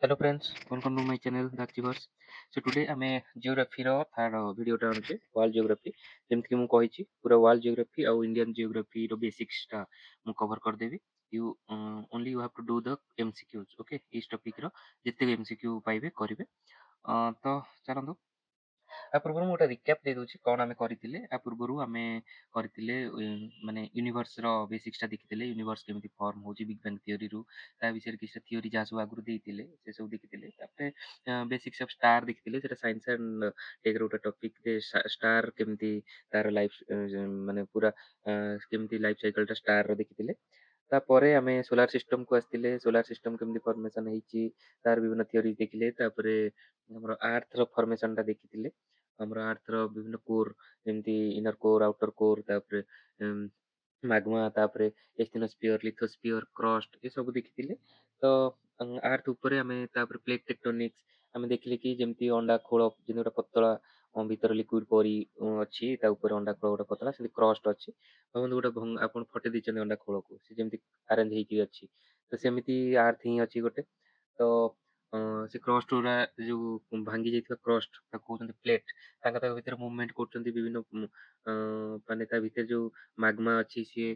Hello friends, welcome to my channel The Achievers. So today ଆମେ ଜିଓଗ୍ରାଫିର third ଭିଡ଼ିଓଟା ଆଣୁଛେ ୱାର୍ଲ୍ଡ ଜିଓଗ୍ରାଫି। ଯେମିତିକି ମୁଁ କହିଛି ପୁରା ୱାର୍ଲ୍ଡ ଜିଓଗ୍ରାଫି ଆଉ ଇଣ୍ଡିଆନ୍ ଜିଓଗ୍ରାଫିର ବେସିକ୍ସଟା ମୁଁ କଭର କରିଦେବି। Only you have to do the MCQs, okay. ଏଇ ଟପିକ୍ର ଯେତେ MCQ ପାଇବେ କରିବେ। ତ ଚାଲନ୍ତୁ ଆ ପୂର୍ବରୁ ମୁଁ ଗୋଟେ ରିକ୍ୟାପ୍ ଦେଇଦେଉଛି କ'ଣ ଆମେ କରିଥିଲେ। ଆ ପୂର୍ବରୁ ଆମେ କରିଥିଲେ ମାନେ ୟୁନିଭର୍ସର ବେସିକ୍ସଟା ଦେଖିଥିଲେ, ୟୁନିଭର୍ସ କେମିତି ଫର୍ମ ହେଉଛି ବିଗ୍ ବ୍ୟାଙ୍ଗ ଥିଓରିରୁ, ତା ବିଷୟରେ କିଛିଟା ଥିଓରି ଯାହା ସବୁ ଆଗରୁ ଦେଇଥିଲେ ସେ ସବୁ ଦେଖିଥିଲେ। ତାପରେ ବେସିକ୍ସ ଅଫ୍ ଷ୍ଟାର ଦେଖିଥିଲେ, ସେଟା ସାଇନ୍ସ ଆଣ୍ଡ ଟେକ୍ର ଗୋଟେ ଟପିକ୍ ଯେ ଷ୍ଟାର କେମିତି ତାର ଲାଇଫ୍ ମାନେ ପୁରା କେମିତି ଲାଇଫ୍ ସାଇକେଲଟା ଷ୍ଟାରର ଦେଖିଥିଲେ। ତାପରେ ଆମେ ସୋଲାର ସିଷ୍ଟମକୁ ଆସିଥିଲେ, ସୋଲାର ସିଷ୍ଟମ କେମିତି ଫର୍ମେସନ ହେଇଛି ତାର ବିଭିନ୍ନ ଥିଓରି ଦେଖିଲେ। ତାପରେ ଆମର ଆର୍ଥର ଫର୍ମେସନଟା ଦେଖିଥିଲେ, ଆମର ଆର୍ଥର ବିଭିନ୍ନ କୋର୍ ଯେମିତି ଇନର କୋର୍, ଆଉଟର କୋର୍, ତାପରେ ମାଗ୍ମା, ତାପରେ ଏସ୍ଥିନୋସ୍ଫିୟର, ଲିଥୋସ୍ଫିୟର, କ୍ରଷ୍ଟ ଏସବୁ ଦେଖିଥିଲେ। ତ ଆର୍ଥ ଉପରେ ଆମେ ତାପରେ ପ୍ଲେଟ୍ ଟେକ୍ଟୋନିକ୍ସ ଆମେ ଦେଖିଲେ କି ଯେମିତି ଅଣ୍ଡା ଖୋଳ ଯେମିତି ଗୋଟେ ପତଳା ଭିତରେ ଲିକ୍ୱିଡ ପରି ଅଛି, ତା ଉପରେ ଅଣ୍ଡା ଖୋଳ ଗୋଟେ ପତଳା ସେମିତି କ୍ରଷ୍ଟ ଅଛି। ଭାବନ୍ତୁ ଗୋଟେ ଆପଣ ଫଟେଇ ଦେଇଛନ୍ତି ଅଣ୍ଡା ଖୋଳକୁ, ସେ ଯେମିତି ଆରେଞ୍ଜ ହେଇକି ଅଛି, ତ ସେମିତି ଆର୍ଥ ହିଁ ଅଛି ଗୋଟେ। ତ ସେ କ୍ରଷ୍ଟ ଗୁରା ଯୋଉ ଭାଙ୍ଗି ଯାଇଥିବା କ୍ରଷ୍ଟ ତାକୁ କହୁଛନ୍ତି ପ୍ଲେଟ୍। ତାଙ୍କ ଭିତରେ ମୁଭମେଣ୍ଟ କରୁଛନ୍ତି ବିଭିନ୍ନ ମାନେ ତା ଭିତରେ ଯୋଉ ମାଗ୍ମା ଅଛି ସିଏ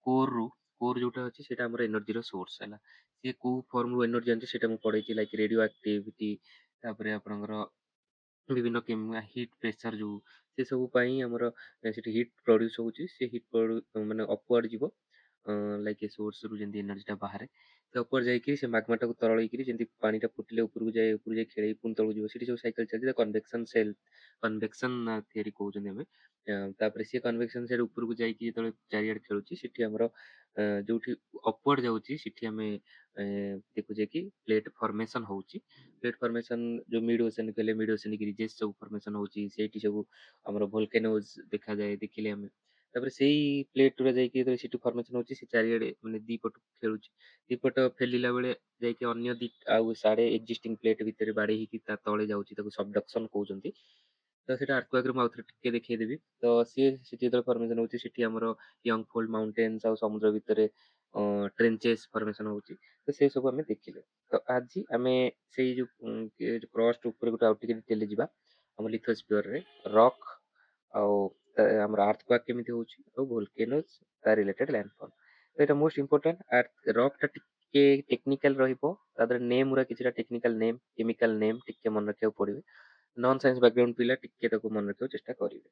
କୋର୍ରୁ କୋର୍ ଯୋଉଟା ଅଛି ସେଇଟା ଆମର ଏନର୍ଜିର ସୋର୍ସ ହେଲା। ସିଏ କୋଉ ଫର୍ମରୁ ଏନର୍ଜି ଆଣୁଛି ସେଇଟା ମୁଁ ପଢେଇଛି, ଲାଇକ୍ ରେଡିଓ ଆକ୍ଟିଭିଟି, ତାପରେ ଆପଣଙ୍କର ବିଭିନ୍ନ ହିଟ୍ ପ୍ରେସର ଯୋଉ ସେ ସବୁ ପାଇଁ ଆମର ସେଠି ହିଟ୍ ପ୍ରଡ୍ୟୁସ୍ ହେଉଛି। ସେ ହିଟ୍ ମାନେ ଅପୱାର୍ଡ ଯିବ, ଲାଇକ୍ ଏ ସୋର୍ସରୁ ଯେମିତି ଏନର୍ଜିଟା ବାହାରେ ସେ ଅପୱାର୍ଡ ଯାଇକି ସେ ମାଗ୍ମାଟାକୁ ତରଳେଇକିରି ଯେମିତି ପାଣିଟା ଫୁଟିଲେ ଉପରକୁ ଯାଏ, ଉପରକୁ ଯାଇ ଖେଳେଇ ପୁଣି ତଳକୁ ଯିବ, ସେଠି ସବୁ ସାଇକେଲ ଚାଲିଛି କନଭେକ୍ସନ ସେଲ୍, କନଭେକ୍ସନ ଥିଓରି କହୁଛନ୍ତି ଆମେ। ତାପରେ ସିଏ କନଭେକ୍ସନ ସେଲ୍ ଉପରକୁ ଯାଇକି ଯେତେବେଳେ ଚାରିଆଡେ ଖେଳୁଛି ସେଠି ଆମର ଯୋଉଠି ଅପୱାର୍ଡ ଯାଉଛି ସେଠି ଆମେ ଦେଖୁଛେ କି ପ୍ଲେଟ୍ ଫର୍ମେସନ ହଉଛି। ପ୍ଲେଟ୍ ଫର୍ମେସନ ଯୋଉ ମିଡ୍ ଓସେନ କହିଲେ ମିଡ୍ ଓସେନିକ ରିଜେସ୍ ସବୁ ଫର୍ମେସନ ହଉଛି, ସେଇଠି ସବୁ ଆମର ଭଲକାନୋଜ ଦେଖାଯାଏ ଦେଖିଲେ ଆମେ। ତାପରେ ସେଇ ପ୍ଲେଟ୍ ଗୁରା ଯାଇକି ଯେତେବେଳେ ସେଠୁ ଫର୍ମେସନ ହଉଛି ସେ ଚାରିଆଡେ ମାନେ ଦି ପଟକୁ ଖେଳୁଛି, ଦି ପଟ ଫେଲିଲା ବେଳେ ଯାଇକି ଅନ୍ୟ ଦି ଆଉ ସାଡେ ଏକ୍ଜିଷ୍ଟିଂ ପ୍ଲେଟ୍ ଭିତରେ ବାଡେଇ ହେଇକି ତା ତଳେ ଯାଉଛି, ତାକୁ ସବଡକ୍ସନ କହୁଛନ୍ତି। ତ ସେଇଟା ଆର୍ଥକ୍ୱେକରେ ମୁଁ ଆଉଥରେ ଟିକେ ଦେଖେଇଦେବି। ତ ସିଏ ସେଠି ଯେତେବେଳେ ଫର୍ମେସନ ହଉଛି ସେଠି ଆମର ୟଙ୍ଗ ଫୋଲ୍ଡ ମାଉଣ୍ଟେନ୍ସ ଆଉ ସମୁଦ୍ର ଭିତରେ ଟ୍ରେଞ୍ଚେସ୍ ଫର୍ମେସନ ହଉଛି। ତ ସେ ସବୁ ଆମେ ଦେଖିଲେ। ତ ଆଜି ଆମେ ସେଇ ଯୋଉ କ୍ରଷ୍ଟ ଉପରେ ଗୋଟେ ଆଉ ଟିକେ ଡିଟେଲରେ ଯିବା। ଆମ ଲିଥୋସ୍ଫିୟରରେ ରକ୍ ଆଉ ଆମର ଆର୍ଥକ୍ୱାକ୍ କେମିତି ହଉଛି ଆଉ ଭୋଲକେନୋଜ ତା ରିଲେଟେଡ୍ ଲ୍ୟାଣ୍ଡଫଲ୍। ତ ଏଇଟା ମୋଷ୍ଟ ଇମ୍ପୋର୍ଟାଣ୍ଟ। ରକ୍ ଟା ଟିକେ ଟେକ୍ନିକାଲ ରହିବ, ତା ଦେହରେ ନେମ୍ ଗୁରା କିଛିଟା ଟେକ୍ନିକାଲ ନେମ୍, କେମିକାଲ ନେମ୍ ଟିକେ ମନେ ରଖିବାକୁ ପଡିବ। ନନ୍ ସାଇନ୍ସ ବ୍ୟାକଗ୍ରାଉଣ୍ଡ ପିଲା ଟିକେ ତାକୁ ମନେ ରଖିବାକୁ ଚେଷ୍ଟା କରିବେ।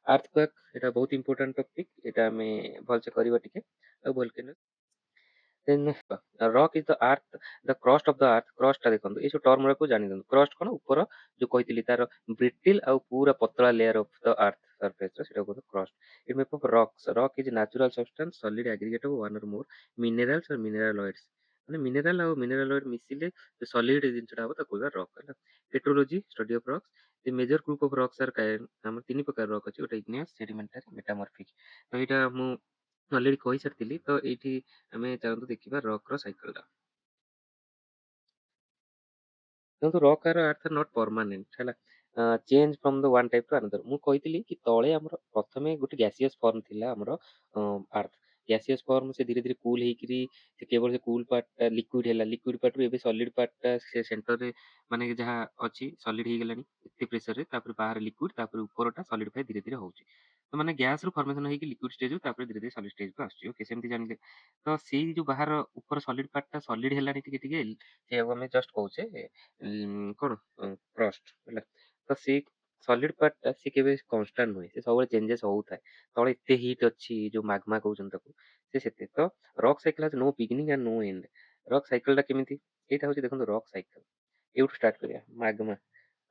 ଆର୍ଥକ୍ୱାକ୍ ଏଟା ବହୁତ ଇମ୍ପୋର୍ଟାଣ୍ଟ ଟପିକ୍, ଏଟା ଆମେ ଭଲସେ କରିବା ଟିକେ। ଆଉ volcanoes then rock is the earth, the crust of the earth. Crust ଟା ଦେଖନ୍ତୁ, ଏଇ ସବୁ ଟର୍ମ ଗୁଡାକୁ ଜାଣି ଦିଅନ୍ତୁ। କ୍ରଷ୍ଟ କଣ, ଉପର ଯୋଉ କହିଥିଲି ତାର ବ୍ରିଟିଲ ଆଉ ପୁରା ପତଳା layer of the earth surface ସେଟା କହୁଛନ୍ତି crust. It make of rocks. Rock is natural substance solid aggregate of one or more minerals or mineraloids. ମାନେ ମିନେରାଲ ଆଉ ମିନେରାଲଏଡ୍ ମିଶିଲେ ସଲିଡ୍ ଜିନିଷଟା ହବ, ତାକୁ କହିବା ରକ୍ ହେଲା। Petrology, study of rocks. The major group of rocks are ଆମର ତିନି ପ୍ରକାର ରକ୍ ଅଛି, ଗୋଟେ ଇଗ୍ନିୟସ୍, ସେଡିମେଣ୍ଟାରୀ, ମେଟାମର୍ଫିକ୍। ତ ଏଇଟା ମୁଁ ଅଲରେଡି କହିସାରିଥିଲି। ତ ଏଇଠି ଆମେ ଚାଲନ୍ତୁ ଦେଖିବା ରକ୍ ର ସାଇକେଲଟା। ଦେଖନ୍ତୁ rock are earth not permanent ହେଲା, change from the one type to another. ମୁଁ କହିଥିଲି କି ତଳେ ଆମର ପ୍ରଥମେ ଗୋଟେ ଗ୍ୟାସିୟସ୍ ଫର୍ମ ଥିଲା ଆମର ଆର୍ଥ। ଗ୍ୟାସିୟସ୍ ଫର୍ମ ସେ ଧୀରେ ଧୀରେ କୁଲ୍ ହେଇକିରି ସେ କେବଳ ସେ କୁଲ୍ ପାର୍ଟଟା ଲିକ୍ୱିଡ ହେଲା, ଲିକ୍ୱିଡ ପାର୍ଟରୁ ଏବେ ସଲିଡ୍ ପାର୍ଟଟା ସେ ସେଣ୍ଟରରେ ମାନେ ଯାହା ଅଛି ସଲିଡ୍ ହେଇଗଲାଣି ଏତେ ପ୍ରେସରରେ। ତାପରେ ବାହାରେ ଲିକ୍ୱିଡ, ତାପରେ ଉପରଟା ସଲିଡିଫାଏ ଧୀରେ ଧୀରେ ହଉଛି। ତ ମାନେ ଗ୍ୟାସ ରୁ ଫର୍ମେସନ ହେଇକି ଲିକ୍ୱିଡ ଷ୍ଟେଜରୁ ତାପରେ ଧୀରେ ଧୀରେ ସଲିଡ୍ ଷ୍ଟେଜକୁ ଆସୁଛି। ଓକେ, ସେମିତି ଜାଣିଲେ। ତ ସେଇ ଯୋଉ ବାହାର ଉପର ସଲିଡ୍ ପାର୍ଟଟା ସଲିଡ୍ ହେଲାଣି ଟିକେ ଟିକେ, ସେଇଆକୁ ଆମେ ଜଷ୍ଟ କହୁଛେ କଣ କ୍ରଷ୍ଟ ହେଲା। ତ ସେଇ ସଲିଡ୍ ପାର୍ଟଟା ସେ କେବେ କନଷ୍ଟାଣ୍ଟ ନୁହେଁ, ସେ ସବୁବେଳେ ଚେଞ୍ଜେସ୍ ହଉଥାଏ। ତଳେ ଏତେ ହିଟ୍ ଅଛି ଯୋଉ ମାଗ୍ମା କହୁଛନ୍ତି ତାକୁ, ସେ ସେତେ। ତ rock cycle has no beginning and no end. Rock ସାଇକେଲଟା କେମିତି, ଏଇଟା ହଉଛି ଦେଖନ୍ତୁ ରକ୍ ସାଇକେଲ। ଏଇଠୁ ଷ୍ଟାର୍ଟ କରିବା। ମାଗ୍ମା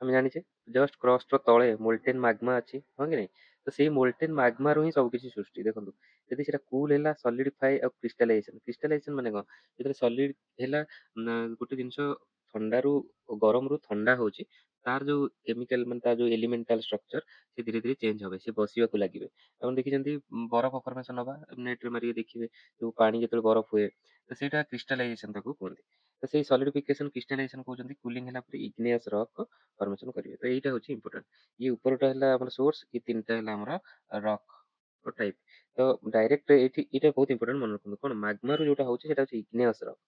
ଆମେ ଜାଣିଛେ ଜଷ୍ଟ କ୍ରଷ୍ଟର ତଳେ ମୋଲ୍ଟେନ୍ ମାଗ୍ମା ଅଛି, ହଁ କି ନାଇଁ। ତ ସେଇ ମୋଲ୍ଟେନ୍ ମାଗ୍ମାରୁ ହିଁ ସବୁ କିଛି ସୃଷ୍ଟି। ଦେଖନ୍ତୁ ଯଦି ସେଟା କୁଲ୍ ହେଲା, ସଲିଡିଫାଏ ଆଉ କ୍ରିଷ୍ଟାଲାଇଜେସନ। କ୍ରିଷ୍ଟାଲାଇଜେସନ ମାନେ କଣ, ଯେତେବେଳେ ସଲିଡ୍ ହେଲା ଗୋଟେ ଜିନିଷ ଥଣ୍ଡାରୁ ଗରମରୁ ଥଣ୍ଡା ହଉଛି, ତାର ଯୋଉ କେମିକାଲ ମାନେ ତାର ଯୋଉ ଏଲିମେଣ୍ଟାଲ ଷ୍ଟ୍ରକ୍ଚର ସେ ଧୀରେ ଧୀରେ ଚେଞ୍ଜ হবে, ସେ ବସିବାକୁ ଲାଗିବେ। ଆପଣ ଦେଖିଛନ୍ତି ବରଫ ଫର୍ମେସନ ହବା, ନେଟରେ ମାରିକି ଦେଖିବେ ଯୋଉ ପାଣି ଯେତେବେଳେ ବରଫ ହୁଏ, ତ ସେଇଟା କ୍ରିଷ୍ଟାଲାଇଜେସନ ତାକୁ କୁହନ୍ତି। ତ ସେଇ ସଲିଡିଫିକେସନ କ୍ରିଷ୍ଟାଲାଇଜେସନ କହୁଛନ୍ତି କୁଲିଂ ହେଲା ପରେ ଇଗ୍ନିୟସ୍ ରକ୍ ଫର୍ମେସନ କରିବେ। ତ ଏଇଟା ହଉଛି ଇମ୍ପୋର୍ଟାଣ୍ଟ। ଇଏ ଉପରଟା ହେଲା ଆମର ସୋର୍ସ, ଇଏ ତିନିଟା ହେଲା ଆମର ରକ୍ ଟାଇପ। ତ ଡାଇରେକ୍ଟ ଏଇଠି ଏଇଟା ବହୁତ ଇମ୍ପୋର୍ଟାଣ୍ଟ, ମନେ ରଖନ୍ତୁ। କଣ ମାଗ୍ମାରୁ ଯୋଉଟା ହଉଛି ସେଟା ହଉଛି ଇଗ୍ନିୟସ୍ ରକ୍।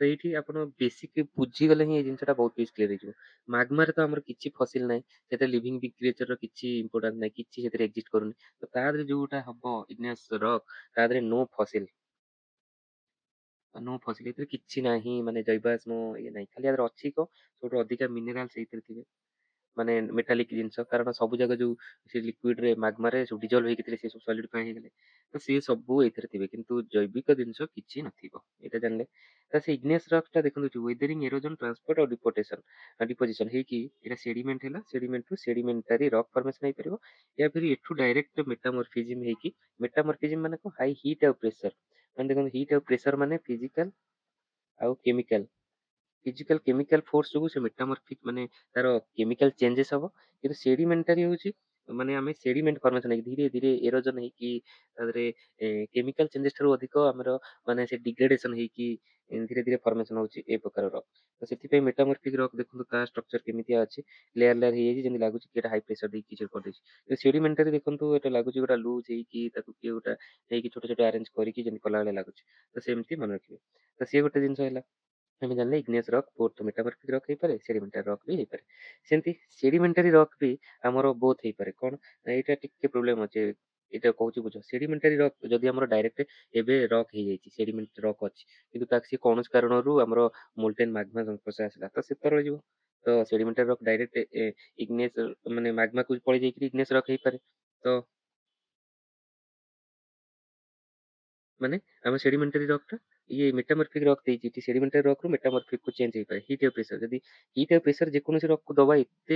ତ ଏଇଠି ଆପଣ ବେସିକ ବୁଝିଗଲେ ହିଁ ଏଇ ଜିନିଷଟା ବହୁତ ବେଶୀ କ୍ଲିୟର ହେଇଯିବ। ମାଗ୍ମାରେ ତ ଆମର କିଛି ଫସିଲ ନାହିଁ, ସେଥିରେ ଲିଭିଂ କ୍ରିଏଚରର କିଛି ଇମ୍ପୋର୍ଟାନ୍ସ ନାହିଁ, କିଛି ସେଥିରେ ଏକ୍ଜିଷ୍ଟ କରୁନି। ତ ତା ଦେହରେ ଯୋଉଟା ହବ ଇଗ୍ନିୟସ୍ ରକ୍, ତା ଦେହରେ ନୋ ଫସିଲ, ଏଥିରେ କିଛି ନାହିଁ, ମାନେ ଜୈବାସ୍ମ ଇଏ ନାହିଁ, ଖାଲି ଆଦେହରେ ଅଛି କଣ ସବୁଠୁ ଅଧିକା ମିନେରାଲ ସେଇଥିରେ ଥିବେ, ମାନେ ମେଟାଲିକ ଜିନିଷ। କାରଣ ସବୁ ଜାଗା ଯୋଉ ସେ ଲିକ୍ୱିଡ ରେ ମାଗ୍ମାରେ ସବୁ ଡିଜଲ୍ଭ ହେଇକି ଥିଲେ ସେ ସବୁ ସଲିଡିଫାଏ ହେଇଗଲେ, ତ ସିଏ ସବୁ ଏଥିରେ ଥିବେ, କିନ୍ତୁ ଜୈବିକ ଜିନିଷ କିଛି ନଥିବ, ଏଇଟା ଜାଣିଲେ। ତ ସେ ଇଗ୍ନିୟସ୍ ରକ୍ ଟା ଦେଖନ୍ତୁ ୱେଦରିଂ, ଏରୋଜନ, ଟ୍ରାନ୍ସପୋର୍ଟ ଆଉ ଡିପୋଜିସନ ହେଇକି ଏଇଟା ସେଡିମେଣ୍ଟ ହେଲା, ସେଡିମେଣ୍ଟରୁ ସେଡିମେଣ୍ଟାରୀ ରକ୍ ଫର୍ମେସନ ହେଇପାରିବ, ୟା ଫିର ଏଠୁ ଡାଇରେକ୍ଟ ମେଟାମରଫିଜିମ ହେଇକି, ମେଟାମରଫିଜିମ ମାନେ କଣ, ହାଇ ହିଟ୍ ଆଉ ପ୍ରେସର, ମାନେ ଦେଖନ୍ତୁ ହିଟ୍ ଆଉ ପ୍ରେସର ମାନେ ଫିଜିକାଲ ଆଉ କେମିକାଲ, ଫିଜିକାଲ କେମିକାଲ ଫୋର୍ସ ଯୋଗୁ ସେ ମେଟାମରଫିକ ମାନେ ତାର କେମିକାଲ ଚେଞ୍ଜେସ ହବ। କିନ୍ତୁ ସେଡିମେଣ୍ଟାରୀ ହଉଛି ମାନେ ଆମେ ସେଡିମେଣ୍ଟ ଫର୍ମେସନ ହେଇକି ଧୀରେ ଧୀରେ ଏରୋଜନ ହେଇକି ତା ଦେହରେ କେମିକାଲ ଚେଞ୍ଜେସ ଠାରୁ ଅଧିକ ଆମର ମାନେ ସେ ଡିଗ୍ରେଡେସନ ହେଇକି ଧୀରେ ଧୀରେ ଫର୍ମେସନ ହଉଛି ଏ ପ୍ରକାର ରକ୍। ତ ସେଥିପାଇଁ ମେଟାମରଫିକ ରକ୍ ଦେଖନ୍ତୁ ତା ଷ୍ଟ୍ରକ୍ଚର କେମିତିଆ ଅଛି, ଲେୟାର ଲେୟାର ହେଇଯାଇଛି, ଯେମିତି ଲାଗୁଛି କି ଏଟା ହାଇ ପ୍ରେସର ଦେଇକି କିଛି କରିଦେଇଛି। କିନ୍ତୁ ସେଡିମେଣ୍ଟାରୀ ଦେଖନ୍ତୁ ଏଟା ଲାଗୁଛି ଗୋଟା ଲୁଜ ହେଇକି ତାକୁ କିଏ ଗୋଟା ହେଇକି ଛୋଟ ଛୋଟ ଆରେଞ୍ଜ କରିକି ଯେମିତି କଲା ଭଳିଆ ଲାଗୁଛି। ତ ସେମିତି ମନେ ରଖିବେ। ତ ସିଏ ଗୋଟେ ଜିନିଷ ହେଲା, ଆମେ ଜାଣିଲେ ଇଗ୍ନିୟସ୍ ରକ୍ ବୋଥ ମେଟାମରଫିକ୍ ରକ୍ ହେଇପାରେ, ସେଡିମେଣ୍ଟାରୀ ରକ୍ ବି ହେଇପାରେ। ସେମିତି ସେଡିମେଣ୍ଟାରୀ ରକ୍ ବି ଆମର ବୋଥ ହେଇପାରେ। କଣ ନା ଏଇଟା ଟିକେ ପ୍ରୋବ୍ଲେମ ଅଛି, ଏଇଟା କହୁଛି ବୁଝ। ସେଡିମେଣ୍ଟାରୀ ରକ୍ ଯଦି ଆମର ଡାଇରେକ୍ଟ ଏବେ ରକ୍ ହେଇଯାଇଛି, ସେଡିମେଣ୍ଟ ରକ୍ ଅଛି, କିନ୍ତୁ ତାକୁ ସେ କୌଣସି କାରଣରୁ ଆମର ମୋଲ୍ଟେନ୍ ମାଗ୍ମା ସଂସ୍ପର୍ଶ ଆସିଲା, ତ ସେ ତରଳିଯିବ। ତ ସେଡିମେଣ୍ଟାରୀ ରକ୍ ଡାଇରେକ୍ଟ ଇଗ୍ନିୟସ୍ ମାନେ ମାଗ୍ମାକୁ ପଳେଇ ଯାଇକି ଇଗ୍ନିୟସ୍ ରକ୍ ହେଇପାରେ। ତ ମାନେ ଆମ ସେଡିମେଣ୍ଟାରୀ ରକ୍ ଟା ଇଏ ମେଟାମରଫିକ ରକ୍ ଦେଇଛି, ଏଠି ସେଡିମେଣ୍ଟାରୀ ରକ୍ ରୁ ମେଟାମରଫିକ କୁ ଚେଞ୍ଜ ହେଇପାରେ ହିଟ୍ ଆଉ ପ୍ରେସର। ଯଦି ହିଟ୍ ଆଉ ପ୍ରେସର ଯେକୌଣସି ରକ୍ କୁ ଦବା, ଏତେ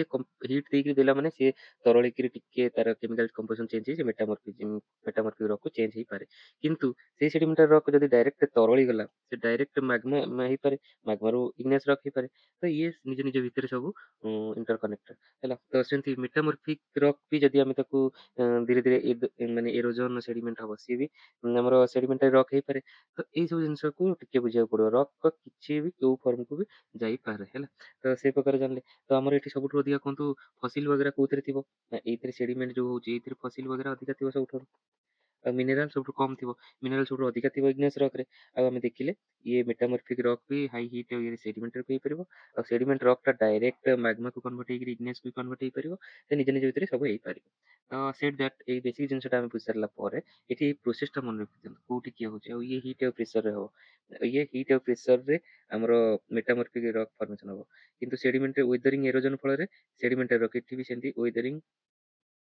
ହିଟ୍ ଦେଇକି ଦେଲା ମାନେ ସେ ତରଳିକିରି ଟିକେ ତାର କେମିକାଲ କମ୍ପୋଜିସନ ଚେଞ୍ଜ ହେଇଛି, ମେଟାମରଫିକ ରକ୍ କୁ ଚେଞ୍ଜ ହେଇପାରେ। କିନ୍ତୁ ସେଇ ସେଡିମେଣ୍ଟାରୀ ରକ୍ ଯଦି ଡାଇରେକ୍ଟ ତରଳି ଗଲା, ସେ ଡାଇରେକ୍ଟ ମାଗ୍ମା ହେଇପାରେ, ମାଗ୍ମାରୁ ଇଗ୍ନିୟସ୍ ରକ୍ ହେଇପାରେ। ତ ଇଏ ନିଜ ନିଜ ଭିତରେ ସବୁ ଇଣ୍ଟର କନେକ୍ଟେଡ ହେଲା। ତ ସେମିତି ମେଟାମରଫିକ ରକ୍ ବି ଯଦି ଆମେ ତାକୁ ଧୀରେ ଧୀରେ ମାନେ ଏରୋଜନ ସେଡିମେଣ୍ଟ ହବ, ସିଏ ବି ଆମର ସେଡିମେଣ୍ଟାରୀ ରକ୍ ହେଇପାରେ। ତ ଏଇ ସବୁ ଜିନିଷକୁ ଟିକେ ବୁଝିବାକୁ ପଡିବ, ରକ୍ କିଛି ବି କୋଉ ଫର୍ମକୁ ବି ଯାଇପାରେ ହେଲା। ତ ସେ ପ୍ରକାର ଜାଣିଲେ। ତ ଆମର ଏଠି ସବୁଠୁ ଅଧିକା କୁହନ୍ତୁ ଫସିଲ ବଗେରା କୋଉଥିରେ ଥିବ ନା, ଏଇଥିରେ ସେଡିମେଣ୍ଟ ଯୋଉ ହଉଛି ଏଇଥିରେ ଫସିଲ ବଗେରା ଅଧିକା ଥିବ ସବୁଠାରୁ। ଆଉ ମିନେରାଲ ସବୁଠୁ କମ ଥିବ, ମିନେରାଲ ସବୁଠୁ ଅଧିକା ଥିବ ଇଗ୍ନିୟସ୍ ରକ୍ ରେ। ଆଉ ଆମେ ଦେଖିଲେ ଇଏ ମେଟାମରଫିକ ରକ୍ ବି ହାଇ ହିଟ୍ ଇଏ ସେଡିମେଣ୍ଟାରୀ ବି ହେଇପାରିବ, ଆଉ ସେଡିମେଣ୍ଟ ରକ୍ ଟା ଡାଇରେକ୍ଟ ମାଗ୍ମାକୁ କନଭର୍ଟ ହେଇକି ଇଗ୍ନିୟସ୍ କୁ କନଭର୍ଟ ହେଇପାରିବ। ସେ ନିଜ ନିଜ ଭିତରେ ସବୁ ହେଇପାରିବ। ତ ସେଟ୍ ଦ୍ୟାଟ୍ ଏଇ ବେସିକ ଜିନିଷଟା ଆମେ ବୁଝି ସାରିଲା ପରେ ଏଠି ଏଇ ପ୍ରୋସେସ ଟା ମନେ ରଖିଦିଅନ୍ତୁ, କୋଉଠି କିଏ ହଉଛି, ଆଉ ଇଏ ହିଟ୍ ଆଉ ପ୍ରେସର ରେ ହବ। ଇଏ ହିଟ୍ ଆଉ ପ୍ରେସର ରେ ଆମର ମେଟାମରଫିକ ରକ୍ ଫର୍ମେସନ ହବ। କିନ୍ତୁ ସେଡିମେଣ୍ଟାରୀ ୱେଦରିଂ ଏରୋଜନ ଫଳରେ ସେଡିମେଣ୍ଟାରୀ ରକ୍, ଏଠି ବି ସେମିତି ୱେଦରିଂ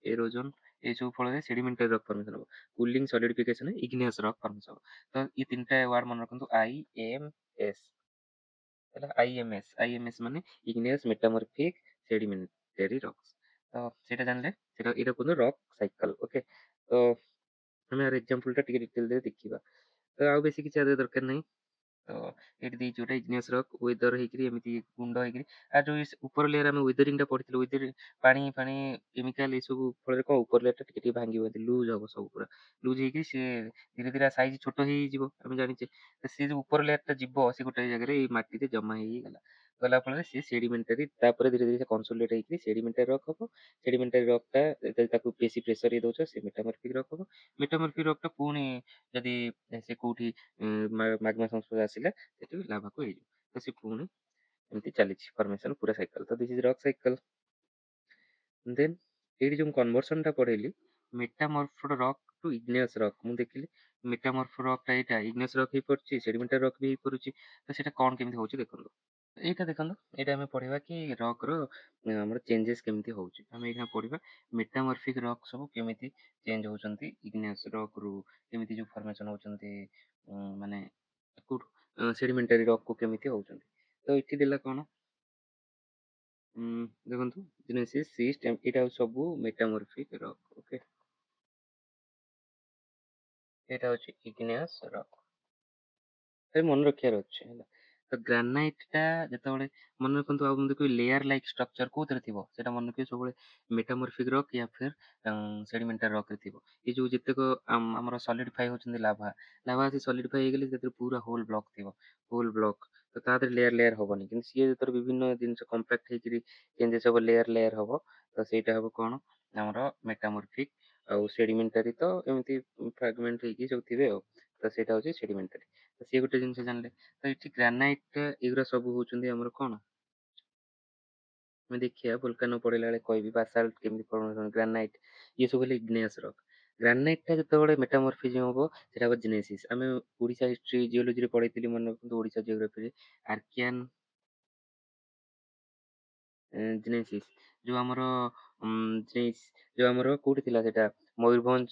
ଏରୋଜନ এই ସବୁ ଫଳରେ ସେଡିମେଣ୍ଟାରୀ ରକ୍ ଫର୍ମେସନ ହବ। କୁଲିଂ ସଲିଡିଫିକେସନ ଇଗ୍ନିୟସ୍ ରକ୍ ଫର୍ମେସନ ହବ। ତ ଏଇ ତିନିଟା ୱାର୍ଡ ମନେ ରଖନ୍ତୁ, IMS ହେଲା। ଆଇଏମଏସ୍ ମାନେ ଇଗ୍ନିୟସ୍ ମେଟାମରଫିକ୍ ସେଡିମେଣ୍ଟାରୀ ରକ୍ସ। ତ ସେଇଟା ଜାଣିଲେ, ସେଇଟା ଏଇଟା କୁହନ୍ତୁ ରକ୍ ସାଇକେଲ। ଓକେ, ତ ଆମେ ଆର ଏକ୍ସାମ୍ପଲ ଟା ଟିକେ ଡିଟେଲ ଦେଖିବା। ତ ଆଉ ବେଶୀ କିଛି ଆଦେହରେ ଦରକାର ନାହିଁ। ତ ଏଠି ଦେଇଛି ଗୋଟେ ଇଗ୍ନିୟସ୍ ରକ୍ ୱେଦର ହେଇକିରି ଏମିତି ଗୁଣ୍ଡ ହେଇକିରି, ଆଉ ଯୋଉ ଉପର ଲେୟର ଆମେ ୱେଦରିଂ ଟା ପଢିଥିଲୁ, ପାଣି ପାଣି କେମିକାଲ ଏସବୁ ଫଳରେ କଣ ଉପର ଲେୟର ଟା ଟିକେ ଟିକେ ଭାଙ୍ଗିବ, ଲୁଜ ହବ, ସବୁ ପୁରା ଲୁଜ ହେଇକି ସେ ଧୀରେ ଧୀରେ ସାଇଜ ଛୋଟ ହେଇଯିବ ଆମେ ଜାଣିଛେ। ତ ସେ ଯୋଉ ଉପର ଲେୟର ଟା ଯିବ, ସେ ଗୋଟେ ଜାଗାରେ ଏଇ ମାଟିରେ ଜମା ହେଇଗଲା, ଗଲା ଫଳରେ ସେ ସେଡିମେଣ୍ଟାରୀ, ତାପରେ ଧୀରେ ଧୀରେ କନସୋଲିଡେଟ୍ ହେଇକି ସେଡିମେଣ୍ଟାରୀ ରକ୍ ହବ। ସେଡିମେଣ୍ଟାରୀ ରକ୍ ଟା ଯଦି ତାକୁ ବେଶୀ ପ୍ରେସର ଇଏ ଦଉଛ, ସେ ମେଟାମରଫିକ ରକ୍ ହବ। ମେଟାମରଫିକ ରକ୍ ଟା ପୁଣି ଯଦି ସେ କୋଉଠି ମାଗ୍ମା ସଂସ୍ପର୍ଶ ଆସିଲା, ସେଠି ଲାଭାକୁ ହେଇଯିବ। ତ ସେ ପୁଣି ଏମିତି ଚାଲିଛି ଫର୍ମେସନ ପୁରା ସାଇକେଲ। ତ ଦିସ୍ ଇଜ ରକ୍ ସାଇକେଲ। ଦେନ୍ ଏଇଠି ଯୋଉ କନଭର୍ସନ ଟା ପଢେଇଲି, ମେଟାମରଫଡ ରକ୍ ଟୁ ଇଗ୍ନିୟସ୍ ରକ୍, ମୁଁ ଦେଖିଲି ମେଟାମରଫ ରକ୍ ଟା ଏଇଟା ଇଗ୍ନିୟସ୍ ରକ୍ ହେଇପାରୁଛି, ସେଡିମେଣ୍ଟାରୀ ରକ୍ ବି ହେଇପାରୁଛି। ତ ସେଇଟା କଣ କେମିତି ହଉଛି ଦେଖନ୍ତୁ। ଏଇଟା ଦେଖନ୍ତୁ, ଏଇଟା ଆମେ ପଢିବା କି ରକ୍ ର ଆମର ଚେଞ୍ଜେସ୍ କେମିତି ହଉଛି। ଆମେ ଏଇଟା ପଢିବା ମେଟାମରଫିକ ରକ୍ ସବୁ କେମିତି ଚେଞ୍ଜ ହଉଛନ୍ତି, ଇଗ୍ନିୟସ୍ ରକ୍ ରୁ କେମିତି ଯୋଉ ଫର୍ମେସନ ହଉଛନ୍ତି, ମାନେ କୋଉଠୁ ସେଡିମେଣ୍ଟାରୀ ରକ୍ କୁ କେମିତି ହଉଛନ୍ତି। ତ ଏଠି ଦେଲା କଣ, ଦେଖନ୍ତୁ ଜେନେସିସ୍ ସିଷ୍ଟ, ଏଇଟା ହଉଛି ସବୁ ମେଟାମରଫିକ ରକ୍। ଓକେ, ଏଇଟା ହଉଛି ଇଗ୍ନିୟସ୍ ରକ୍, ମନେ ରଖିବାର ଅଛି ହେଲା। ତ ଗ୍ରାନାଇଟ ଟା ଯେତେବେଳେ ମନେ ରଖନ୍ତୁ, ଆଉ ମୁଁ ଦେଖି ଲେୟାର ଲାଇକ ଷ୍ଟ୍ରକ୍ଚର କୋଉଥିରେ ଥିବ, ସେଟା ମନେ ରଖିବେ ସବୁବେଳେ ମେଟାମରଫିକ ରକ୍ ୟା ଫିର ସେଡିମେଣ୍ଟାରୀ ରକ୍ ରେ ଥିବ। ଏଇ ଯୋଉ ଯେତେକ ଆମର ସଲିଡିଫାଇ ହଉଛନ୍ତି ଲାଭା, ଲାଭା ଆସି ସଲିଡିଫାଇ ହେଇଗଲେ ସେଥିରେ ପୁରା ହୋଲ ବ୍ଲକ ଥିବ, ହୋଲ ବ୍ଲକ। ତ ତା ଦେହରେ ଲେୟାର ଲେୟାର ହବନି, କିନ୍ତୁ ସିଏ ଯେତେବେଳେ ବିଭିନ୍ନ ଜିନିଷ କମ୍ପାକ୍ଟ ହେଇକିରି ଚେଞ୍ଜେସ୍ ହବ, ଲେୟାର ଲେୟାର ହବ, ତ ସେଇଟା ହବ କଣ ଆମର ମେଟାମରଫିକ। ଆଉ ସେଡିମେଣ୍ଟାରୀ ତ ଏମିତି ଫ୍ରାଗମେଣ୍ଟ ହେଇକି ସବୁ ଥିବେ ଆଉ। ତ ସେଇଟା ହଉଛି ସେଡିମେଣ୍ଟାରୀ। ତ ସିଏ ଗୋଟେ ଜିନିଷ ଜାଣିଲେ। ତ ଏଠି ଗ୍ରାନାଇଟ୍ ଏଗୁରା ସବୁ ହଉଛନ୍ତି ଆମର କଣ, ଆମେ ଦେଖିବା ଭୋଲକାନୋ ପଢିଲା ବେଳେ କହିବି ବାସାଲ୍ଟ କେମିତି ଫର୍ମେସନ, ଗ୍ରାନାଇଟ୍ ଇଏ ସବୁ ହେଲେ ଇଗ୍ନିୟସ୍ ରକ୍। ଗ୍ରାନାଇଟ୍ ଟା ଯେତେବେଳେ ମେଟାମରଫିଜମ ହବ ସେଟା ହବ ଜେନେସିସ୍। ଆମେ ଓଡିଶା ହିଷ୍ଟ୍ରି ଜିଓଲୋଜିରେ ପଢିଥିଲି ମନେ ରଖନ୍ତୁ, ଓଡିଶା ଜିଓଗ୍ରାଫିରେ ଆର୍କିଆନ୍ ଜେନେସିସ୍ ଯୋଉ ଆମର ଯୋଉ ଆମର କୋଉଠି ଥିଲା ସେଟା ମୟୂରଭଞ୍ଜ,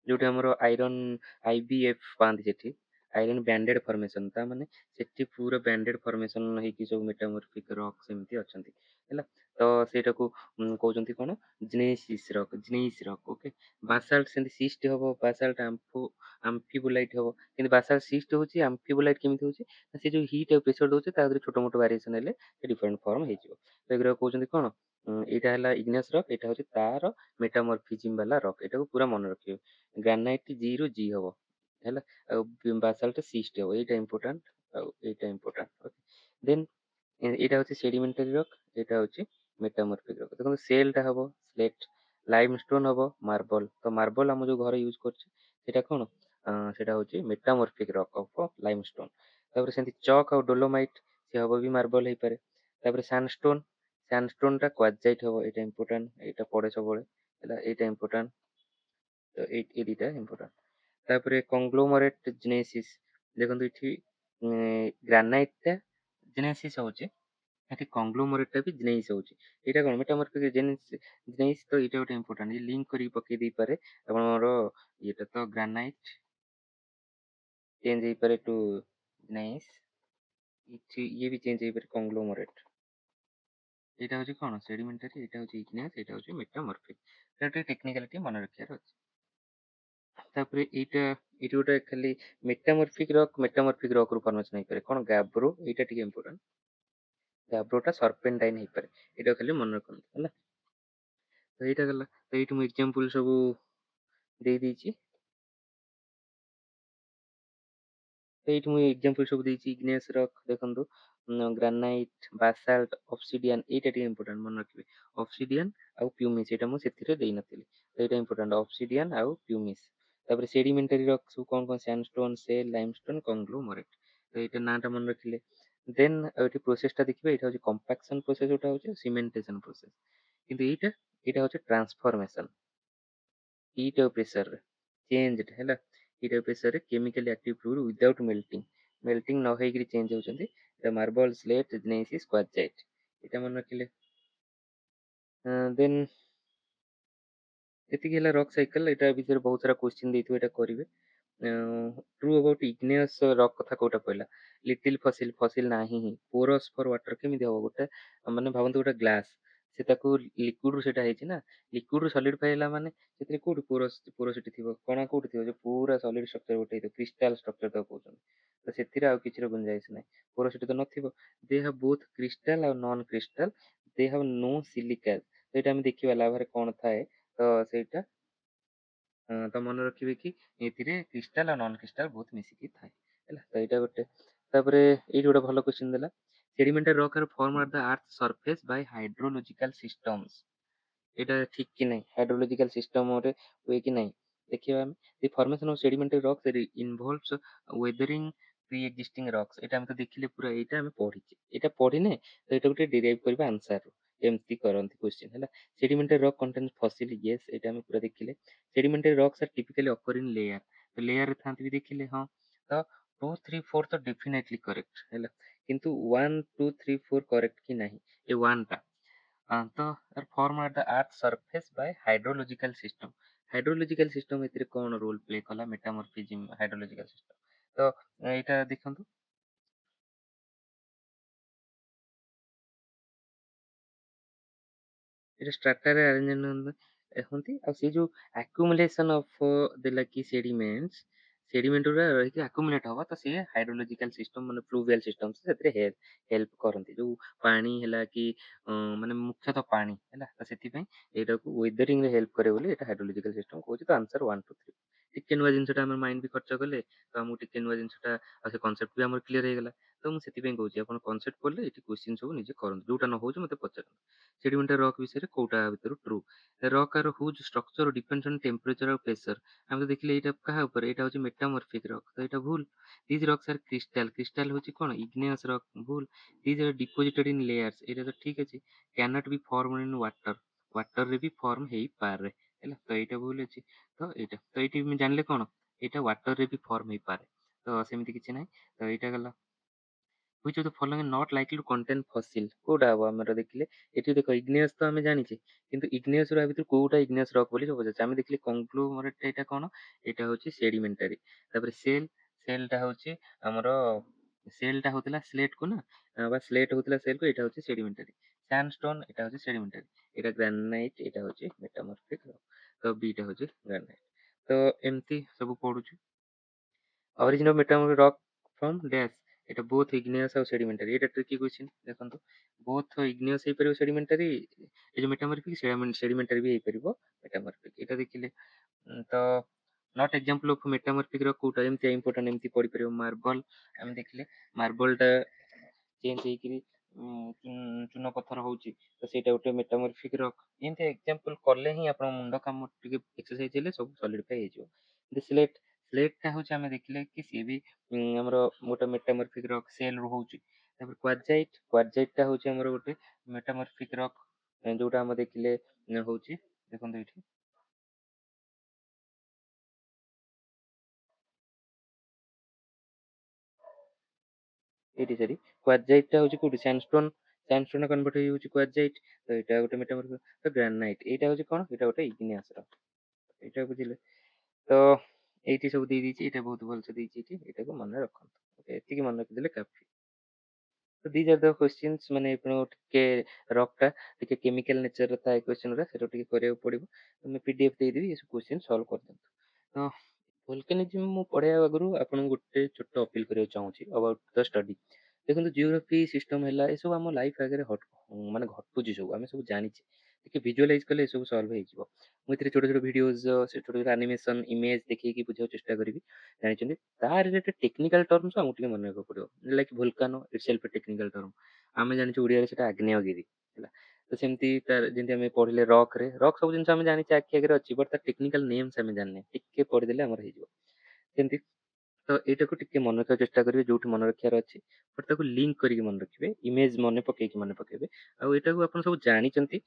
ଯୋଉଠି ଆମର ଆଇରନ୍ IBF ପାଆନ୍ତି ସେଠି ଆଇରନ୍ ବ୍ୟାଣ୍ଡେଡ୍ ଫର୍ମେସନ୍, ତା ମାନେ ସେଠି ପୁରା ବ୍ୟାଣ୍ଡେଡ୍ ଫର୍ମେସନ୍ ହେଇକି ସବୁ ମେଟାମର୍ଫିକ୍ ରକ୍ ସେମିତି ଅଛନ୍ତି ହେଲା। ତ ସେଇଟାକୁ କହୁଛନ୍ତି କଣ ଜେନେସିସ୍ ରକ୍, ଜେନେଇସ୍ ରକ୍। ଓକେ, ବାସାଲ୍ଟ ସେମିତି ସିଷ୍ଟ ହବ, ବାସାଲ୍ଟ ଆମ୍ଫିବୋଲାଇଟ୍ ହବ, କିନ୍ତୁ ବାସାଲ୍ଟ ସିଷ୍ଟ ହଉଛି, ଆମ୍ଫିବୋଲାଇଟ୍ କେମିତି ହଉଛି ନା ସେ ଯୋଉ ହିଟ୍ ଆଉ ପ୍ରେସର ଦଉଛି ତା ଦେହରେ ଛୋଟ ମୋଟ ଭେରିଏସନ୍ ହେଲେ ସେ ଡିଫରେଣ୍ଟ ଫର୍ମ ହେଇଯିବ। ତ ଏଗୁରା କହୁଛନ୍ତି କଣ, ଏଇଟା ହେଲା ଇଗ୍ନିୟସ୍ ରକ୍, ଏଇଟା ହଉଛି ତାର ମେଟାମର୍ଫିଜିମ୍ ବାଲା ରକ୍। ଏଟାକୁ ପୁରା ମନେ ରଖିବେ, ଗ୍ରାନାଇଟ୍ G ରୁ G ହବ ହେଲା, ଆଉ ବାସାଲ୍ଟ ସିଷ୍ଟ ହବ। ଏଇଟା ଇମ୍ପୋର୍ଟାଣ୍ଟ ଆଉ ଏଇଟା ଇମ୍ପୋର୍ଟାଣ୍ଟ। ଦେନ୍ ଏଇଟା ହଉଛି ସେଡିମେଣ୍ଟାରୀ ରକ୍, ଏଇଟା ହଉଛି ମେଟାମର୍ଫିକ୍ ରକ୍। ଦେଖନ୍ତୁ ସେଲ୍ ଟା ହବ ସ୍ଲେଟ୍, ଲାଇମଷ୍ଟୋନ୍ ହବ ମାର୍ବଲ। ତ ମାର୍ବଲ ଆମ ଯୋଉ ଘରେ ୟୁଜ କରୁଛେ ସେଇଟା କଣ, ସେଇଟା ହଉଛି ମେଟାମର୍ଫିକ୍ ରକ୍ ଅଫ ଲାଇମଷ୍ଟୋନ୍। ତାପରେ ସେମିତି ଚକ୍ ଆଉ ଡୋଲୋମାଇଟ୍ ସେ ହବ ବି ମାର୍ବଲ ହେଇପାରେ। ତାପରେ ସାଣ୍ଡଷ୍ଟୋନ୍, ସାଣ୍ଡଷ୍ଟୋନ୍ ଟା କ୍ୱାଜାଇଟ୍ ହବ, ଏଇଟା ଇମ୍ପୋର୍ଟାଣ୍ଟ, ଏଇଟା ପଡେ ସବୁବେଳେ ହେଲା, ଏଇଟା ଇମ୍ପୋର୍ଟାଣ୍ଟ। ତ ଏଇ ଦିଟା ଇମ୍ପୋର୍ଟାଣ୍ଟ। ତାପରେ କଂଗ୍ଲୋମରେଟ୍ ଜେନେସିସ୍, ଦେଖନ୍ତୁ ଏଠି ଗ୍ରାନାଇଟ୍ ଟା ଜେନେସିସ୍ ହଉଛି, ଏଠି କଂଗ୍ଲୋମରେଟ୍ ଟା ବି ଜେନେଇସ୍ ହଉଛି। ଏଇଟା କଣ ମେଟାମର୍ଫିକ୍ ଜେନେଇସ୍, ତ ଏଇଟା ଗୋଟେ ଇମ୍ପୋର୍ଟାଣ୍ଟ, ଲିଙ୍କ କରିକି ପକେଇ ଦେଇପାରେ ଆପଣଙ୍କର। ଇଏଟା ତ ଗ୍ରାନାଇଟ୍ ଚେଞ୍ଜ ହେଇପାରେ ଟୁ ଜେନେଇସ୍, ଇଏ ବି ଚେଞ୍ଜ ହେଇପାରେ କଂଗ୍ଲୋମରେଟ୍। ଏଇଟା ହଉଛି କଣ ସେଡିମେଣ୍ଟାରୀ, ଏଇଟା ହଉଛି ଇଗ୍ନିୟସ୍, ଏଇଟା ହଉଛି ମେଟାମର୍ଫିକ୍। ଏଇଟା ଟିକେ ଟେକ୍ନିକାଲିଟି ମନେ ରଖିବାର ଅଛି। ତାପରେ ଏଇଠି ଗୋଟେ ଖାଲି ମେଟାମର୍ଫିକ୍ ରକ୍ ରୁ ଫର୍ମେସନ ହେଇପାରେ କଣ ଗାବ୍ରୋ, ଏଇଟା ଟିକେ ଇମ୍ପୋର୍ଟାଣ୍ଟ। ଗାବ୍ରୋ ଟା ସର୍ପେଣ୍ଟାଇନ୍ ହେଇପାରେ, ଏଇଟା ଖାଲି ମନେ ରଖନ୍ତୁ ହେଲା। ତ ଏଇଟା ଗଲା, ତ ଏଇଠି ମୁଁ ଏକ୍ଜାମ୍ପଲ ସବୁ ଦେଇ ଦେଇଛି। ତ ଏଇଠି ମୁଁ ଏକ୍ଜାମ୍ପଲ ସବୁ ଦେଇଛି। ଇଗ୍ନିୟସ୍ ରକ୍ ଦେଖନ୍ତୁ, ଗ୍ରାନାଇଟ୍, ବାସାଲ୍ଟ, ଅବସିଡିଆନ୍, ଏଇଟା ଟିକେ ଇମ୍ପୋର୍ଟାଣ୍ଟ ମନେ ରଖିବେ। ଅବସିଡିଆନ୍ ଆଉ ପ୍ୟୁମିସ୍, ଏଇଟା ମୁଁ ସେଥିରେ ଦେଇନଥିଲି, ତ ଏଇଟା ଇମ୍ପୋର୍ଟାଣ୍ଟ ଅବସିଡିଆନ୍ ଆଉ ପ୍ୟୁମିସ୍। ତାପରେ ସେଡିମେଣ୍ଟାରୀ ରକ୍ ସବୁ କଣ କଣ, ସ୍ୟାଣ୍ଡଷ୍ଟୋନ୍, ସେଲ୍, ଲାଇମଷ୍ଟୋନ୍, କଂଗ୍ଲୋମରେଟ୍। ତ ଏଇଟା ନାଁ ଟା ମନେ ରଖିଲେ। ଦେନ୍ ଆଉ ଏଠି ପ୍ରୋସେସ ଟା ଦେଖିବେ, ଏଇଟା ହଉଛି କମ୍ପାକ୍ସନ ପ୍ରୋସେସ, ଯୋଉଟା ହଉଛି ସିମେଣ୍ଟେସନ ପ୍ରୋସେସ। କିନ୍ତୁ ଏଇଟା ହଉଛି ଟ୍ରାନ୍ସଫରମେସନ। ହିଟ୍ ଆଉ ପ୍ରେସର ଚେଞ୍ଜ ହେଲା, ହିଟ୍ ଆଉ pressure chemically active fluid without melting, melting ନ ହେଇକିରି ଚେଞ୍ଜ ହଉଛନ୍ତି। ଏଟା ମାର୍ବଲ, ସ୍ଲେଟ୍, ଜେନେସିସ୍, କ୍ୱାଜାଇଟ୍, ଏଇଟା ମନେ ରଖିଲେ। ଦେନ୍ ଏତିକି ହେଲା ରକ୍ ସାଇକେଲ। ଏଇଟା ଭିତରେ ବହୁତ ସାରା କୋଶ୍ଚିନ୍ ଦେଇଥିବ, ଏଇଟା କରିବେ। ଟ୍ରୁ ଅବାଉଟ୍ ଇଗ୍ନିୟସ୍ ରକ୍ କଥା କୋଉଟା କହିଲା, ଲିଟିଲ୍ ଫସିଲ୍, ଫସିଲ୍ ନାହିଁ ହିଁ। ପୋରସ୍ ଫର୍ ୱାଟର କେମିତି ହବ, ଗୋଟେ ମାନେ ଭାବନ୍ତୁ ଗୋଟେ ଗ୍ଲାସ, ସେ ତାକୁ ଲିକ୍ୱିଡ ରୁ ସେଇଟା ହେଇଛି ନା, ଲିକ୍ୱିଡ ରୁ ସଲିଡିଫାଇ ହେଲା ମାନେ ସେଥିରେ କୋଉଠି ପୋରୋସିଟି ଥିବ, କଣା କୋଉଠି ଥିବ, ଯେ ପୁରା ସଲିଡ୍ ଷ୍ଟ୍ରକ୍ଚର ଗୋଟେ ହେଇଥିବ, କ୍ରିଷ୍ଟାଲ ଷ୍ଟ୍ରକ୍ଚର ତାକୁ କହୁଛନ୍ତି। ତ ସେଥିରେ ଆଉ କିଛିର ଗୁଞ୍ଜାଇଶ ନାହିଁ, ପୋରୋସିଟି ତ ନଥିବ। ଦେ ହାଭ୍ ବୋଥ୍ କ୍ରିଷ୍ଟାଲ ଆଉ non crystal, De have no silica. ସେଇଟା ଆମେ ଦେଖିବା ଲାଭାରେ କଣ ଥାଏ, ତ ସେଇଟା ତ ମନେ ରଖିବେ କି ଏଥିରେ କ୍ରିଷ୍ଟାଲ ଆଉ ନନ୍ କ୍ରିଷ୍ଟାଲ ବହୁତ ମିଶିକି ଥାଏ ହେଲା। ତ ଏଇଟା ଗୋଟେ। ତାପରେ ଏଇଠି ଗୋଟେ ଭଲ କ୍ୱେଶ୍ଚିନ୍ ଦେଲା, sedimentary rock are form at the earth surface by hydrological systems. ଏଇଟା ଠିକ କି ନାହିଁ, ହାଇଡ୍ରୋଲୋଜିକାଲ ସିଷ୍ଟମରେ ହୁଏ କି ନାହିଁ ଦେଖିବା ଆମେ। The formation of sedimentary rocks involves weathering pre existing rocks. ଏଇଟା ଆମେ ତ ଦେଖିଲେ ପୁରା, ଏଇଟା ଆମେ ପଢିଛେ, ଏଇଟା ପଢିନେ ତ ଏଇଟା ଗୋଟେ ଡିରାଇଭ୍ କରିବା ଆନ୍ସର। ଏମିତି କରନ୍ତି କ୍ୱେଶ୍ଚିନ୍ ହେଲା। Sedimentary rock contains fossil, yes, ଏଇଟା ଆମେ ପୁରା ଦେଖିଲେ। Sedimentary rocks are typically occur in layer, ତ ଲେୟାରରେ ଥାନ୍ତି ବି ଦେଖିଲେ, ହଁ। ତ 2, 3, 4 ତ ଡେଫିନେଟଲି କରେକ୍ଟ ହେଲା, କିନ୍ତୁ 1, 2, 3, 4 କରେକ୍ଟ କି ନାହିଁ, ଏ 1 ଟା ତ form at the earth surface by hydrological system. Hydrological system ଏଥିରେ କଣ ରୋଲ ପ୍ଲେ କଲା, ମେଟାମର୍ଫିଜିମ୍ ହାଇଡ୍ରୋଲୋଜିକାଲ ସିଷ୍ଟମ। ତ ଏଇଟା ଦେଖନ୍ତୁ, ଏଇଟା ଷ୍ଟ୍ରାଟାରେ ଆରେଞ୍ଜ ହୁଅନ୍ତି, ଆଉ ସେ ଯୋଉ ଆକ୍ୟୁମୁଲେସନ ଅଫ ଦେଲା କି ସେଡିମେଣ୍ଟସ, ସେଡିମେଣ୍ଟ ଗୁରା ରହିକି ଆକ୍ୟୁମୁଲେଟ ହବ, ତ ସିଏ ହାଇଡ୍ରୋଲୋଜିକାଲ ସିଷ୍ଟମ ମାନେ ଫ୍ଲୁଭିଆଲ ସିଷ୍ଟମ ସେଥିରେ ହେଲ୍ପ କରନ୍ତି। ଯୋଉ ପାଣି ହେଲା କି ମାନେ ମୁଖ୍ୟତଃ ପାଣି ହେଲା, ତ ସେଥିପାଇଁ ଏଇଟାକୁ ୱେଦରିଂ ରେ ହେଲ୍ପ କରେ ବୋଲି ଏଇଟା ହାଇଡ୍ରୋଲୋଜିକାଲ ସିଷ୍ଟମ କହୁଛି। ତ ଆନ୍ସର 1, 2, 3। ଟିକେ ନୂଆ ଜିନିଷଟା ଆମେ ମାଇଣ୍ଡ ବି ଖର୍ଚ୍ଚ କଲେ, ତ ଆମକୁ ଟିକେ ନୂଆ ଜିନିଷଟା ଆଉ ସେ କନସେପ୍ଟ ବି ଆମର କ୍ଲିୟର ହେଇଗଲା। तो मुझे कौच आप कनसेप्ट पढ़ले ये क्वेश्चन सब निजे करूँ जोटा न हो मत पचार सेडिमेंटारी रॉक विषय कोटा भर true rock are whose structure depends on temperature और प्रेशर आम तो देखिले यहाँ क्या यहाँ हूँ मेटामॉर्फिक रॉक तो यहाँ भूल these rocks are crystal crystal हूँ कौन इग्नियस रॉक भूल these are deposited in layers ये तो ठीक अच्छे cannot be form in water water रे भी फॉर्म हो पारे तो यहाँ भूल अच्छे तो यहाँ तो ये जानले कौन यहाँ वाटर रे भी फॉर्म हो पारे तो सेमती किसी ना तो यहाँ गला which of the following not likely to contain fossil कोडा हवा हमरा देखिले एठी देखो इग्नियस तो हमें जानि छे किंतु इग्नियस रो भितर कोडा इग्नियस रॉक बोली सब जानि देखिले कंक्लूमरेट एटा कोन एटा होची सेडिमेंटरी तापर सेल सेलटा होची हमरो सेलटा होतला स्लेट को ना बा स्लेट होतला सेल को एटा होची सेडिमेंटरी सैंडस्टोन एटा होची सेडिमेंटरी एटा ग्रेनाइट एटा होची मेटामॉर्फिक रॉक तो बीटा होची ग्रेनाइट तो एमती सब पढुछु origin of metamorphic rock from dash এটা both igneous ଆଉ sedimentary এটা tricky question ଦେଖନ୍ତୁ both igneous ହେଇପାରିବ sedimentary ଏ ଯୋଉ metamorphic sedimentary ବି ହେଇପାରିବ metamorphic ଏଇଟା ଦେଖିଲେ ତ not example of metamorphic ର କୋଉଟା ଏମିତି important ଏମିତି ପଡିପାରିବ ମାର୍ବଲ ଆମେ ଦେଖିଲେ ମାର୍ବଲ ଟା ଚେଞ୍ଜ ହେଇକିରି ଚୂନ ପଥର ହଉଛି ତ ସେଇଟା ଗୋଟେ metamorphic rock ଏମିତି example କଲେ ହିଁ ଆପଣ ମୁଣ୍ଡ କାମ ଟିକେ exercise ହେଲେ ସବୁ solidify ହେଇଯିବ କିନ୍ତୁ ସ୍ଲେଟ ଟା ହଉଛି ଆମେ ଦେଖିଲେ କି ସିଏ ବି ଆମର ଗୋଟେ metamorphic rock cell ରୁ ହଉଛି ତାପରେ କ୍ୱାର୍ଜାଇଟ ଟା ହଉଛି ଆମର ଗୋଟେ metamorphic rock ଯୋଉଟା ଆମେ ଦେଖିଲେ ହଉଛି ଦେଖନ୍ତୁ ଏଇଠି ଏଇଠି ସରି କ୍ୱାର୍ଜାଇଟ ଟା ହଉଛି କୋଉଠି ସ୍ୟାଣ୍ଡଷ୍ଟୋନ କନଭର୍ଟ ହେଇଯାଉଛି କ୍ୱାର୍ଜାଇଟ ତ ଏଇଟା ଗୋଟେ metamorphic ତ ଗ୍ରାନାଇଟ ଏଇଟା ହଉଛି କଣ ଏଇଟା ଗୋଟେ ଇଗ୍ନିୟସ୍ ରକ୍ ଏଇଟା ବୁଝିଲେ ତ ଏଇଠି ସବୁ ଦେଇ ଦେଇଛି ଏଇଟା ବହୁତ ଭଲସେ ଦେଇଛି ଏଇଠି ଏଇଟାକୁ ମନେ ରଖନ୍ତୁ ଏତିକି ମନେ ରଖିଦେଲେ କାଫି तो these are the questions ମାନେ ଆପଣ ଟିକେ ରକ୍ ଟା ଟିକେ କେମିକାଲ ନେଚର ଥାଏ କ୍ୱେଶ୍ଚନ ରା ସେଟା ଟିକେ କରିବାକୁ ପଡିବ ମୁଁ ପିଡିଏଫ ଦେଇଦେବି ଏ ସବୁ କ୍ୱେଶ୍ଚନ ସଲ୍ଭ କରିଦିଅନ୍ତୁ ତ ଭୋଲକାନିଜମ ମୁଁ ପଢେଇବା ଆଗରୁ ଆପଣଙ୍କୁ ଗୋଟେ ଛୋଟ ଅପିଲ କରିବାକୁ ଚାହୁଁଛି ଅବାଉଟ ଦ ଷ୍ଟଡି ଦେଖନ୍ତୁ ଜିଓଗ୍ରାଫି ସିଷ୍ଟମ ହେଲା ଏସବୁ ଆମ ଲାଇଫ ଆଗରେ ମାନେ ଘଟୁଛି ସବୁ ଆମେ ସବୁ ଜାଣିଛେ ଟିକେ ଭିଜୁଆଲାଇଜ କଲେ ଏସବୁ ସଲ୍ଭ ହେଇଯିବ ମୁଁ ଏଥିରେ ଛୋଟ ଛୋଟ ଭିଡିଓଜ ଛୋଟ ଛୋଟ ଆନିମେସନ ଇମେଜ ଦେଖେଇକି ବୁଝିବାକୁ ଚେଷ୍ଟା କରିବି ଜାଣିଛନ୍ତି ତା ରିଲେଟେଡ୍ ଟେକ୍ନିକାଲ ଟର୍ମସ ଆମକୁ ଟିକେ ମନେ ରଖିବାକୁ ପଡିବ like volcano itself a technical term ଆମେ ଜାଣିଛୁ ଓଡିଆରେ ସେଟା ଆଗ୍ନେୟଗିରି ହେଲା ତ ସେମିତି ତାର ଯେମିତି ଆମେ ପଢିଲେ ରକ୍ ସବୁ ଜିନିଷ ଆମେ ଜାଣିଛେ ଆଖି ଆଗରେ ଅଛି ବଟ୍ ତାର ଟେକ୍ନିକାଲ ନେମ୍ସ ଆମେ ଜାଣିନେ ଟିକେ ପଢିଦେଲେ ଆମର ହେଇଯିବ ସେମିତି ତ ଏଇଟାକୁ ଟିକେ ମନେ ରଖିବାକୁ ଚେଷ୍ଟା କରିବେ ଯୋଉଠି ମନେ ରଖିବାର ଅଛି ବଟ୍ ତାକୁ ଲିଙ୍କ କରିକି ମନେ ରଖିବେ ଇମେଜ ମନେ ପକେଇକି ମନେ ପକେଇବେ ଆଉ ଏଇଟାକୁ ଆପଣ ସବୁ ଜାଣିଛନ୍ତି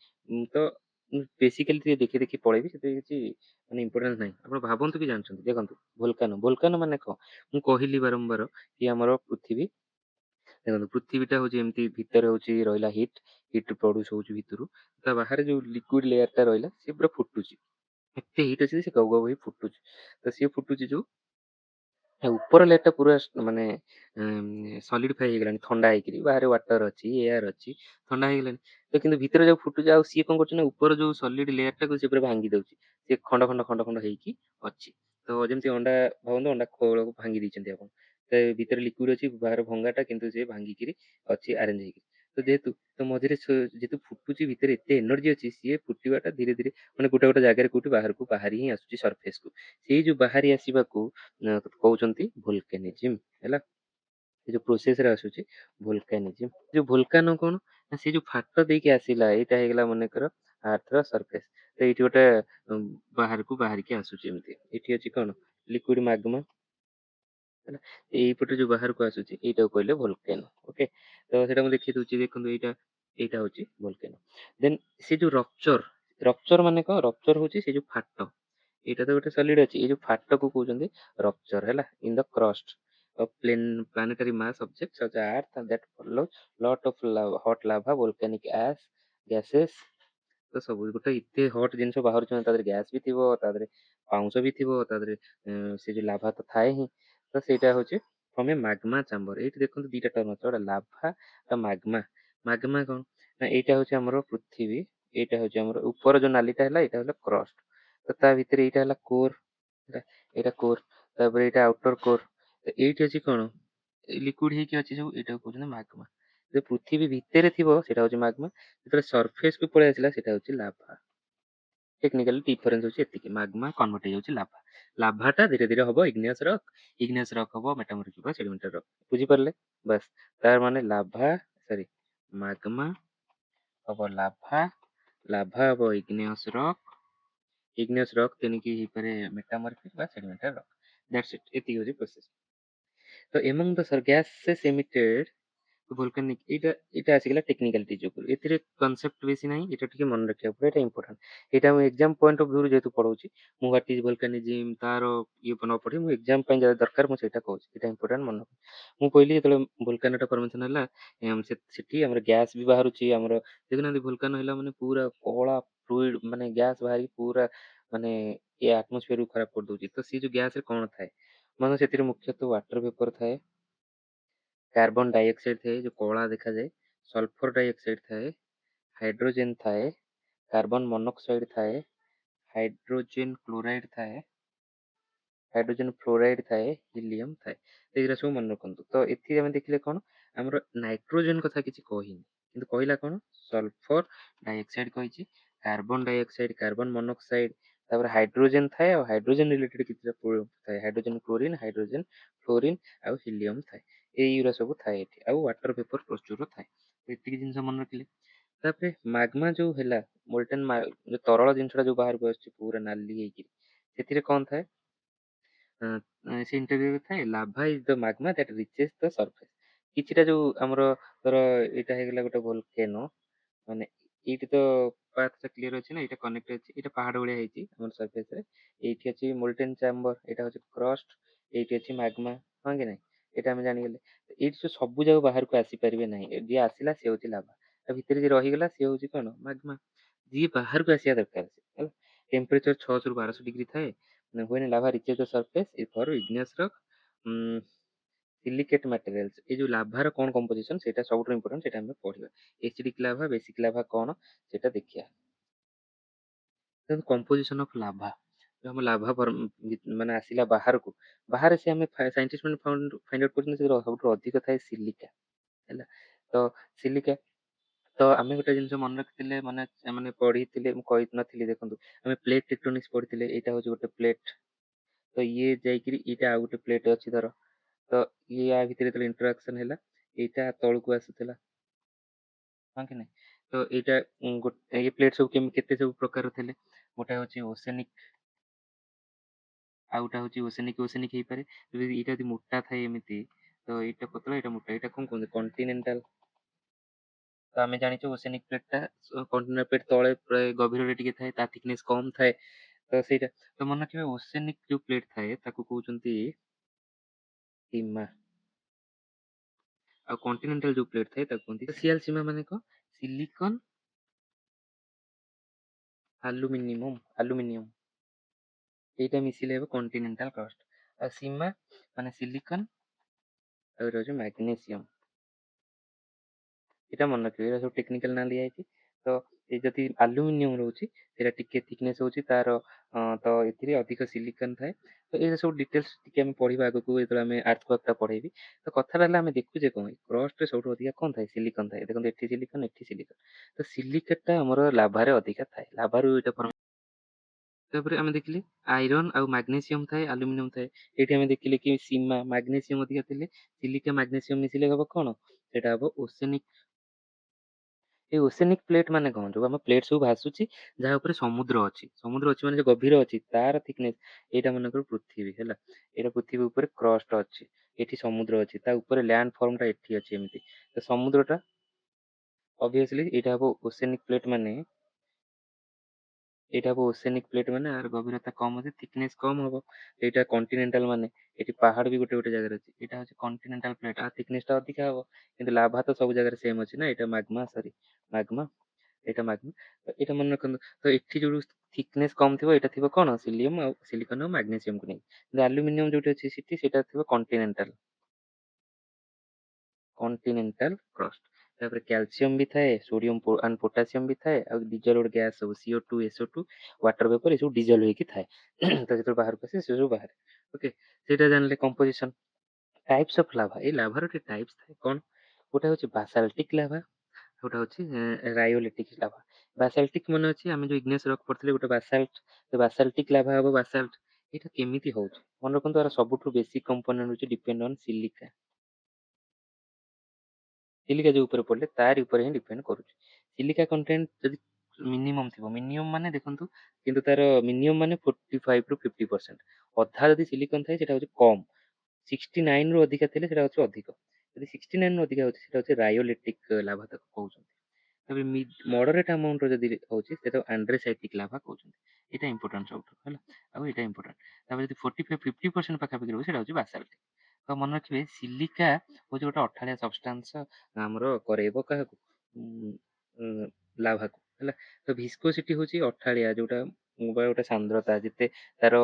ତ ବେସିକାଲି ଟିକେ ଦେଖି ଦେଖି ପଳେଇବି ସେଥିରେ କିଛି ମାନେ ଇମ୍ପୋର୍ଟାନ୍ସ ନାହିଁ ଆପଣ ଭାବନ୍ତୁ କି ଜାଣିଛନ୍ତି ଦେଖନ୍ତୁ ଭୋଲକାନୋ ମାନେ କଣ ମୁଁ କହିଲି ବାରମ୍ବାର କି ଆମର ପୃଥିବୀ ଦେଖନ୍ତୁ ପୃଥିବୀଟା ହଉଛି ଏମିତି ଭିତରେ ହଉଛି ରହିଲା ହିଟ୍ ପ୍ରଡ୍ୟୁସ ହଉଛି ଭିତରୁ ତା ବାହାରେ ଯୋଉ ଲିକ୍ୱିଡ ଲେୟାର ଟା ରହିଲା ସେ ପୁରା ଫୁଟୁଛି ଏତେ ହିଟ୍ ଅଛି ସେ ଗବ ଗବ ହେଇ ଫୁଟୁଛି ତ ସିଏ ଫୁଟୁଛି ଯୋଉ ଉପର ଲେୟାର ଟା ପୁରା ମାନେ ସଲିଡିଫାଇ ହେଇଗଲାଣି ଥଣ୍ଡା ହେଇକିରି ବାହାରେ ୱାଟର ଅଛି ଏୟାର ଅଛି ଥଣ୍ଡା ହେଇଗଲାଣି ତ କିନ୍ତୁ ଭିତରେ ଯୋଉ ଫୁଟୁଛି ଆଉ ସିଏ କଣ କରୁଛି ନା ଉପର ଯୋଉ ସଲିଡ ଲେୟାର ଟାକୁ ସେ ପୁରା ଭାଙ୍ଗି ଦଉଛି ସେ ଖଣ୍ଡ ହେଇକି ଅଛି ତ ଯେମିତି ଅଣ୍ଡା ଭାବନ୍ତୁ ଅଣ୍ଡା ଖୋଳକୁ ଭାଙ୍ଗି ଦେଇଛନ୍ତି ଆପଣ ତ ଭିତରେ ଲିକ୍ୱିଡ ଅଛି ବାହାର ଭଙ୍ଗାଟା କିନ୍ତୁ ସେ ଭାଙ୍ଗିକିରି ଅଛି ଆରେଞ୍ଜ ହେଇକି ତ ଯେହେତୁ ତ ମଝିରେ ଯେହେତୁ ଫୁଟୁଛି ଭିତରେ ଏତେ ଏନର୍ଜି ଅଛି ସିଏ ଫୁଟିବାଟା ଧୀରେ ଧୀରେ ମାନେ ଗୋଟେ ଜାଗାରେ କୋଉଠି ବାହାରକୁ ବାହାରି ହିଁ ଆସୁଛି ସରଫେସ କୁ ସେଇ ଯୋଉ ବାହାରି ଆସିବାକୁ କହୁଛନ୍ତି ଭୋଲକାନିଜିମ ହେଲା ସେ ଯୋଉ ପ୍ରୋସେସ ରେ ଆସୁଛି ଭୋଲକାନିଜିମ ଯୋଉ ଭୋଲକାନ କଣ ନା ସେ ଯୋଉ ଫାଟ ଦେଇକି ଆସିଲା ଏଇଟା ହେଇଗଲା ମନେକର ଆର୍ଥର ସରଫେସ ତ ଏଇଠି ଗୋଟେ ବାହାରକୁ ବାହାରିକି ଆସୁଛି ଏମିତି ଏଇଠି ଅଛି କଣ ଲିକ୍ୱିଡ ମାଗମା ହେଲା ଏଇପଟେ ଯୋଉ ବାହାରକୁ ଆସୁଛି ଏଇଟାକୁ କହିଲେ ଭୋଲକାନୋ ଓକେ ତ ସେଇଟା ମୁଁ ଦେଖେଇ ଦଉଛି ଦେଖନ୍ତୁ ଏଇଟା ହଉଛି ଭୋଲକାନୋ ଦେନ୍ ସେ ଯୋଉ ରପଚର ମାନେ କଣ ରପଚର ହଉଛି ସେ ଯୋଉ ଫାଟ ଏଇଟା ତ ଗୋଟେ ସଲିଡ ଅଛି ଏଇ ଯୋଉ ଫାଟକୁ କହୁଛନ୍ତି ରପଚର ହେଲା ଇନ ଦ crust of planetary mass objects such as Earth and that follows lot of hot lava, volcanic ash, gases ତ ସବୁ ଗୋଟେ ଏତେ ହଟ୍ ଜିନିଷ ବାହାରୁଛି ତା ଦେହରେ ଗ୍ୟାସ୍ ବି ଥିବ ତା ଦେହରେ ପାଉଁଶ ବି ଥିବ ତା ଦେହରେ ସେ ଯୋଉ ଲାଭା ତ ଥାଏ ହିଁ ତ ସେଇଟା ହଉଛି ଫ୍ରମ୍ ଏ ମାଗମା ଚାମ୍ବର ଏଇଠି ଦେଖନ୍ତୁ ଦିଟା ଟର୍ମ ଅଛି ଗୋଟେ ଲାଭା ଆଉ ମାଗମା କଣ ନା ଏଇଟା ହଉଛି ଆମର ପୃଥିବୀ ଏଇଟା ହଉଛି ଆମର ଉପର ଯୋଉ ନାଲିଟା ହେଲା ଏଇଟା ହେଲା କ୍ରଷ୍ଟ ତ ତା ଭିତରେ ଏଇଟା ହେଲା କୋର ଏଇଟା କୋର ତାପରେ ଏଇଟା ଆଉଟର କୋର ଏଇଠି ଅଛି କଣ ଲିକ୍ୱିଡ ହେଇକି ଅଛି ସବୁ ଏଇଟାକୁ କହୁଛନ୍ତି ମାଗମା ଯଦି ପୃଥିବୀ ଭିତରେ ଥିବ ସେଇଟା ହଉଛି ମାଗମା ଯେତେବେଳେ ସରଫେସ କୁ ପଳେଇ ଆସିଲା ସେଇଟା ହଉଛି ଲାଭା ଟେକ୍ନିକାଲି ଡିଫରେନ୍ସ ହଉଛି ଏତିକି ମାଗମା କନଭର୍ଟ ହେଇଯାଉଛି ଲାଭା ଲାଭାଟା ଧୀରେ ଧୀରେ ହବ ଇଗ୍ନିୟସ୍ ରକ୍ ହବ ମେଟାମରିକ ବା ସେଡିମେଣ୍ଟାଲ ରକ୍। ବୁଝିପାରିଲେ? ବାସ୍ ତାର ମାନେ ମାଗ୍ମା ହବ ଲାଭା ହବ ଇଗ୍ନିୟସ୍ ରକ୍ ତେଣିକି ହେଇପାରେ ମେଟାମରିକ ବା ସେଡିମେଣ୍ଟାଲ ରକ୍। ଦ୍ୟାଟ୍ସ ଇଟ୍, ଏତିକି ହଉଛି ପ୍ରୋସେସ। ତ ଏମଙ୍ଗ ଦ ଗ୍ୟାସେସ୍ ଏମିଟେଡ୍ ଭୋଲକାନିକ ଏଇଟା ଆସିଗଲା ଟେକ୍ନିକାଲିଟି ଯୋଗୁଁ। ଏଥିରେ କନସେପ୍ଟ ବେଶୀ ନାହିଁ, ଏଇଟା ଟିକେ ମନେ ରଖିବାକୁ ପଡ଼ିବ, ଏଇଟା ଇମ୍ପୋର୍ଟାଣ୍ଟ। ଏଇଟା ମୁଁ ଏକ୍ଜାମ ପଏଣ୍ଟ ଅଫ ଭ୍ୟୁରୁ ଯେହେତୁ ପଢଉଛି, ମୁଁ ହ୍ୱାଟ ଇଜ ଭୋଲକାନିଜିମ୍ ତାର ଇଏ ନ ପଢି ମୁଁ ଏକ୍ଜାମ ପାଇଁ ଯାହା ଦରକାର ମୁଁ ସେଇଟା କହୁଛି, ଏଇଟା ଇମ୍ପୋର୍ଟାଣ୍ଟ ମନେ ରଖ। ମୁଁ କହିଲି ଯେତେବେଳେ ଭୋଲକାନୋଟା ଫର୍ମେସନ ହେଲା, ସେଠି ଆମର ଗ୍ୟାସ ବି ବାହାରୁଛି। ଆମର ଦେଖୁନାହାନ୍ତି ଭୋଲକାନୋ ହେଲା ମାନେ ପୁରା କଳା ଫ୍ଲୁଇଡ ମାନେ ଗ୍ୟାସ ବାହାରି ପୁରା ମାନେ ଏ ଆଟମୋସ୍ଫିୟରକୁ ଖରାପ କରିଦଉଛି। ତ ସେ ଯୋଉ ଗ୍ୟାସରେ କଣ ଥାଏ, ମାନେ ସେଥିରେ ମୁଖ୍ୟତଃ ୱାଟର ଭେପର ଥାଏ, कार्बन डाइऑक्साइड ଥାଏ ଯୋଉ କଳା ଦେଖାଯାଏ, ସଲଫର ଡାଇଅକ୍ସାଇଡ ଥାଏ, ହାଇଡ୍ରୋଜେନ ଥାଏ, कार्बन मोनोक्साइड ଥାଏ, हाइड्रोजन क्लोराइड ଥାଏ, हाइड्रोजन फ्लोराइड ଥାଏ, हिलियम ଥାଏ। ଏଗୁରା ସବୁ ମନେ ରଖନ୍ତୁ। ତ ଏଥିରେ ଆମେ ଦେଖିଲେ କଣ, ଆମର ନାଇଟ୍ରୋଜେନ କଥା କିଛି କହିନି, କିନ୍ତୁ କହିଲା କଣ ସଲଫର ଡାଇଅକ୍ସାଇଡ କହିଛି, कार्बन डाइऑक्साइड, कार्बन मोनोक्साइड, ତାପରେ ହାଇଡ୍ରୋଜେନ ଥାଏ, ଆଉ ହାଇଡ୍ରୋଜେନ ରିଲେଟେଡ କିଛିଟା ଥାଏ, ହାଇଡ୍ରୋଜେନ କ୍ଲୋରିନ, ହାଇଡ୍ରୋଜେନ ଫ୍ଲୋରିନ ଆଉ ହିଲିୟମ ଥାଏ। ଏଇଗୁରା ସବୁ ଥାଏ ଏଠି, ଆଉ ୱାଟର ଭେପର ପ୍ରଚୁର ଥାଏ। ଏତିକି ଜିନିଷ ମନେ ରଖିଲେ। ତାପରେ ମାଗ୍ମା ଯୋଉ ହେଲା, ମୋଲଟେନ ଯୋଉ ତରଳ ଜିନିଷଟା ଯୋଉ ବାହାରକୁ ଆସୁଛି ପୁରା ନାଲି ହେଇକି, ସେଥିରେ କଣ ଥାଏ, ସେ ଇଣ୍ଟରଭ୍ୟୁରେ ଥାଏ lava is the magma that reaches the surface. କିଛିଟା ଯୋଉ ଆମର ଧର ଏଇଟା ହେଇଗଲା ଗୋଟେ ଭୋଲକେନୋ, ମାନେ ଏଇଠି ତ ପାଥଟା କ୍ଲିୟର ଅଛି ନା, ଏଇଟା କନେକ୍ଟ ଅଛି, ଏଇଟା ପାହାଡ ଭଳିଆ ହେଇଛି ଆମର ସରଫେସରେ। ଏଇଠି ଅଛି ମୋଲଟେନ ଚାମ୍ବର, ଏଇଟା ହଉଛି କ୍ରଷ୍ଟ, ଏଇଠି ଅଛି ମାଗ୍ମା, ହଁ କି ନାଇଁ? ଏଇଟା ଆମେ ଜାଣିଗଲେ। ଏଇଠି ଯୋଉ ସବୁ ଯାକ ବାହାରକୁ ଆସିପାରିବେ ନାହିଁ, ଯିଏ ଆସିଲା ସେ ହଉଛି ଲାଭା, ତା ଭିତରେ ଯିଏ ରହିଗଲା ସିଏ ହଉଛି କଣ ମାଗ୍ମା। ଯିଏ ବାହାରକୁ ଆସିବା ଦରକାର ହେଲା, ଟେମ୍ପରେଚର 600 ରୁ 1200 ଡିଗ୍ରୀ ଥାଏ। when lava reaches the surface for igneous rock, silicate materials, এই ଯୋଉ ଲାଭାର କଣ କମ୍ପୋଜିସନ ସେଇଟା ସବୁଠୁ ଇମ୍ପୋର୍ଟାଣ୍ଟ, ସେଇଟା ଆମେ ପଢିବା। ଏସିଡିକ ଲାଭା ବେସିକ ଲାଭା କଣ ସେଇଟା ଦେଖିବା। କମ୍ପୋଜିସନ ଅଫ ଲାଭା, ଆମ ଲାଭା ମାନେ ଆସିଲା ବାହାରକୁ, ବାହାରେ ସେ ଆମେ ସାଇଣ୍ଟିଷ୍ଟ ମାନେ ଫାଇଣ୍ଡ ଆଉଟ୍ କରିଛନ୍ତି ସେଥିରେ ସବୁଠୁ ଅଧିକ ଥାଏ ସିଲିକା ହେଲା। ତ ସିଲିକା, ତ ଆମେ ଗୋଟେ ଜିନିଷ ମନେ ରଖିଥିଲେ, ମାନେ ମାନେ ପଢିଥିଲେ, ମୁଁ କହିନଥିଲି ଦେଖନ୍ତୁ, ଆମେ ପ୍ଲେଟ ଟେକ୍ଟୋନିକ୍ସ ପଢିଥିଲେ, ଏଇଟା ହଉଛି ଗୋଟେ ପ୍ଲେଟ। ତ ଇଏ ଯାଇକିରି ଏଇଟା ଆଉ ଗୋଟେ ପ୍ଲେଟ ଅଛି ଧର, ତ ଇଏ ୟା ଭିତରେ ଯେତେବେଳେ ଇଣ୍ଟରାକ୍ସନ ହେଲା, ଏଇଟା ତଳକୁ ଆସୁଥିଲା, ହଁ କି ନାଇଁ? ତ ଏଇଟା ଇଏ ପ୍ଲେଟ ସବୁ କେତେ ସବୁ ପ୍ରକାର ଥିଲେ, ଗୋଟେ ହଉଛି ଓସେନିକ, ଆଉ ଗୋଟେ ହଉଛି ଓସେନିକ ହେଇପାରେ। ଯଦି ଏଇଟା ଯଦି ମୋଟା ଥାଏ ଏମିତି, ତ ଏଇଟା ପତଳା ଏଇଟା ମୋଟା, ଏଇଟା କଣ କୁହନ୍ତି କଣ୍ଟିନେଣ୍ଟାଲ। ତ ଆମେ ଜାଣିଛୁ ଓସେନିକ ପ୍ଲେଟଟା, କଣ୍ଟିନେଣ୍ଟାଲ ପ୍ଲେଟ ତଳେ ପ୍ରାୟ ଗଭୀରରେ ଟିକେ ଥାଏ, ତା ଥିକନେସ କମ ଥାଏ। ତ ସେଇଟା ତ ମନେ ରଖିବେ, ଓସେନିକ ଯୋଉ ପ୍ଲେଟ ଥାଏ ତାକୁ କହୁଛନ୍ତି ସୀମା, ଆଉ କଣ୍ଟିନେଣ୍ଟାଲ ଯୋଉ ପ୍ଲେଟ ଥାଏ ତାକୁ କୁହନ୍ତି ସିଆଲ ସୀମା। ମାନେ କଣ, ସିଲିକନ ଆଲୁମିନିୟମ এইটা ମିଶିଲେ ହେବ କଣ୍ଟିନେଣ୍ଟାଲ କ୍ରଷ୍ଟ। ଆଉ ସୀମା ମାନେ ସିଲିକନ, ଆଉ ଏଇଟା ହଉଛି ମ୍ୟାଗ୍ନେସିୟମ। এটা ମନେ ରଖିବେ, ଏଇଟା ସବୁ ଟେକ୍ନିକାଲ ନାଁ ଦିଆଯାଇଛି। ତ ଏଇ ଯଦି ଆଲୁମିନିୟମ ରହୁଛି ସେଇଟା ଟିକେ ଥିକନେସ୍ ହଉଛି ତାର, ତ ଏଥିରେ ଅଧିକ ସିଲିକନ ଥାଏ। ତ ଏଇଟା ସବୁ ଡିଟେଲ୍ସ ଟିକେ ଆମେ ପଢିବା ଆଗକୁ, ଯେତେବେଳେ ଆମେ ଆର୍ଥୱାର୍କଟା ପଢେଇବି। ତ କଥାଟା ହେଲା ଆମେ ଦେଖୁଛେ କଣ, କ୍ରଷ୍ଟରେ ସବୁଠୁ ଅଧିକା କଣ ଥାଏ, ସିଲିକନ ଥାଏ। ଦେଖନ୍ତୁ ଏଠି ସିଲିକନ, ଏଠି ସିଲିକନ, ତ ସିଲିକେଟଟା ଆମର ଲାଭାରେ ଅଧିକା ଥାଏ, ଲାଭାରୁ ଏଇଟା ତାପରେ ଆମେ ଦେଖିଲେ ଆଇରନ୍ ଆଉ ମାଗ୍ନେସିୟମ ଥାଏ, ଆଲୁମିନିୟମ ଥାଏ। ଏଇଠି ଆମେ ଦେଖିଲେ କି ସୀମା ମାଗ୍ନେସିୟମ ଅଧିକା ଥିଲେ, ସିଲିକା ମାଗ୍ନେସିୟମ ମିଶିଲେ ହବ କଣ, ସେଇଟା ହବ ଓସେନିକ। এই ଓସେନିକ ପ୍ଲେଟ ମାନେ କଣ, ଯୋଉ ଆମ ପ୍ଲେଟ ସବୁ ଭାସୁଛି ଯାହା ଉପରେ ସମୁଦ୍ର ଅଛି ମାନେ ଯୋଉ ଗଭୀର ଅଛି ତାର ଥିକନେସ। ଏଇଟା ମନେକର ପୃଥିବୀ ହେଲା, ଏଇଟା ପୃଥିବୀ ଉପରେ କ୍ରଷ୍ଟ ଅଛି, ଏଠି ସମୁଦ୍ର ଅଛି, ତା ଉପରେ ଲ୍ୟାଣ୍ଡ ଫର୍ମଟା ଏଠି ଅଛି ଏମିତି। ତ ସମୁଦ୍ରଟା ଅବଭିୟସଲି ଏଇଟା ହବ ଓସେନିକ ପ୍ଲେଟ, ମାନେ ଏଇଟା ହବ ଓସେନିକ ପ୍ଲେଟ, ମାନେ ଆର ଗଭୀରତା କମ ଅଛି, ଥିକନେସ କମ ହବ। ଏଇଟା କଣ୍ଟିନେଣ୍ଟାଲ, ମାନେ ଏଠି ପାହାଡ ବି ଗୋଟେ ଗୋଟେ ଜାଗାରେ ଅଛି, ଏଇଟା ହଉଛି କଣ୍ଟିନେଣ୍ଟାଲ ପ୍ଲେଟ, ଆ ଥିକନେସ ଟା ଅଧିକା ହବ। କିନ୍ତୁ ଲାଭା ତ ସବୁ ଜାଗାରେ ସେମ ଅଛି ନା, ଏଇଟା ମାଗ୍ମା, ଏଇଟା ମାଗ୍ମା। ତ ଏଇଟା ମନେ ରଖନ୍ତୁ। ତ ଏଠି ଯୋଉ ଥିକନେସ କମ ଥିବ ଏଇଟା ଥିବ କଣ, ସିଲିୟମ ଆଉ ସିଲିକନ ଆଉ ମାଗ୍ନେସିୟମକୁ ନେଇ। କିନ୍ତୁ ଆଲୁମିନିୟମ ଯୋଉଠି ଅଛି ସେଠି ସେଇଟା ଥିବ କଣ୍ଟିନେଣ୍ଟାଲ କ୍ରଷ୍ଟ। ତାପରେ କ୍ୟାଲସିୟମ ବି ଥାଏ, ସୋଡିୟମ ଆଣ୍ଡ ପୋଟାସିୟମ ବି ଥାଏ, ଆଉ ଡିଜଲ ଗୋଟେ ଗ୍ୟାସ ସବୁ CO2 SO2 ୱାଟର ଭେପର, ଏ ସବୁ ଡିଜଲ ହେଇକି ଥାଏ। ତ ଯେତେବେଳେ ବାହାରକୁ ଆସେ ସେ ସବୁ ବାହାରେ। ଓକେ, ସେଇଟା ଜାଣିଲେ କମ୍ପୋଜିସନ। ଟାଇପ୍ସ ଅଫ ଲାଭା, ଏଇ ଲାଭାର ଟିକେ ଟାଇପ୍ସ ଥାଏ କଣ, ଗୋଟେ ହଉଛି ବାସାଲ୍ଟିକ ଲାଭା, ଗୋଟେ ହଉଛି ରାଇଓଲିଟିକ ଲାଭା। ବାସାଲ୍ଟିକ ମନେ ଅଛି ଆମେ ଯୋଉ ଇଗ୍ନେସ ରକ୍ ପଢିଥିଲେ ଗୋଟେ ବାସାଲ୍ଟ, ବାସାଲ୍ଟିକ ଲାଭା ହବ ବାସାଲ୍ଟ। ଏଇଟା କେମିତି ହଉଛି ମନେ ରଖନ୍ତୁ, ଆର ସବୁଠୁ ବେସିକ୍ କମ୍ପୋନେଣ୍ଟ ହଉଛି ଡିପେଣ୍ଡ ଅନ୍ ସିଲିକା। ଚିଲିକା ଯୋଉ ଉପରେ ପଡିଲେ ତାରି ଉପରେ ହିଁ ଡିପେଣ୍ଡ କରୁଛି। ଚିଲିକା କଣ୍ଟେଣ୍ଟ ଯଦି ମିନିମମ୍ ଥିବ, ମିନିମମ୍ ମାନେ ଦେଖନ୍ତୁ, କିନ୍ତୁ ତାର ମିନିମମ୍ ମାନେ 45 ରୁ 50%। ଅଧା ଯଦି ସିଲିକନ୍ ଥାଏ ସେଟା ହଉଛି କମ୍, 69 ରୁ ଅଧିକା ଥିଲେ ସେଟା ହଉଛି ଅଧିକ। ଯଦି 69 ରୁ ଅଧିକା ହଉଛି ସେଟା ହଉଛି ରାୟୋଲିଟିକ ଲାଭା ତାକୁ କହୁଛନ୍ତି। ତାପରେ ମଡରେଟ୍ ଆମାଉଣ୍ଟର ଯଦି ହଉଛି ସେଟା ଆଣ୍ଡ୍ରେସାଇଟିକ ଲାଭା କହୁଛନ୍ତି। ଏଇଟା ଇମ୍ପୋର୍ଟାଣ୍ଟ ସବୁଠୁ ହେଲା, ଆଉ ଏଇଟା ଇମ୍ପୋର୍ଟାଣ୍ଟ। ତାପରେ ଯଦି 45-50% ପାଖାପାଖି ରହିବ ସେଟା ହଉଛି ବାସାଲ୍ଟ। ତ ମନେ ରଖିବେ ସିଲିକା ହଉଛି ଗୋଟେ ଅଠାଳିଆ ସବଷ୍ଟାନ୍ସ, ଆମର କରେଇବ କାହାକୁ, ଲାଭାକୁ ହେଲା। ତ ଭିସ୍କୋସିଟି ହଉଛି ଅଠାଳିଆ, ଯୋଉଟା ଗୋଟେ ସାନ୍ଦ୍ରତା, ଯେତେ ତାର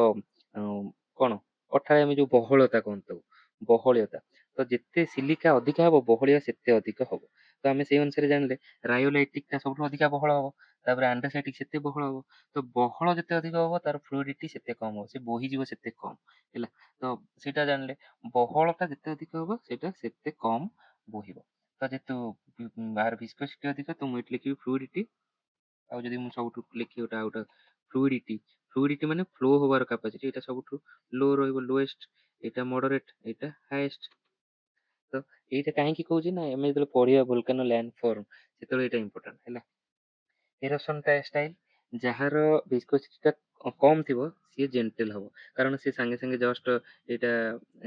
କଣ ଅଠାଳିଆ, ଆମେ ଯୋଉ ବହଳତା କହନ୍ତି ତାକୁ, ବହଳୀୟତା। ତ ଯେତେ ସିଲିକା ଅଧିକା ହବ ବହଳିଆ ସେତେ ଅଧିକ ହବ। ତ ଆମେ ସେଇ ଅନୁସାରେ ଜାଣିଲେ ରାୟୋଲାଇଟିକ ଟା ସବୁଠୁ ଅଧିକା ବହଳ ହବ, ତାପରେ ଆଣ୍ଡ୍ରୋସାଇଟିକ ସେତେ ବହଳ ହବ। ତ ବହଳ ଯେତେ ଅଧିକ ହବ ତାର ଫ୍ଲୁଇଡିଟି ସେତେ କମ ହବ, ସେ ବୋହିଯିବ ସେତେ କମ ହେଲା। ତ ସେଇଟା ଜାଣିଲେ ବହଳତା ଯେତେ ଅଧିକ ହବ ସେଇଟା ସେତେ କମ ବୋହିବ। ତ ଯେହେତୁ ବାହାର ଭିସ୍କୋସିଟି ଅଧିକ, ତ ମୁଁ ଏଠି ଲେଖିବି ଫ୍ଲୁଇଡିଟି। ଆଉ ଯଦି ମୁଁ ସବୁଠୁ ଲେଖିବି ଗୋଟେ ଆଉ ଗୋଟେ ଫ୍ଲୁଇଡିଟି, ଫ୍ଲୁଇଡିଟି ମାନେ ଫ୍ଲୋ ହବାର କାପାସିଟି, ଏଇଟା ସବୁଠୁ ଲୋ ରହିବ, ଲୋଏଷ୍ଟ, ଏଇଟା ମଡରେଟ, ଏଇଟା ହାଇଏଷ୍ଟ। ତ ଏଇଟା କାହିଁକି କହୁଛି ନା, ଆମେ ଯେତେବେଳେ ପଢିବା ଭୋଲକାନୋ ଲ୍ୟାଣ୍ଡ ଫର୍ମ ସେତେବେଳେ ଏଇଟା ଇମ୍ପୋର୍ଟାଣ୍ଟ ହେଲା। ଏରୋସନ ଷ୍ଟାଇଲ, ଯାହାର ଭିସ୍କୋସିଟି ଟା କମ ଥିବ ସିଏ ଜେଣ୍ଟଲ ହବ, କାରଣ ସେ ସାଙ୍ଗେ ସାଙ୍ଗେ ଜଷ୍ଟ ଏଇଟା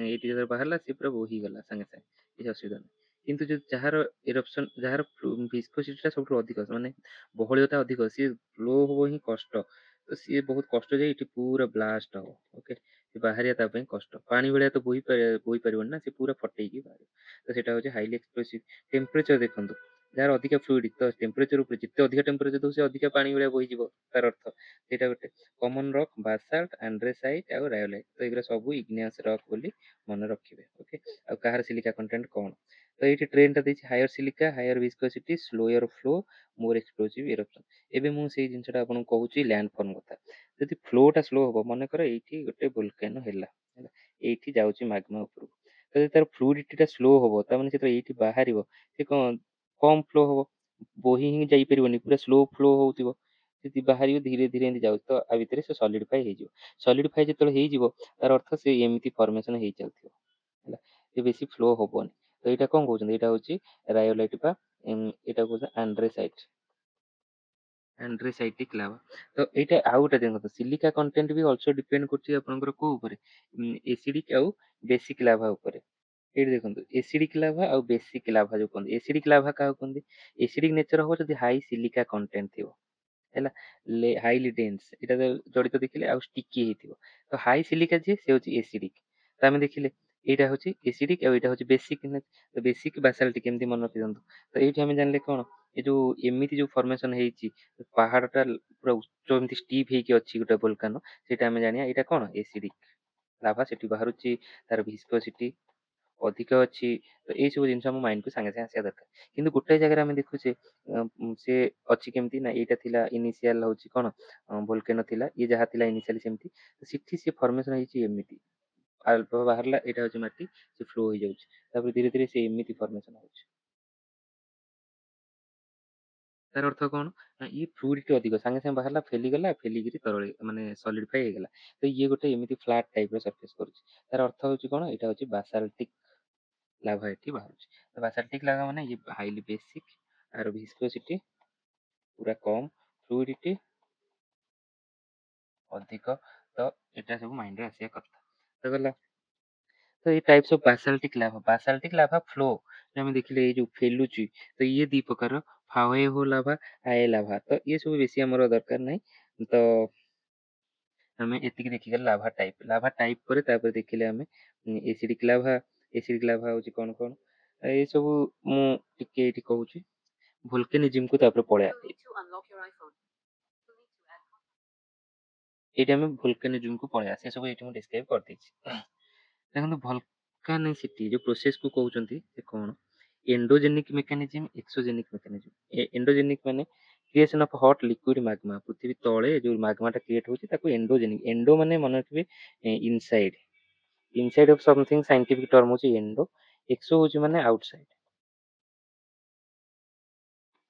ଏଇଠି ଯେତେବେଳେ ବାହାରିଲା ସେ ପୁରା ବୋହିଗଲା ସାଙ୍ଗେ ସାଙ୍ଗେ, କିଛି ଅସୁବିଧା ନାହିଁ। କିନ୍ତୁ ଯଦି ଯାହାର ଏରପ୍ସନ, ଯାହାର ଭିସ୍କୋସିଟି ଟା ସବୁଠୁ ଅଧିକ, ମାନେ ବହଳୀୟତା ଅଧିକ, ସିଏ ଫ୍ଲୋ ହବ ହିଁ କଷ୍ଟ। ତ ସିଏ ବହୁତ କଷ୍ଟ ଯାଇ ଏଠି ପୁରା ବ୍ଲାଷ୍ଟ ହବ। ଓକେ, ବାହାରିବା ତା ପାଇଁ କଷ୍ଟ, ପାଣି ଭଳିଆ ତ ବୋହି ପାରିବନି ନା, ସେ ପୁରା ଫଟେଇକି ବାହାରିବ। ତ ସେଇଟା ହଉଛି ହାଇଲି ଏକ୍ସପ୍ଲୋସିଭ। ଟେମ୍ପରେଚର ଦେଖନ୍ତୁ, ଯାହାର ଅଧିକା ଫ୍ଲୁଇଡ, ତ ଟେମ୍ପରେଚର ଉପରେ ଯେତେ ଅଧିକା ଟେମ୍ପରେଚର ଦଉ ସେ ଅଧିକା ପାଣି ଭଳିଆ ବୋହିଯିବ, ତାର ଅର୍ଥ ସେଇଟା ଗୋଟେ। କମନ ରକ୍, ବାସାଲ୍ଟ, ଆଣ୍ଡ୍ରେସାଇଟ୍ ଆଉ ରାୟୋଲାଇଟ୍, ତ ଏଗୁରା ସବୁ ଇଗ୍ନିୟସ୍ ରକ୍ ବୋଲି ମନେ ରଖିବେ। ଓକେ, ଆଉ କାହାର ସିଲିକା କଣ୍ଟେଣ୍ଟ କଣ। ତ ଏଇଠି ଟ୍ରେନ୍ ଟା ଦେଇଛି, higher silica, higher viscosity, slower flow, more explosive eruption. ଏବେ ମୁଁ ସେଇ ଜିନିଷଟା ଆପଣଙ୍କୁ କହୁଛି ଲ୍ୟାଣ୍ଡ ଫର୍ମ କଥା। ଯଦି ଫ୍ଲୋ ଟା ସ୍ଲୋ ହବ, ମନେକର ଏଇଠି ଗୋଟେ ଭୋଲକାନୋ ହେଲା, ଏଇଠି ଯାଉଛି ମାଗ୍ମା ଉପରକୁ, ତ ଯଦି ତାର ଫ୍ଲୁଇଡିଟି ଟା ସ୍ଲୋ ହବ, ତାମାନେ ଯେତେବେଳେ ଏଇଠି ବାହାରିବ ସେ କଣ କମ ଫ୍ଲୋ ହବ, ବୋହି ହିଁ ଯାଇପାରିବନି, ପୁରା ସ୍ଲୋ ଫ୍ଲୋ ହଉଥିବ। ଯଦି ବାହାରିବ ଧୀରେ ଧୀରେ ଏମିତି ଯାଉଛି, ତ ଆ ଭିତରେ ସେ ସଲିଡିଫାଇ ହେଇଯିବ। ସଲିଡିଫାଇ ଯେତେବେଳେ ହେଇଯିବ ତାର ଅର୍ଥ ସେ ଏମିତି ଫର୍ମେସନ ହେଇଚାଲିଥିବ ହେଲା, ସେ ବେଶୀ ଫ୍ଲୋ ହବନି। ତ ଏଇଟା କଣ କହୁଛନ୍ତି, ଏଇଟା ହଉଛି ରାୟୋଲାଇଟ୍ ବା ଏଇଟା କହୁଛନ୍ତି ଆଣ୍ଡ୍ରେସାଇଟ୍, ଆଣ୍ଡ୍ରେସାଇଟିକ ଲାଭା। ତ ଏଇଟା ଆଉ ଗୋଟେ ଦେଖନ୍ତୁ, ସିଲିକା କଣ୍ଟେଣ୍ଟ ବି ଅଲସୋ ଡିପେଣ୍ଡ କରୁଛି ଆପଣଙ୍କର କୋଉ ଉପରେ, ଏସିଡିକ ଆଉ ବେସିକ ଲାଭା ଉପରେ। ଏଇଠି ଦେଖନ୍ତୁ ଏସିଡିକ ଲାଭା ଆଉ ବେସିକ ଲାଭା ଯୋଉ କୁହନ୍ତି, ଏସିଡିକ ଲାଭା କାହାକୁ କୁହନ୍ତି, ଏସିଡିକ ନେଚର ହବ ଯଦି ହାଇ ସିଲିକା କଣ୍ଟେଣ୍ଟ ଥିବ ହେଲା, ହାଇଲି ଡେନ୍ସ, ଏଇଟା ଜଡିତ ଦେଖିଲେ, ଆଉ ଷ୍ଟିକି ହେଇଥିବ। ତ ହାଇ ସିଲିକା ଯିଏ ସେ ହଉଛି ଏସିଡିକ। ତ ଆମେ ଦେଖିଲେ ଏଇଟା ହଉଛି ଏସିଡିକ ଆଉ ଏଇଟା ହଉଛି ବେସିକ। ତ ବେସିକ ବାସାଲ୍ଟିକ କେମିତି ମନେ ରଖିଦିଅନ୍ତୁ। ତ ଏଇଠି ଆମେ ଜାଣିଲେ କଣ, ଏ ଯୋଉ ଏମିତି ଯୋଉ ଫର୍ମେସନ ହେଇଛି, ପାହାଡଟା ପୁରା ଉଚ୍ଚ ଏମିତି ଷ୍ଟିପ୍ ହେଇକି ଅଛି ଗୋଟେ ଭୋଲକାନୋ, ସେଇଟା ଆମେ ଜାଣିବା ଏଇଟା କଣ ଏସିଡିକ ଲାଭା, ସେଠି ବାହାରୁଛି, ତାର ଭିସ୍କୋସିଟି ଅଧିକ ଅଛି। ତ ଏଇ ସବୁ ଜିନିଷ ଆମ ମାଇଣ୍ଡକୁ ସାଙ୍ଗେ ସାଙ୍ଗେ ଆସିବା ଦରକାର। କିନ୍ତୁ ଗୋଟେ ଜାଗାରେ ଆମେ ଦେଖୁଛେ ସେ ଅଛି କେମିତି ନା, ଏଇଟା ଥିଲା ଇନିସିଆଲ ହଉଛି କଣ ଭୋଲକାନୋ ଥିଲା, ଇଏ ଯାହା ଥିଲା ଇନିସିଆଲି ସେମିତି, ସେଠି ସେ ଫର୍ମେସନ ହେଇଛି ଏମିତି, ଆଲଫା ବାହାରିଲା, ଏଇଟା ହଉଛି ମାଟି, ସେ ଫ୍ଲୋ ହେଇଯାଉଛି, ତାପରେ ଧୀରେ ଧୀରେ ସେ ଏମିତି ଫର୍ମେସନ ହଉଛି। ତାର ଅର୍ଥ କଣ ନା, ଇଏ ଫ୍ଲୁଇଡିଟି ଅଧିକ, ସାଙ୍ଗେ ସାଙ୍ଗେ ବାହାରିଲା, ଫେଲିଗଲା, ଫେଲିକିରି ତରଳି ମାନେ ସଲିଡିଫାଇ ହେଇଗଲା। ତ ଇଏ ଗୋଟେ ଏମିତି ଫ୍ଲାଟ ଟାଇପ ର ସରଫେସ କରୁଛି। ତାର ଅର୍ଥ ହଉଛି କଣ, ଏଇଟା ହଉଛି ବାସାଲ୍ଟିକ ଲାଭା ଏଠି ବାହାରୁଛି। ତ ବାସାଲ୍ଟିକ ଲାଭା ମାନେ ଇଏ ହାଇଲି ବେସିକ, ଆର ଭିସ୍କୋସିଟି ପୁରା କମ, ଫ୍ଲୁଇଡିଟି ଅଧିକ। ତ ଏଟା ସବୁ ମାଇଣ୍ଡରେ ଆସିବା କଥା। ତ ଗଲା, ତ ଏଇ ଟାଇପ୍ସ ଅଫ ବାସାଲ୍ଟିକ ଲାଭା ଫ୍ଲୋ ଆମେ ଦେଖିଲେ, ଏଇ ଯୋଉ ଫେଲୁଛି, ତ ଇଏ ଦି ପ୍ରକାର, ଫାୱେହୋ ଲାଭା, ଆଏ ଲାଭା। ତ ଇଏ ସବୁ ବେଶୀ ଆମର ଦରକାର ନାହିଁ। ତ ଆମେ ଏତିକି ଦେଖିଗଲେ ଲାଭା ଟାଇପ ପରେ, ତାପରେ ଦେଖିଲେ ଆମେ ଏସିଡିକ ଲାଭା। ଏସିଡିକ ଲାଭା ହଉଛି କଣ କଣ, ଏଇ ସବୁ ମୁଁ ଟିକେ ଏଇଠି କହୁଛି। ଭୋଲକାନିଜିମ କୁ ତାପରେ ପଳେଇବା, ଏଇଠି ଆମେ ଭୋଲକାନିଜିମ କୁ ପଳେଇବା, ସେ ସବୁ ଏଇଠି ମୁଁ ଡିସ୍କ୍ରାଇବ କରିଦେଇଛି। ଦେଖନ୍ତୁ ଭଲକାନିସିଟି ଯୋଉ ପ୍ରୋସେସ କୁ କହୁଛନ୍ତି ସେ କଣ, ଏଣ୍ଡୋଜେନିକ ମେକାନିଜିମ, ଏକ୍ସୋଜେନିକ ମେକାନିଜିମ। ଏଣ୍ଡୋଜେନିକ ମାନେ କ୍ରିଏସନ ଅଫ ହଟ୍ ଲିକ୍ୱିଡ ମାଗ୍ମା, ପୃଥିବୀ ତଳେ ଯୋଉ ମାଗ୍ମା ଟା କ୍ରିଏଟ ହଉଛି ତାକୁ ଏଣ୍ଡୋଜେନିକ, ଏଣ୍ଡୋ ମାନେ ମନେ ରଖିବେ inside, inside of something, scientific term ହଉଛି ଏଣ୍ଡୋ। ଏକ୍ସୋ ହଉଛି ମାନେ ଆଉଟସାଇଡ,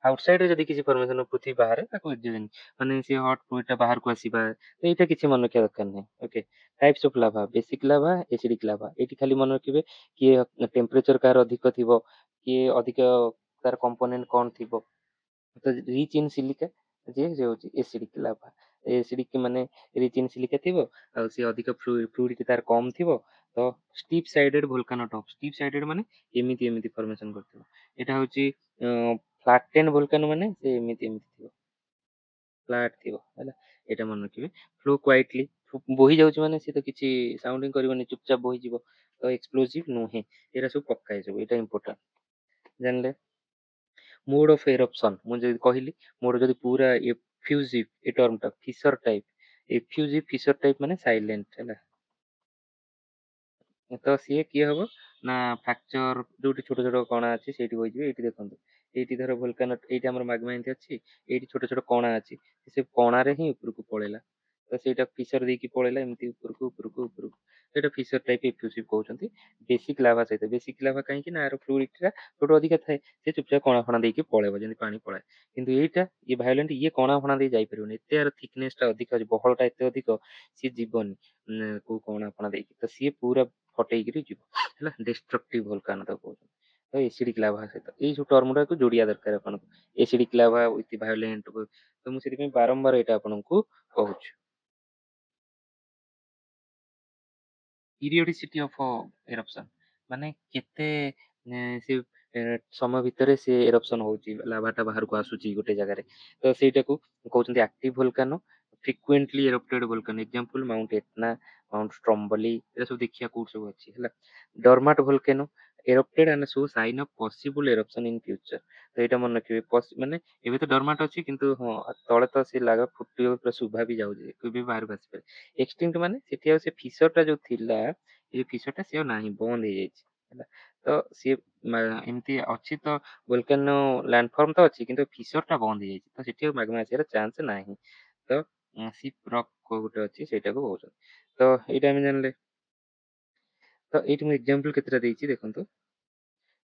आउटसाइड रे जदि किसी परमिशन पृथ्वी बाहर ताको एक्सोजेनिक माने से हॉट फ्लूइड टा बाहर को आसीबा तो एटा किछि मन रखिया दरकार नै okay types of lava basic lava acidic lava eighty खाली मन रखिबे कि टेम्परेचर कार अधिक थिबो कि अधिक तार कंपोनेंट कोन थिबो तो रिच इन सिलिका जे होची एसिडिक लावा एसिडिक माने रिच इन सिलिका थिबो आ से अधिक फ्लूइड तार कम थिबो तो steep sided volcano top steep sided माने एमिति फॉर्मेशन करथिबो एटा होची फ्लैटेन वोल्कानो माने से एमिति थिबो फ्लैट थिबो हैला एटा मन रखिबे फ्लो क्वाइटली बोही जाउची माने से तो किछि साउंडिंग करबोनी चुपचाप बोही जिवो तो एक्सप्लोसिव नुहे एरा सब पक्का हिसाब एटा इंपोर्टेंट जानले मोड ऑफ एरप्शन ମୁଁ ଯଦି କହିଲି ମୋର ଯଦି ପୁରା ଏଫ୍ୟୁଜିଭ ଏ ଟର୍ମ ଟା ଫିସର ଟାଇପ ଏଫ୍ୟୁଜିଭ ଫିସର ଟାଇପ ମାନେ ସାଇଲେଣ୍ଟ ହେଲା ତ ସିଏ କିଏ ହବ ନା ଫ୍ରାକ୍ଚର ଯୋଉଠି ଛୋଟ ଛୋଟ କଣା ଅଛି ସେଇଠି ବହିଯିବେ ଏଇଠି ଦେଖନ୍ତୁ ଏଇଠି ଧର ଭୋଲକାନ ଏଇଠି ଆମର ମାଗମା ଏମିତି ଅଛି ଏଇଠି ଛୋଟ ଛୋଟ କଣା ଅଛି ସେ କଣାରେ ହିଁ ଉପରକୁ ପଳେଇଲା ତ ସେଇଟା ଫିସର ଦେଇକି ପଳେଇଲା ଏମିତି ଉପରକୁ ସେଇଟା ଫିସର ଟାଇପ ଏଫ୍ୟୁସିଭ କହୁଛନ୍ତି ବେସିକ ଲାଭା ସହିତ ବେସିକ ଲାଭା କାହିଁକି ନା ଆର ଫ୍ଲୁଇଡ ଟା ଯୋଉଟା ଅଧିକା ଥାଏ ସେ ଚୁପଚାପ କଣା ଫଣା ଦେଇକି ପଳେଇବ ଯେମିତି ପାଣି ପଳାଏ କିନ୍ତୁ ଏଇଟା ଇଏ ଭାଇଲେଣ୍ଟ ଇଏ କଣା ଫଣା ଦେଇ ଯାଇପାରିବନି ଏତେ ଆର ଥିକନେସ ଟା ଅଧିକ ଅଛି ବହଳଟା ଏତେ ଅଧିକ ସିଏ ଯିବନି କୋଉ କଣା ଫଣା ଦେଇକି ତ ସିଏ ପୁରା ଫଟେଇକିରି ଯିବ ହେଲା ଡିଷ୍ଟ୍ରକ୍ଟିଭ ଭୋଲକାନ ତାକୁ କହୁଛନ୍ତି ତ ଏସିଡିକ ଲାଭା ସହିତ ଏଇ ସବୁ ଟର୍ମ ଗୁଡାକୁ ଯୋଡିବା ଦରକାର ଆପଣଙ୍କୁ ଏସିଡିକ ଲାଭା ୱିଥ ଭାୟୋଲେଣ୍ଟ ତ ମୁଁ ସେଥିପାଇଁ ବାରମ୍ବାର ଏଇଟା ଆପଣଙ୍କୁ କହୁଛି ପିରିୟଡିସିଟି ଅଫ ଏରପ୍ସନ ମାନେ କେତେ ସେ ସମୟ ଭିତରେ ସେ ଏରପ୍ସନ ହଉଛି ଲାଭାଟା ବାହାରକୁ ଆସୁଛି ଗୋଟେ ଜାଗାରେ ତ ସେଇଟାକୁ କହୁଛନ୍ତି active volcano frequently erupted volcano example Mount Etna Mount Stromboli ଏରା ସବୁ ଦେଖିବା କୋଉଠି ସବୁ ଅଛି ହେଲା dormant volcano erupted and show sign of possible eruption in future ତ ଏଇଟା ମନେ ରଖିବେ ମାନେ ଏବେ ତ ଡରମାଟ ଅଛି କିନ୍ତୁ ହଁ ତଳେ ତ ସେ ଲାଗ ଫୁଟିବ ପୁରା ଶୁଭା ବି ଯାଉଛି କେବେ ବାହାରକୁ ଆସିପାରେ ଏକ୍ସଟିଙ୍କ୍ଟ ମାନେ ସେଠି ଆଉ ସେ ଫିସର ଟା ଯୋଉ ଥିଲା ଏ ଫିସର ଟା ସେ ଆଉ ନାହିଁ ବନ୍ଦ ହେଇଯାଇଛି ହେଲା ତ ସିଏ ଏମିତି ଅଛି ତ ଭୋଲକାନ ଲ୍ୟାଣ୍ଡଫର୍ମ ତ ଅଛି କିନ୍ତୁ ଫିସର ଟା ବନ୍ଦ ହେଇଯାଇଛି ତ ସେଠି ଆଉ ମାଗମା ଆସିବାର ଚାନ୍ସ ନାହିଁ ତ ସିପ୍ ରକ୍ ଗୋଟେ ଅଛି ସେଇଟାକୁ କହୁଛନ୍ତି ତ ଏଇଟା ଆମେ ଜାଣିଲେ ତ ଏଇଠି ମୁଁ ଏକ୍ସାମ୍ପଲ କେତେଟା ଦେଇଛି ଦେଖନ୍ତୁ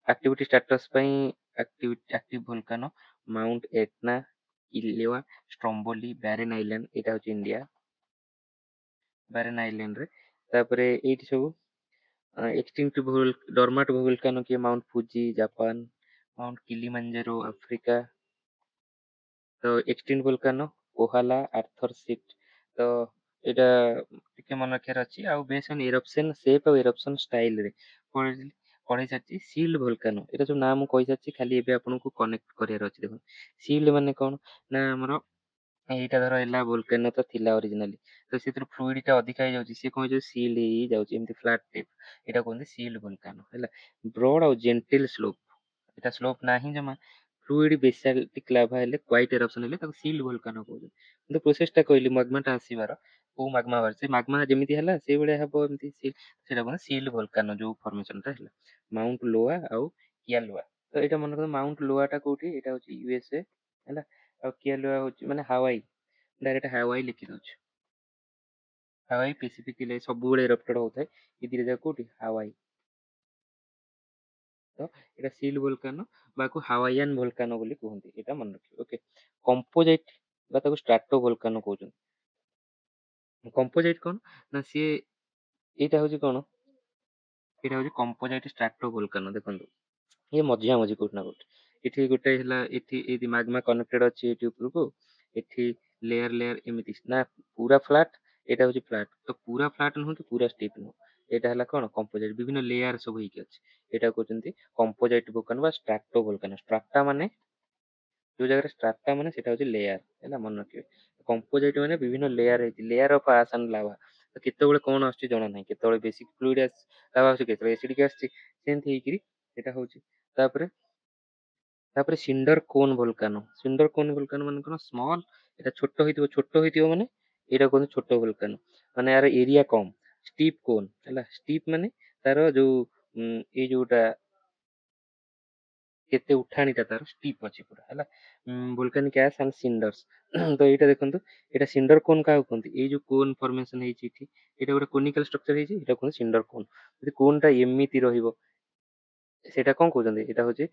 ଆକ୍ଟିଭିଟି ଷ୍ଟାଟସ ପାଇଁ ଆକ୍ଟିଭ ଭୋଲକାନ ମାଉଣ୍ଟ ଏଟନା ଇଲେୱା ଷ୍ଟ୍ରମ୍ବୋଲି ବ୍ୟାରେନ୍ ଆଇଲାଣ୍ଡ ଏଇଟା ହଉଛି ଇଣ୍ଡିଆ ବ୍ୟାରେନ୍ ଆଇଲାଣ୍ଡ ରେ ତାପରେ ଏଇଠି ସବୁ extinct dormant volcano କିଏ mount Fuji Japan mount Kilimanjaro Africa ତ extinct volcano କୋହାଲା ଆର୍ଥର ସିଟ୍ ତ ଏଇଟା ଟିକେ ମନେ ରଖିବାର ଅଛି ଆଉ ବେସ୍ ଅନ୍ ଏରପ୍ସନ ସେପ୍ ଆଉ ଏରପ୍ସନ ଷ୍ଟାଇଲ ରେ ପଢେଇ ସାରିଛି ସିଲ୍ଡ ଭୋଲକାନୋ ଏଇଟା ଯୋଉ ନାଁ ମୁଁ କହିସାରିଛି ଖାଲି ଏବେ ଆପଣଙ୍କୁ କନେକ୍ଟ କରିବାର ଅଛି ଦେଖନ୍ତୁ ସିଲ୍ଡ ମାନେ କଣ ନା ଆମର ଏଇଟା ଧର ହେଲା ଭୋଲକାନୋ ତ ଥିଲା ଅରିଜିନାଲି ତ ସେଥିରୁ ଫ୍ଲୁଇଡ ଟା ଅଧିକା ହେଇଯାଉଛି ସିଏ କଣ ହେଇଯାଉଛି ସିଲ୍ଡ ହେଇଯାଉଛି ଏମିତି ଫ୍ଲାଟ ଟାଇପ ଏଇଟା କୁହନ୍ତି ସିଲ୍ଡ ଭୋଲକାନୋ ହେଲା ବ୍ରଡ ଆଉ ଜେଣ୍ଟିଲ ସ୍ଲୋପ ଏଟା ସ୍ଲୋପ ନାହିଁ ଜମା ଫ୍ଲୁଇଡ ବେସାଲ୍ଟିକ ଲାଭା ହେଲେ କ୍ୱାଇଟ ଏରପ୍ସନ ହେଲେ ତାକୁ ସିଲ୍ଡ ଭୋଲକାନୋ କହୁଛନ୍ତି କିନ୍ତୁ ପ୍ରୋସେସ ଟା କହିଲି ମାଗମା ଟା ଆସିବାର କୋଉ ମାଗମା ବାହାରେ ସେ ମାଗମା ଯେମିତି ହେଲା ସେଇଭଳିଆ ହବ ଏମିତି ସେଇଟା କୁହନ୍ତି ସିଲ୍ଡ ଭୋଲକାନୋ ଯୋଉ ଫର୍ମେସନ ଟା ହେଲା ମାଉଣ୍ଟ ଲୋଆ ଆଉ କିଆଲୋଆ ତ ଏଇଟା ମନେ କରନ୍ତୁ ମାଉଣ୍ଟ ଲୋଆ ଟା କୋଉଠି ଏଇଟା ହଉଛି ୟୁଏସଏ ହେଲା ଆଉ କିଆଲୋଆ ହଉଛି ମାନେ ହାୱାଇ ଡାଇରେକ୍ଟ ହାୱାଇ ଲେଖି ଦଉଛି ହାୱାଇ ପେସିଫିକ ସବୁବେଳେ ଏରପ୍ଟେଡ ହଉଥାଏ ଏ ଦିଟା ଯାକ କୋଉଠି ହାୱାଇ ତ ଏଇଟା ସିଲ୍ ଭୋଲକାନୋ ବା ହାୱାଇଆନ ଭୋଲକାନୋ ବୋଲି କୁହନ୍ତି ଏଇଟା ମନେ ରଖିବେ ଓକେ କମ୍ପୋଜାଇଟ ବା ତାକୁ ଷ୍ଟ୍ରାଟୋ ଭୋଲକାନୋ କହୁଛନ୍ତି କମ୍ପୋଜାଇଟ କଣ ନା ସିଏ ଏଇଟା ହଉଛି କଣ ଏଇଟା ହଉଛି କମ୍ପୋଜାଇଟ ଷ୍ଟ୍ରାଟୋ ଭୋଲକାନୋ ଦେଖନ୍ତୁ ଇଏ ମଝିଆ ମଝି କୋଉଠି ନା କୋଉଠି ଏଠି ଗୋଟେ ହେଲା ଏଠି ଏଇଠି ମାଗମା କନେକ୍ଟେଡ ଅଛି ଏଠି ଉପରକୁ ଏଠି ଲେୟାର ଏମିତି ନା ପୁରା ଫ୍ଲାଟ ଏଇଟା ହଉଛି ଫ୍ଲାଟ ତ ପୁରା ଫ୍ଲାଟ ନୁହଁ କି ପୁରା ଷ୍ଟିପ ନୁହଁ ଏଇଟା ହେଲା କଣ କମ୍ପୋଜାଇଟ ବିଭିନ୍ନ ଲେୟାର ସବୁ ହେଇକି ଅଛି ଏଇଟା କହୁଛନ୍ତି କମ୍ପୋଜାଇଟ ଭୋଲକାନୋ ବା ଷ୍ଟ୍ରାଟୋ ଭୋଲକାନୋ ଷ୍ଟ୍ରାଟା ମାନେ ଯୋଉ ଜାଗାରେ ଷ୍ଟ୍ରାଟା ମାନେ ସେଟା ହଉଛି ଲେୟାର ହେଲା ମନେ ରଖିବେ କମ୍ପୋଜାଇଟ ମାନେ ବିଭିନ୍ନ ଲେୟାର ହେଇଛି ଲେୟାର ଅଫ ଆସ୍ ଆଣ୍ଡ ଲାଭା ତ କେତେବେଳେ କଣ ଆସୁଛି ଜଣା ନାହିଁ କେତେବେଳେ ବେସିକ ଫ୍ଲୁଇଡ ଲାଭା ଆସୁଛି କେତେବେଳେ ଏସିଡିକ ଆସିଛି ସେମିତି ହେଇକିରି ଏଇଟା ହଉଛି ତାପରେ ତାପରେ ସିଣ୍ଡର କୋନ ଭୋଲକାନୋ ମାନେ କଣ ସ୍ମଲ ଏଇଟା ଛୋଟ ହେଇଥିବ ମାନେ ଏଇଟା କୁହନ୍ତି ଛୋଟ ଭୋଲକାନୋ ମାନେ ଆର ଏରିଆ କମ ଷ୍ଟିପ କୋନ ହେଲା ଷ୍ଟିପ ମାନେ ତାର ଯୋଉ ଏଇ ଯୋଉଟା କେତେ ଉଠାଣିଟା ତାର ଷ୍ଟିପ ଅଛି ପୁରା ହେଲା ଭୋଲକାନିକ ଆସ୍ ଆଣ୍ଡ ସିଣ୍ଡର୍ସ ତ ଏଇଟା ଦେଖନ୍ତୁ ଏଇଟା ସିଣ୍ଡର କୋନ କାହାକୁ କୁହନ୍ତି ଏଇ ଯୋଉ କୋନ ଫର୍ମେସନ ହେଇଛି ଏଠି ଏଇଟା ଗୋଟେ କୋନିକାଲ ଷ୍ଟ୍ରକ୍ଚର ହେଇଛି ଏଇଟା କୁହନ୍ତି ସିଣ୍ଡର କୋନ ଯଦି କୋନ ଟା ଏମିତି ରହିବ ସେଇଟା କ'ଣ କହୁଛନ୍ତି, ଏଇଟା ହେଉଛି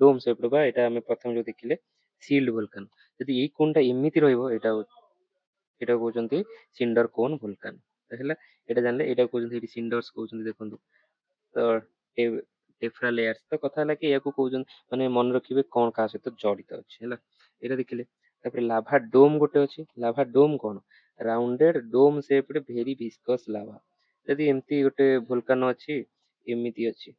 ଡୋମ୍ ସେପ୍ର, ବା ଏଇଟା ଆମେ ପ୍ରଥମେ ଯେଉଁ ଦେଖିଲେ ସିଲ୍ଡ ଭୋଲକାନ। ଯଦି ଏଇ କୋନ୍ଟା ଏମିତି ରହିବ, ଏଇଟା କହୁଛନ୍ତି ସିଣ୍ଡର କୋନ୍ ଭୋଲକାନ ହେଲା। ଏଇଟା ଜାଣିଲେ, ଏଇଟା କହୁଛନ୍ତି ଏଠି ସିଣ୍ଡର୍ସ କହୁଛନ୍ତି, ଦେଖନ୍ତୁ। ତ ଟେଫ୍ରା ଲେୟାର୍ସ, ତ କଥା ହେଲା କି ଏହାକୁ କହୁଛନ୍ତି, ମାନେ ମନେ ରଖିବେ କ'ଣ କାହା ସହିତ ଜଡ଼ିତ ଅଛି ହେଲା। ଏଇଟା ଦେଖିଲେ। ତାପରେ ଲାଭା ଡୋମ୍ ଗୋଟେ ଅଛି। ଲାଭା ଡୋମ୍ କ'ଣ? ରାଉଣ୍ଡେଡ ଡୋମ୍ ସେପ୍ରେ ଭେରି ଭିସ୍କସ୍ ଲାଭା। ଯଦି ଏମିତି ଗୋଟେ ଭୋଲକାନ ଅଛି, ଏମିତି ଅଛି,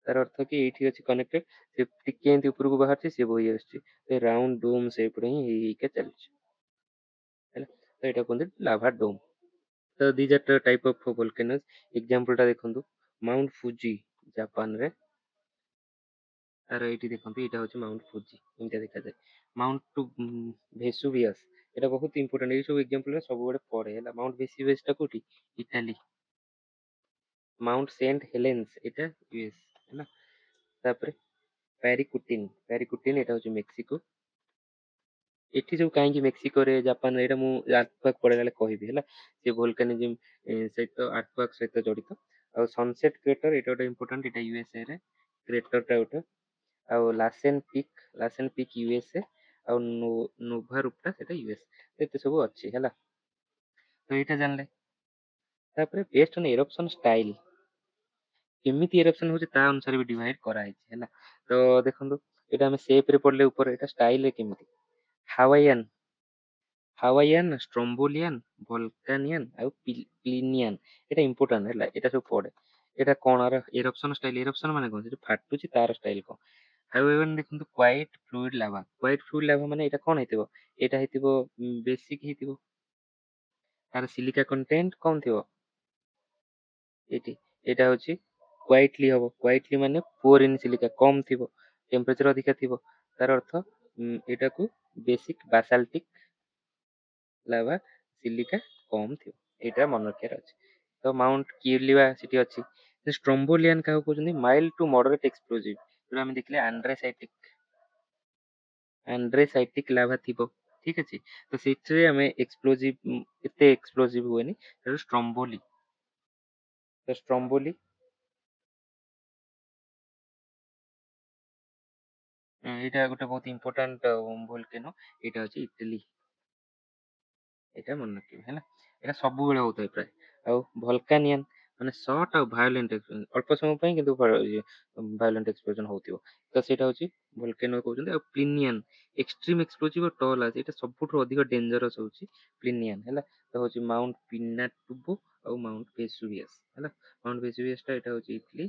ତାର ଅର୍ଥ କି ଏଇଠି ଅଛି କନେକ୍ଟେଡ, ସେ ଟିକେ ଏମିତି ଉପରକୁ ବାହାରିଛି, ସେ ବୋହି ଆସୁଛି, ରାଉଣ୍ଡ ଡୋମ୍ ସେପ୍ରେ ହିଁ ହେଇକା ଚାଲିଛି ହେଲା। ତ ଏଇଟା କୁହନ୍ତି ଲାଭା ଡୋମ୍। ତ ଦିଜ୍ ଆର୍ ଟାଇପ୍ ଅଫ୍ ଭୋଲକାନୋସ୍। ଏକ୍ଜାମ୍ପଲଟା ଦେଖନ୍ତୁ, ମାଉଣ୍ଟ ଫୁଜି ଜାପାନରେ। ତାର ଏଇଠି ଦେଖନ୍ତୁ, ଏଇଟା ହେଉଛି ମାଉଣ୍ଟ ଫୁଜି, ଏମିତିଆ ଦେଖାଯାଏ। ମାଉଣ୍ଟ ଭେସୁଭିୟସ୍, ଏଇଟା ବହୁତ ଇମ୍ପୋର୍ଟାଣ୍ଟ, ଏଇ ସବୁ ଏକ୍ଜାମ୍ପଲରେ ସବୁବେଳେ ପଡ଼େ ହେଲା। ମାଉଣ୍ଟ ଭେସୁଭିୟସଟା କୋଉଠି? ଇଟାଲୀ। ମାଉଣ୍ଟ ସେଣ୍ଟ ହେଲେନ୍ସ, ଏଇଟା ୟୁଏସ୍ ହେଲା। ତାପରେ ପ୍ୟାରିକୁଟିନ୍, ଏଇଟା ହେଉଛି ମେକ୍ସିକୋ। ଏଠି ସବୁ କାହିଁକି ମେକ୍ସିକୋରେ, ଜାପାନରେ, ଏଇଟା ମୁଁ ଆର୍ଥକ୍ୱେକ୍ ପଳେଇଲା ବେଳେ କହିବି ହେଲା। ସେ ଭୋଲକାନିଜିମ୍ ସହିତ, ଆର୍ଥକ୍ୱେକ୍ ସହିତ ଜଡ଼ିତ। ଆଉ ସନସେଟ୍ କ୍ରେଟର, ଏଇଟା ଗୋଟେ ଇମ୍ପୋର୍ଟାଣ୍ଟ, ଏଇଟା ୟୁଏସ୍ଏରେ କ୍ରେଟରଟା ଗୋଟେ। ଆଉ ଲାସେନ୍ ପିକ୍ ୟୁଏସ୍ଏ। ଆଉ ନୋଭା ରୂପଟା ସେଟା ୟୁଏସ୍। ଏତେ ସବୁ ଅଛି ହେଲା। ତ ଏଇଟା ଜାଣିଲେ। ତାପରେ ବେସ୍ଡ ଅନ୍ ଏରପ୍ସନ୍ ଷ୍ଟାଇଲ୍, କେମିତି ଏରପ୍ସନ୍ ହେଉଛି ତା ଅନୁସାରେ ବି ଡିଭାଇଡ୍ କରାହେଇଛି ହେଲା। ତ ଦେଖନ୍ତୁ, ଏଇଟା ଆମେ ସେପ୍ରେ ପଢ଼ିଲେ ଉପରେ, ଏଇଟା ଷ୍ଟାଇଲ୍ରେ କେମିତି ହାୱାଇଆନ୍, ଷ୍ଟ୍ରୋମ୍ବୋଲିଆନ୍, ଭଲକାନିଆନ୍ ଆଉ ପ୍ଲିନିଆନ୍। ଏଇଟା ଇମ୍ପୋର୍ଟାଣ୍ଟ ହେଲା, ଏଇଟା ସବୁ ପଡ଼େ। ଏଇଟା କ'ଣ ଏରପ୍ସନ୍ ଷ୍ଟାଇଲ୍? ଏରପ୍ସନ୍ ମାନେ କ'ଣ? ସେଠି ଫାଟୁଛି, ତାର ଷ୍ଟାଇଲ୍ କ'ଣ? ହାୱାଇଆନ୍ ଦେଖନ୍ତୁ, quite fluid lava. Quite fluid lava ମାନେ ଏଇଟା କ'ଣ ହେଇଥିବ? ଏଇଟା ହେଇଥିବ ବେସିକ୍ ହେଇଥିବ, ତାର ସିଲିକା କଣ୍ଟେଣ୍ଟ କମ୍ ଥିବ। ଏଇଟା ହେଉଛି କ୍ୱାଇଟଲି ହବ। କ୍ୱାଇଟଲି ମାନେ ପୁଅର୍ ଇନ୍ ସିଲିକା, କମ୍ ଥିବ, ଟେମ୍ପରେଚର ଅଧିକା ଥିବ। ତାର ଅର୍ଥ ଏଇଟାକୁ ବେସିକ୍ ବାସାଲ୍ଟିକ୍ ଲାଭା, ସିଲିକା କମ୍ ଥିବ। ଏଇଟା ମନେ ରଖିବାର ଅଛି। ତ ମାଉଣ୍ଟ କିର୍ଲିବା ସେଠି ଅଛି। ଷ୍ଟ୍ରୋମ୍ବୋଲିଆନ୍ କାହାକୁ କହୁଛନ୍ତି? ମାଇଲ୍ଡ ଟୁ ମଡରେଟ୍ ଏକ୍ସପ୍ଲୋଜିଭ୍, ଯୋଉଟା ଆମେ ଦେଖିଲେ ଆଣ୍ଡ୍ରେସାଇଟିକ୍ ଲାଭା ଥିବ, ଠିକ ଅଛି। ତ ସେଥିରେ ଆମେ ଏକ୍ସପ୍ଲୋଜିଭ୍, ଏତେ ଏକ୍ସପ୍ଲୋଜିଭ୍ ହୁଏନି, ଷ୍ଟ୍ରୋମ୍ବୋଲି। ତ ଷ୍ଟ୍ରୋମ୍ବୋଲି ଏଇଟା ଗୋଟେ ବହୁତ ଇମ୍ପୋର୍ଟାଣ୍ଟ ଭୋଲକାନୋ। ଏଇଟା ଅଛି ଇଟାଲୀ, ଏଇଟା ମନେ ରଖିବେ ହେଲା। ଏଇଟା ସବୁବେଳେ ହଉଥାଏ ପ୍ରାୟ। ଆଉ ଭଲକାନିଆନ୍ ମାନେ ସର୍ଟ ଆଉ ଭାୟୋଲେଣ୍ଟ, ଅଳ୍ପ ସମୟ ପାଇଁ କିନ୍ତୁ ଭାୟୋଲେଣ୍ଟ ଏକ୍ସପ୍ଲୋଜନ ହଉଥିବ, ତ ସେଇଟା ହେଉଛି ଭଲକାନୋ କହୁଛନ୍ତି। ଆଉ ପ୍ଲିନିଆନ୍, ଏକ୍ସଟ୍ରିମ୍ ଏକ୍ସପ୍ଲୋଜିଭ୍ ଟଲ୍ ଆସ୍, ଏଇଟା ସବୁଠୁ ଅଧିକ ଡେଞ୍ଜରସ୍ ହେଉଛି ପ୍ଲିନିଆନ୍ ହେଲା। ତ ହେଉଛି ମାଉଣ୍ଟ ପିନାଟୁବୋ ଆଉ ମାଉଣ୍ଟ ଭେସୁଭିୟସ୍ ହେଲା। ମାଉଣ୍ଟ ଭେସୁଭିୟସ୍ ଟା ଏଇଟା ହେଉଛି ଇଟାଲୀ।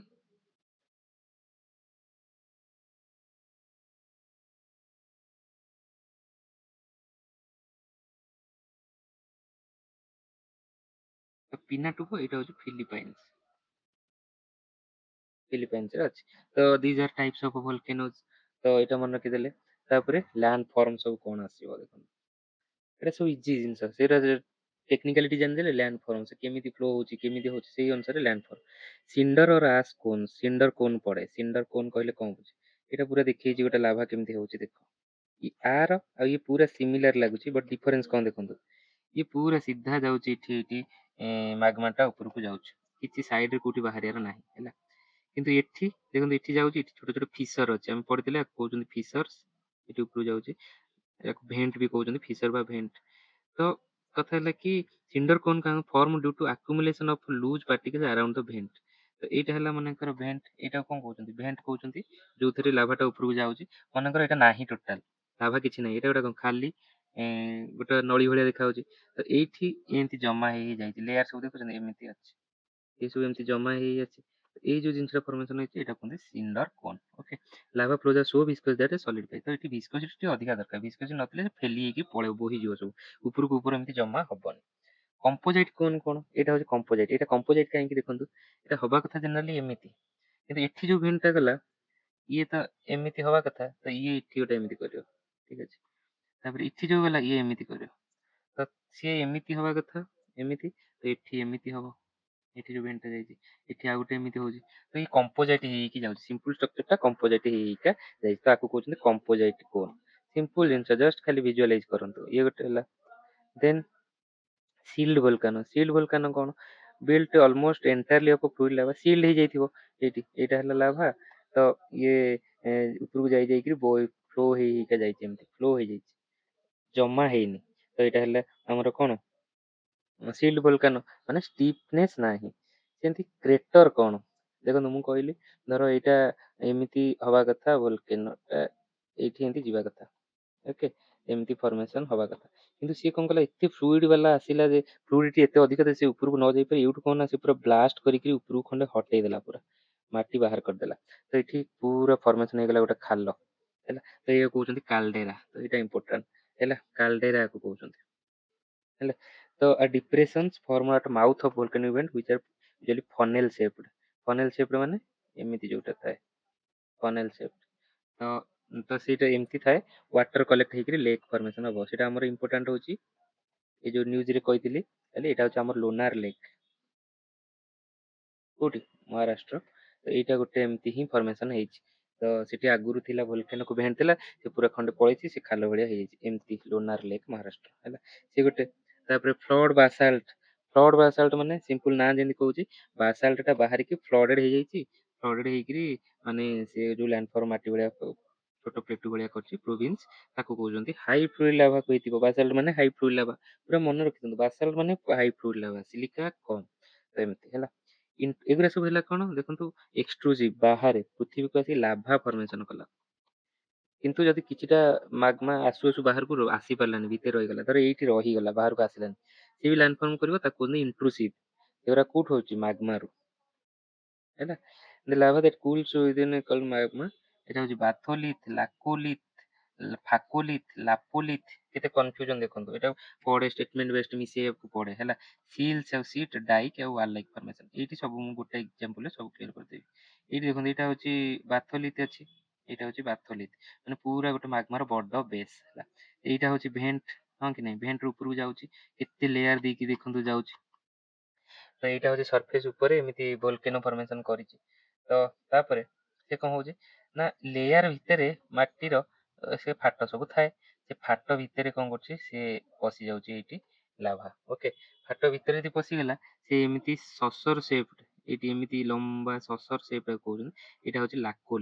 ପିନାଟୁବୋ ଏଇଟା ହେଉଛି ଫିଲିପାଇନ୍ସରେ ଅଛି। ତ ଦିଜ୍ ଆର୍ ଟାଇପ୍ସ ଅଫ୍ ଭଲକାନୋଜ୍। ତ ଏଇଟା ମନେ ରଖିଦେଲେ। ତାପରେ ଲ୍ୟାଣ୍ଡ ଫର୍ମ ସବୁ କ'ଣ ଆସିବ ଦେଖନ୍ତୁ, ଏଇଟା ସବୁ ଇଜି ଜିନିଷ। ସେଇଟା ଟେକ୍ନିକାଲିଟି ଜାଣିଦେଲେ ଲ୍ୟାଣ୍ଡ ଫର୍ମ ସେ କେମିତି ଫ୍ଲୋ ହେଉଛି, କେମିତି ହେଉଛି, ସେଇ ଅନୁସାରେ ଲ୍ୟାଣ୍ଡ ଫର୍ମ। ସିଣ୍ଡର ଅର୍ ଆସ୍ କୋନ୍, ସିଣ୍ଡର କୋନ୍ ପଡ଼େ। ସିଣ୍ଡର କୋନ୍ କହିଲେ କ'ଣ ବୁଝେ? ଏଇଟା ପୁରା ଦେଖେଇଛି ଗୋଟେ ଲାଭା କେମିତି ହେଉଛି, ଦେଖ। ଆର ଆଉ ଇଏ ପୁରା ସିମିଲାର ଲାଗୁଛି, ବଟ୍ ଡିଫରେନ୍ସ କ'ଣ ଦେଖନ୍ତୁ। ଇଏ ପୁରା ସିଧା ଯାଉଛି, ଏଠି ମାଗମାଟା ଉପରକୁ ଯାଉଛି, କିଛି ସାଇଡରେ କୋଉଠି ବାହାରିବାର ନାହିଁ ହେଲା। କିନ୍ତୁ ଏଠି ଦେଖନ୍ତୁ, ଏଠି ଯାଉଛି, ଏଠି ଛୋଟ ଛୋଟ ଫିସର ଅଛି, ଆମେ ପଢିଥିଲେ କହୁଛନ୍ତି ଫିସର୍ସ। ଏଠି ଉପରକୁ ଯାଉଛି, ଏହାକୁ ଭେଣ୍ଟ ବି କହୁଛନ୍ତି, ଫିସର ବା ଭେଣ୍ଟ। ତ କଥା ହେଲା କି cinder cone form due to accumulation of loose particles around the vent. ତ ଏଇଟା ହେଲା ମନେକର ଭେଣ୍ଟ, ଏଇଟା କ'ଣ କହୁଛନ୍ତି? ଭେଣ୍ଟ କହୁଛନ୍ତି ଯୋଉଥିରେ ଲାଭାଟା ଉପରକୁ ଯାଉଛି। ମନେକର ଏଇଟା ନାହିଁ, ଟୋଟାଲ ଲାଭା କିଛି ନାହିଁ, ଏଇଟା ଗୋଟେ ଖାଲି ଗୋଟେ ନଳୀ ଭଳିଆ ଦେଖାଯାଉଛି। ତ ଏଇଠି ଏମିତି ଜମା ହେଇ ଯାଇଛି, ଲେୟାର ସବୁ ଦେଖୁଛନ୍ତି ଏମିତି ଅଛି, ଏ ସବୁ ଏମିତି ଜମା ହେଇ ଅଛି। ଏଇ ଯୋଉ ଜିନିଷଟା ଫର୍ମେସନ ହେଇଛି, ଏଇଟା କୁହନ୍ତି cinder cone. Okay, lava flows are so viscous that solid ପାଇ। ତ ଏଠି ଭିସ୍କୋସିଟି ଟିକେ ଅଧିକା ଦରକାର, ଭିସ୍କୋସିଟି ନଥିଲେ ସେ ଫେଲି ହେଇକି ପଳେଇବ, ବୋହିଯିବ ସବୁ ଉପରକୁ, ଉପର ଏମିତି ଜମା ହବନି। କମ୍ପୋଜାଇଟ୍ କୋନ୍ କ'ଣ? ଏଇଟା ହେଉଛି କମ୍ପୋଜାଇଟ୍। ଏଇଟା କମ୍ପୋଜାଇଟ୍ କାହିଁକି ଦେଖନ୍ତୁ, ଏଇଟା ହବା କଥା ଜେନେରାଲି ଏମିତି, କିନ୍ତୁ ଏଠି ଯୋଉ ଭେଣ୍ଟଟା ଗଲା, ଇଏ ତ ଏମିତି ହବା କଥା, ତ ଇଏ ଏଠି ଗୋଟେ ଏମିତି କରିବ, ଠିକ ଅଛି। ତାପରେ ଏଠି ଯୋଉ ଗଲା, ଇଏ ଏମିତି କରିବ, ତ ସିଏ ଏମିତି ହବା କଥା ଏମିତି, ତ ଏଠି ଏମିତି ହବ। ଏଠି ଯୋଉ ଭେଣ୍ଟଟା ଯାଇଛି, ଏଠି ଆଉ ଗୋଟେ ଏମିତି ହଉଛି, ତ ଏଇ କମ୍ପୋଜାଇଟ୍ ହେଇକି ଯାଉଛି। ସିମ୍ପଲ ଷ୍ଟ୍ରକ୍ଚରଟା କମ୍ପୋଜାଇଟ୍ ହେଇକା ଯାଇଛି, ତ ଆକୁ କହୁଛନ୍ତି କମ୍ପୋଜାଇଟ୍ କୋନ୍। ସିମ୍ପଲ ଜିନିଷ, ଜଷ୍ଟ ଖାଲି ଭିଜୁଆଲାଇଜ କରନ୍ତୁ। ଇଏ ଗୋଟେ ହେଲା। ଦେନ୍ ସିଲ୍ଡ ଭୋଲକାନୋ। ସିଲ୍ଡ ଭୋଲକାନୋ କ'ଣ? built almost entirely of fluid lava sealed ହେଇଯାଇଥିବ ଏଇଟା ହେଲା ଲାଭା ତ ଇଏ ଉପରକୁ ଯାଇକି ଫ୍ଲୋ ହେଇକା ଯାଇଛି ଏମିତି ଫ୍ଲୋ ହେଇଯାଇଛି ଜମା ହେଇନି ତ ଏଇଟା ହେଲା ଆମର କଣ ସିଲ୍ଡ ଭଲକାନ ମାନେ ଷ୍ଟିଫନେସ୍ ନାହିଁ ସେମିତି କ୍ରେଟର କଣ ଦେଖନ୍ତୁ ମୁଁ କହିଲି ଧର ଏଇଟା ଏମିତି ହବା କଥା ଭଲକାନଟା ଏଇଠି ଏମିତି ଯିବା କଥା ଓକେ ଏମିତି ଫର୍ମେସନ ହବା କଥା କିନ୍ତୁ ସିଏ କଣ କଲା ଏତେ ଫ୍ଲୁଇଡ ବାଲା ଆସିଲା ଯେ ଫ୍ଲୁଇଡିଟି ଏତେ ଅଧିକ ଯେ ସେ ଉପରକୁ ନ ଯାଇପାରି ଏଇଠୁ କଣ ନା ସେ ପୁରା ବ୍ଲାଷ୍ଟ କରିକି ଉପରକୁ ଖଣ୍ଡେ ହଟେଇ ଦେଲା ପୁରା ମାଟି ବାହାର କରିଦେଲା ତ ଏଠି ପୁରା ଫର୍ମେସନ ହେଇଗଲା ଗୋଟେ ଖାଲ ହେଲା ତ ଇଏ କହୁଛନ୍ତି କାଲଡେରା ତ ଏଇଟା ଇମ୍ପୋର୍ଟାଣ୍ଟ ହେଲା କାଲଡେରାକୁ କହୁଛନ୍ତି ହେଲା ତ depressions form at mouth of volcanic vent which are usually funnel shaped ମାନେ ଏମିତି ଯୋଉଟା ଥାଏ funnel shaped ତ ତ ସେଇଟା ଏମିତି ଥାଏ ୱାଟର କଲେକ୍ଟ ହେଇକିରି ଲେକ୍ ଫର୍ମେସନ ହବ ସେଇଟା ଆମର ଇମ୍ପୋର୍ଟାଣ୍ଟ ହଉଛି ଏ ଯୋଉ ନ୍ୟୁଜରେ କହିଥିଲି ତାହେଲେ ଏଇଟା ହଉଛି ଆମର ଲୋନାର ଲେକ୍ କୋଉଠି ମହାରାଷ୍ଟ୍ର ତ ଏଇଟା ଗୋଟେ ଏମିତି ହିଁ ଫର୍ମେସନ ହେଇଛି ତ ସେଠି ଆଗରୁ ଥିଲା ଭଲକାନୋ ଭେଣ୍ଟ ଥିଲା ସେ ପୁରା ଖଣ୍ଡେ ପଳେଇଛି ସେ ଖାଲ ଭଳିଆ ହେଇଯାଇଛି ଏମିତି ଲୋନାର ଲେକ୍ ମହାରାଷ୍ଟ୍ର ହେଲା ସେ ଗୋଟେ ତାପରେ ଫ୍ଲଡ ବାସାଲ୍ଟ ମାନେ ସିମ୍ପଲ ନାଁ ଯେମିତି କହୁଛି ବାସାଲ୍ଟ ଟା ବାହାରିକି ଫ୍ଲଡେଡ ହେଇଯାଇଛି ଫ୍ଲଡେଡ ହେଇକିରି ମାନେ ସେ ଯୋଉ ଲ୍ୟାଣ୍ଡଫର୍ମ ମାଟି ଭଳିଆ ଛୋଟ ପ୍ଲେଟୁ ଭଳିଆ କରିଛି ପ୍ରୋଭିନ୍ସ ତାକୁ କହୁଛନ୍ତି ହାଇ ଫ୍ଲୁଇଡ ଲାଭା କହିଥିବ ବାସାଲ୍ଟ ମାନେ ହାଇ ଫ୍ଲୁଇଡ ଲାଭା ପୁରା ମନେ ରଖିଥାନ୍ତୁ ବାସାଲ୍ଟ ମାନେ ହାଇ ଫ୍ଲୁଇଡ ଲାଭା ସିଲିକା କମ ତ ଏମିତି ହେଲା ଏଗୁରା ସବୁ ହେଲା କଣ ଦେଖନ୍ତୁ ଏକ୍ସଟ୍ରୁସିଭ ବାହାରେ ପୃଥିବୀକୁ ଆସି ଲାଭା ଫର୍ମେସନ କଲା କିନ୍ତୁ ଯଦି କିଛିଟା ମାଗମା ଆସୁ ଆସୁ ବାହାରକୁ ଆସି ପାରିଲାନି ଭିତରେ ରହିଗଲା ଧର ଏଇଠି ରହିଗଲା ବାହାରକୁ ଆସିଲାନି ସେ ବି ଲ୍ୟାଣ୍ଡ ଫର୍ମ କରିବ ତାକୁ କହୁଛନ୍ତି ଇଣ୍ଟ୍ରୁସିଭ ଏଗୁରା କୋଉଠୁ ହଉଛି ମାଗମାରୁ ହେଲା the lava that cools within a called magma এটা ହଉଛି ବାଥୋଲିଥ ଲାକୋଲିଥ ଫାକୋଲିଥ ଲାପୋଲିଥ କେତେ କନଫ୍ୟୁଜନ ଦେଖନ୍ତୁ ଏଟା ପଡେ ଷ୍ଟେଟମେଣ୍ଟ ବେଷ୍ଟ ମିଶେଇବାକୁ ପଡେ ହେଲା ସିଲ୍ସ ଆଉ ସିଟ୍ ଡାଇକ୍ ଆଉ ୱାଲ୍ ଲାଇକ୍ ଫର୍ମେସନ ଏଇଠି ସବୁ ମୁଁ ଗୋଟେ ଏକ୍ସାମ୍ପଲରେ ସବୁ କ୍ଲିୟର କରିଦେବି ଏଇଠି ଦେଖନ୍ତୁ ଏଇଟା ହଉଛି ବାଥୋଲିଥ ଅଛି ଏଇଟା ହଉଛି ବାଥୋଲିଥ ମାନେ ପୁରା ଗୋଟେ ମାଗମାର ବଡ ବେସ୍ ହେଲା ଏଇଟା ହଉଛି ଭେଣ୍ଟ ହଁ କି ନାଇଁ ଭେଣ୍ଟ ଉପରକୁ ଯାଉଛି କେତେ ଲେୟାର ଦେଇକି ଦେଖନ୍ତୁ ଯାଉଛି ତ ଏଇଟା ହଉଛି ସରଫେସ ଉପରେ ଏମିତି ଭୋଲକେନୋ ଫର୍ମେସନ କରିଛି ତ ତାପରେ ସେ କଣ ହଉଛି ନା ଲେୟାର ଭିତରେ ମାଟିର ସେ ଫାଟ ସବୁ ଥାଏ ସେ ଫାଟ ଭିତରେ କଣ କରୁଛି ସେ ପଶି ଯାଉଛି ଏଇଠି ଲାଭା ଓକେ ଫାଟ ଭିତରେ ଯଦି ପଶିଗଲା ସେ ଏମିତି ସସର ସେପ୍ଟ ଏଇଠି ଏମିତି ଲମ୍ବା ସସର ସେପ୍ଟ କହୁଛନ୍ତି ଏଇଟା ହଉଛି ଲାକୋ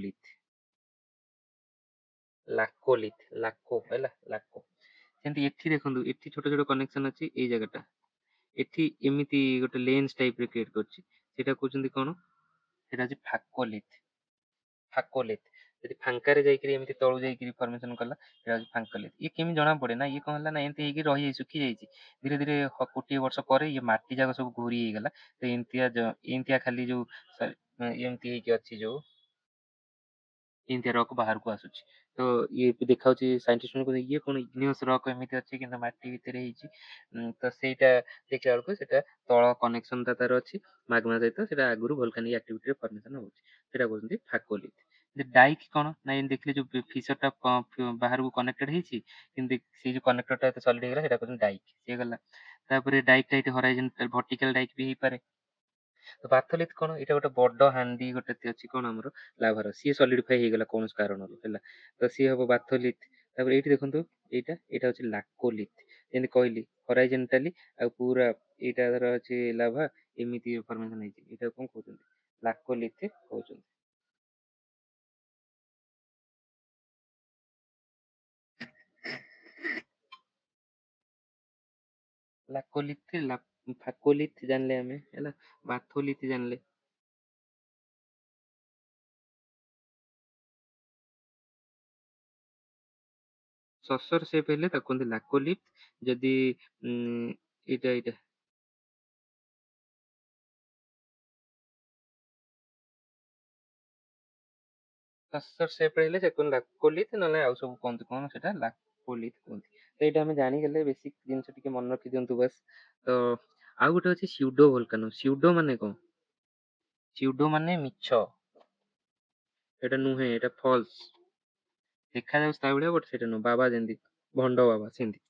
ହେଲା ଲାକୋ ସେମିତି ଏଠି ଦେଖନ୍ତୁ ଏଠି ଛୋଟ ଛୋଟ କନେକ୍ସନ ଅଛି ଏଇ ଜାଗାଟା ଏଠି ଏମିତି ଗୋଟେ ଲେନ୍ସ ଟାଇପ ରେ କ୍ରିଏଟ କରୁଛି ସେଇଟା କହୁଛନ୍ତି କଣ ସେଇଟା ହଉଛି ଫାକୋଲିଥ ଯଦି ଫାଙ୍କାରେ ଯାଇକିରି ଏମିତି ତଳୁ ଯାଇକିରି ଫର୍ମେସନ କଲା ସେଇଟା ହଉଛି ଫାଙ୍କୋଲିଥ ଇଏ କେମିତି ଜଣା ପଡେ ନା ଇଏ କଣ ହେଲା ନା ଏମିତି ହେଇକି ରହିଯାଇ ଶୁଖି ଯାଇଛି ଧୀରେ ଧୀରେ କୋଟିଏ ବର୍ଷ ପରେ ଇଏ ମାଟି ଯାକ ସବୁ ଘୋରି ହେଇଗଲା ତ ଏମିତିଆ ଖାଲି ଯୋଉ ଏମିତି ହେଇକି ଅଛି ଯୋଉ ଏମିତିଆ ରକ୍ ବାହାରକୁ ଆସୁଛି ତ ଇଏ ଦେଖାଉଛି ସାଇଣ୍ଟିଷ୍ଟ ମାନେ କହୁଛନ୍ତି ଇଏ କଣ ଇଗ୍ନିୟସ୍ ରକ୍ ଏମିତି ଅଛି କିନ୍ତୁ ମାଟି ଭିତରେ ହେଇଛି ତ ସେଇଟା ଦେଖିଲା ବେଳକୁ ସେଟା ତଳ କନେକ୍ସନ ଟା ତାର ଅଛି ମାଗମା ସହିତ ସେଟା ଆଗରୁ ଭଲକାନିକ ଆକ୍ଟିଭିଟିରେ ଫର୍ମେସନ ହଉଛି ସେଟା କହୁଛନ୍ତି ଫାକୋଲିଥ ଡାଇକ୍ କଣ ନା ଏମିତି ଦେଖିଲେ ଯୋଉ ଫିସର ଟା ବାହାରକୁ କନେକ୍ଟେଡ ହେଇଛି କିନ୍ତୁ ସେଇ ଯୋଉ କନେକ୍ଟର ଟା ଏତେ ସଲିଡ ହେଇଗଲା ସେଟା କହୁଛନ୍ତି ଡାଇକ୍ ସିଏ ଗଲା ତାପରେ ଡାଇକ୍ ଟା ଏଠି ହରାଇଜେଣ୍ଟାଲ ଭର୍ଟିକାଲ ଡାଇକ୍ ବି ହେଇପାରେ ତ ପାଥୋଲିଥ କଣ ଏଇଟା ଗୋଟେ ବଡ ହାଣ୍ଡି ଗୋଟେ ଅଛି କଣ ଆମର ଲାଭାର ସିଏ ସଲିଡିଫାଇ ହେଇଗଲା କୌଣସି କାରଣରୁ ହେଲା ତ ସିଏ ହବ ବାଥୋଲିଥ ତାପରେ ଏଇଠି ଦେଖନ୍ତୁ ଏଇଟା ହଉଛି ଲାକୋଲିଥ ଯେମିତି କହିଲି ହରାଇଜେଣ୍ଟାଲି ଆଉ ପୁରା ଏଇଟା ଧର ଅଛି ଲାଭା ଏମିତି ଫର୍ମେସନ ହେଇଛି ଏଇଟା କଣ କହୁଛନ୍ତି ଲାକୋଲିଥ କହୁଛନ୍ତି ଲାକୋଲିଥ ଫାକୋଲିଥ ଜାଣିଲେ ଆମେ ହେଲା ବାଥୋଲିଥ ଜାଣିଲେ ସସର ସେପ୍ ହେଲେ ତାକୁ କୁହନ୍ତି ଲାକୋଲିଥ ଯଦି ଏଇଟା ସସର ସେପ୍ ହେଲେ ସେ କୁହନ୍ତି ଲାକୋଲିଥ ନହେଲେ ଆଉ ସବୁ କୁହନ୍ତି କଣ ସେଟା ଲାକୋଲିଥ କୁହନ୍ତି ତ ଏଇଟା ଆମେ ଜାଣିଗଲେ ବେସିକ ଜିନିଷ ଟିକେ ମନେ ରଖି ଦିଅନ୍ତୁ ବାସ୍ ତ ଆଉ ଗୋଟେ ଅଛି ସ୍ୟୁଡୋ ଭଲକାନୋ ସ୍ୟୁଡୋ ମାନେ କଣ ସ୍ୟୁଡୋ ମାନେ ମିଛ ଏଟା ନୁହେଁ ଏଟା ଫଲ୍ସ ଦେଖାଯାଉଛି ତା ଭଳିଆ ବଟ ସେଇଟା ନୁହଁ ବାବା ଯେମିତି ଭଣ୍ଡ ବାବା ସେମିତି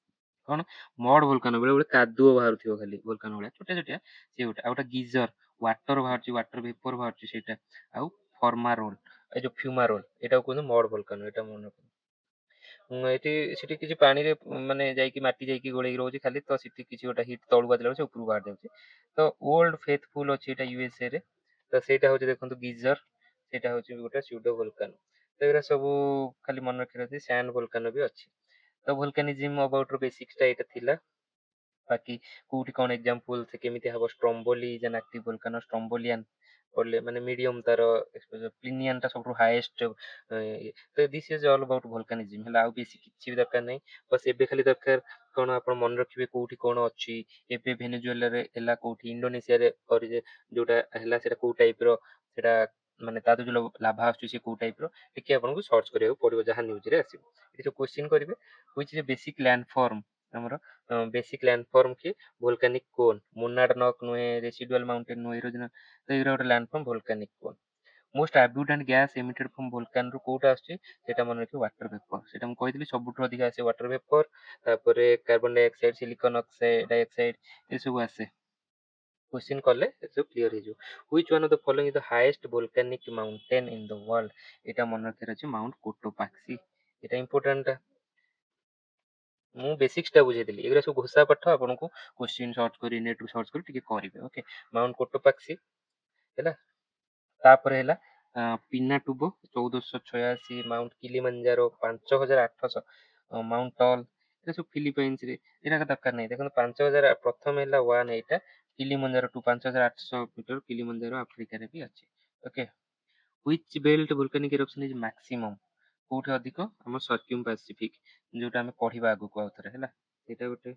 କଣ ମଡ ଭୋଲକାନ ବେଳେ ବେଳେ କାଦୁଅ ବାହାରୁଥିବ ଖାଲି ଭୋଲକାନ ଭଳିଆ ଛୋଟିଆ ଛୋଟିଆ ସେ ଗୋଟେ ଆଉ ଗୋଟେ ଗିଜର ୱାଟର ବାହାରୁଛି ୱାଟର ଭେପର ବାହାରୁଛି ସେଇଟା ଆଉ ଫର୍ମା ରୋଲ ଏ ଯୋଉ ଫ୍ୟୁମା ରୋଲ ଏଟାକୁ କୁହନ୍ତି ମଡ ଭୋଲକାନ ଏଇଟା ମନେ ରଖନ୍ତୁ ଏଠି ସେଠି କିଛି ପାଣିରେ ମାନେ ଯାଇକି ମାଟି ଯାଇକି ଗୋଳେଇକି ରହୁଛି ଖାଲି, ତ ସେଠି କିଛି ଗୋଟେ ହିଟ୍ ତଳକୁ ବାଜିଲା ବେଳକୁ ସେ ଉପରକୁ ବାହାରି ଯାଉଛି। ତ ଓଲ୍ଡ ଫେଥଫୁଲ୍ ଅଛି ଏଇଟା ୟୁଏସଏ ରେ। ତ ସେଇଟା ହଉଛି ଦେଖନ୍ତୁ ଗିଜର, ସେଇଟା ହଉଛି ଗୋଟେ ସ୍ୟୁଡୋ ଭୋଲକାନୋ। ତ ଏଗୁରା ସବୁ ଖାଲି ମନେ ରଖିବାର ଅଛି। ସ୍ୟାଣ୍ଡ ଭୋଲକାନୋ ବି ଅଛି। ତ ଭୋଲକାନିଜିମ୍ ଅବାଉଟ ର ବେସିକ୍ସଟା ଏଇଟା ଥିଲା। ବାକି କୋଉଠି କଣ ଏକ୍ଜାମ୍ପଲ ସେ କେମିତି ହବ, ଷ୍ଟ୍ରମ୍ବୋଲି ଇଜ ଆନ୍ ଆକ୍ଟିଭ ଭୋଲକାନୋ, ଷ୍ଟ୍ରମ୍ବୋଲିଆନ ପଢିଲେ ମାନେ ମିଡିୟମ ତାର ଏକ୍ସପୋଜର, ପ୍ଲିନିଆନ ଟା ସବୁଠୁ ହାଇଏଷ୍ଟ। ତ ଦିସ୍ ଇଜ ଅଲ୍ ଆବାଉଟ ଭୋଲକାନିଜିମ୍ ହେଲା। ଆଉ ବେଶୀ କିଛି ବି ଦରକାର ନାହିଁ। ବସ୍ ଏବେ ଖାଲି ଦରକାର କଣ, ଆପଣ ମନେ ରଖିବେ କୋଉଠି କଣ ଅଛି। ଏବେ ଭେନେଜୁଏଲାରେ ହେଲା, କୋଉଠି ଇଣ୍ଡୋନେସିଆରେ ଯୋଉଟା ହେଲା ସେଟା କୋଉ ଟାଇପ ର, ସେଟା ମାନେ ତା ଯୋଉ ଲାଭା ଆସୁଛି ସେ କୋଉ ଟାଇପ ର, ଟିକେ ଆପଣଙ୍କୁ ସର୍ଚ୍ଚ କରିବାକୁ ପଡିବ ଯାହା ନ୍ୟୁଜରେ ଆସିବ। ଏଠି ଯୋଉ କ୍ୱେଶ୍ଚିନ୍ କରିବେ which is a basic landform, ଆମର ବେସିକ ଲ୍ୟାଣ୍ଡଫର୍ମ କି ଭୋଲକାନିକ କୋନ୍, ମୁନାଡ ନକ୍ ନୁହେଁ, ରେସିଡୁଆଲ ମାଉଣ୍ଟେନ ନୁହେଁ, ଇରୋଜନ। ତ ଏଗୁରା ଗୋଟେ landform ଭୋଲକାନିକ zone. Most ଆବ୍ୟୁଣ୍ଡାଣ୍ଟ gas ଏମିଟେଡ୍ from volcano ରୁ କୋଉଟା ଆସୁଛି, ସେଟା ମନେ ରଖିବ ୱାଟର ଭେପର। ସେଟା ମୁଁ କହିଥିଲି ସବୁଠୁ ଅଧିକ ଆସେ ୱାଟର ଭେପର, ତାପରେ କାର୍ବନ ଡାଇଅକ୍ସାଇଡ, ସିଲିକନ ଡାଇଅକ୍ସାଇଡ ଏସବୁ ଆସେ। क्वेश्चन कले सब क्लियर हो। Which one of the following is the highest volcanic mountain in the world, एटा मन रखिर अछि माउंट कोटोपाक्सी। एटा इंपोर्टेंट। ମୁଁ ବେସିକ୍ସ ଟା ବୁଝେଇଥିଲି, ଏଗୁରା ସବୁ ଘୋଷା ପାଠ ଆପଣଙ୍କୁ क्वेश्चन सर्च କରି ନେଟ ରୁ सर्च କରି ଟିକେ କରିବେ। ଓକେ, ମାଉଣ୍ଟ କୋଟୋପାକ୍ସି ହେଲା। ତାପରେ ହେଲା ପିନାଟୁବୋ 1486, ମାଉଣ୍ଟ କିଲିମଞ୍ଜାରୋ 5800, ମାଉଣ୍ଟ ଟଲ୍ ଏଟା ସବୁ ଫିଲିପାଇନ୍ସ ରେ। ଏଟା ଦରକାର ନାହିଁ, ଦେଖନ୍ତୁ 5000 ପ୍ରଥମ ହେଲା 1 ଏଇଟା କିଲିମଞ୍ଜାରୋ 5800 ମିଟର, କିଲିମଞ୍ଜାରୋ ଆଫ୍ରିକାରେ ବି ଅଛି। Okay, which belt volcanic eruption is maximum, କୋଉଠି ଅଧିକ, ଆମ ସର୍କ୍ୟୁମ୍ ପାସିଫିକ, ଯୋଉଟା ଆମେ ପଢିବା ଆଗକୁ ଆଉ ଥରେ ହେଲା। ସେଇଟା ଗୋଟେ।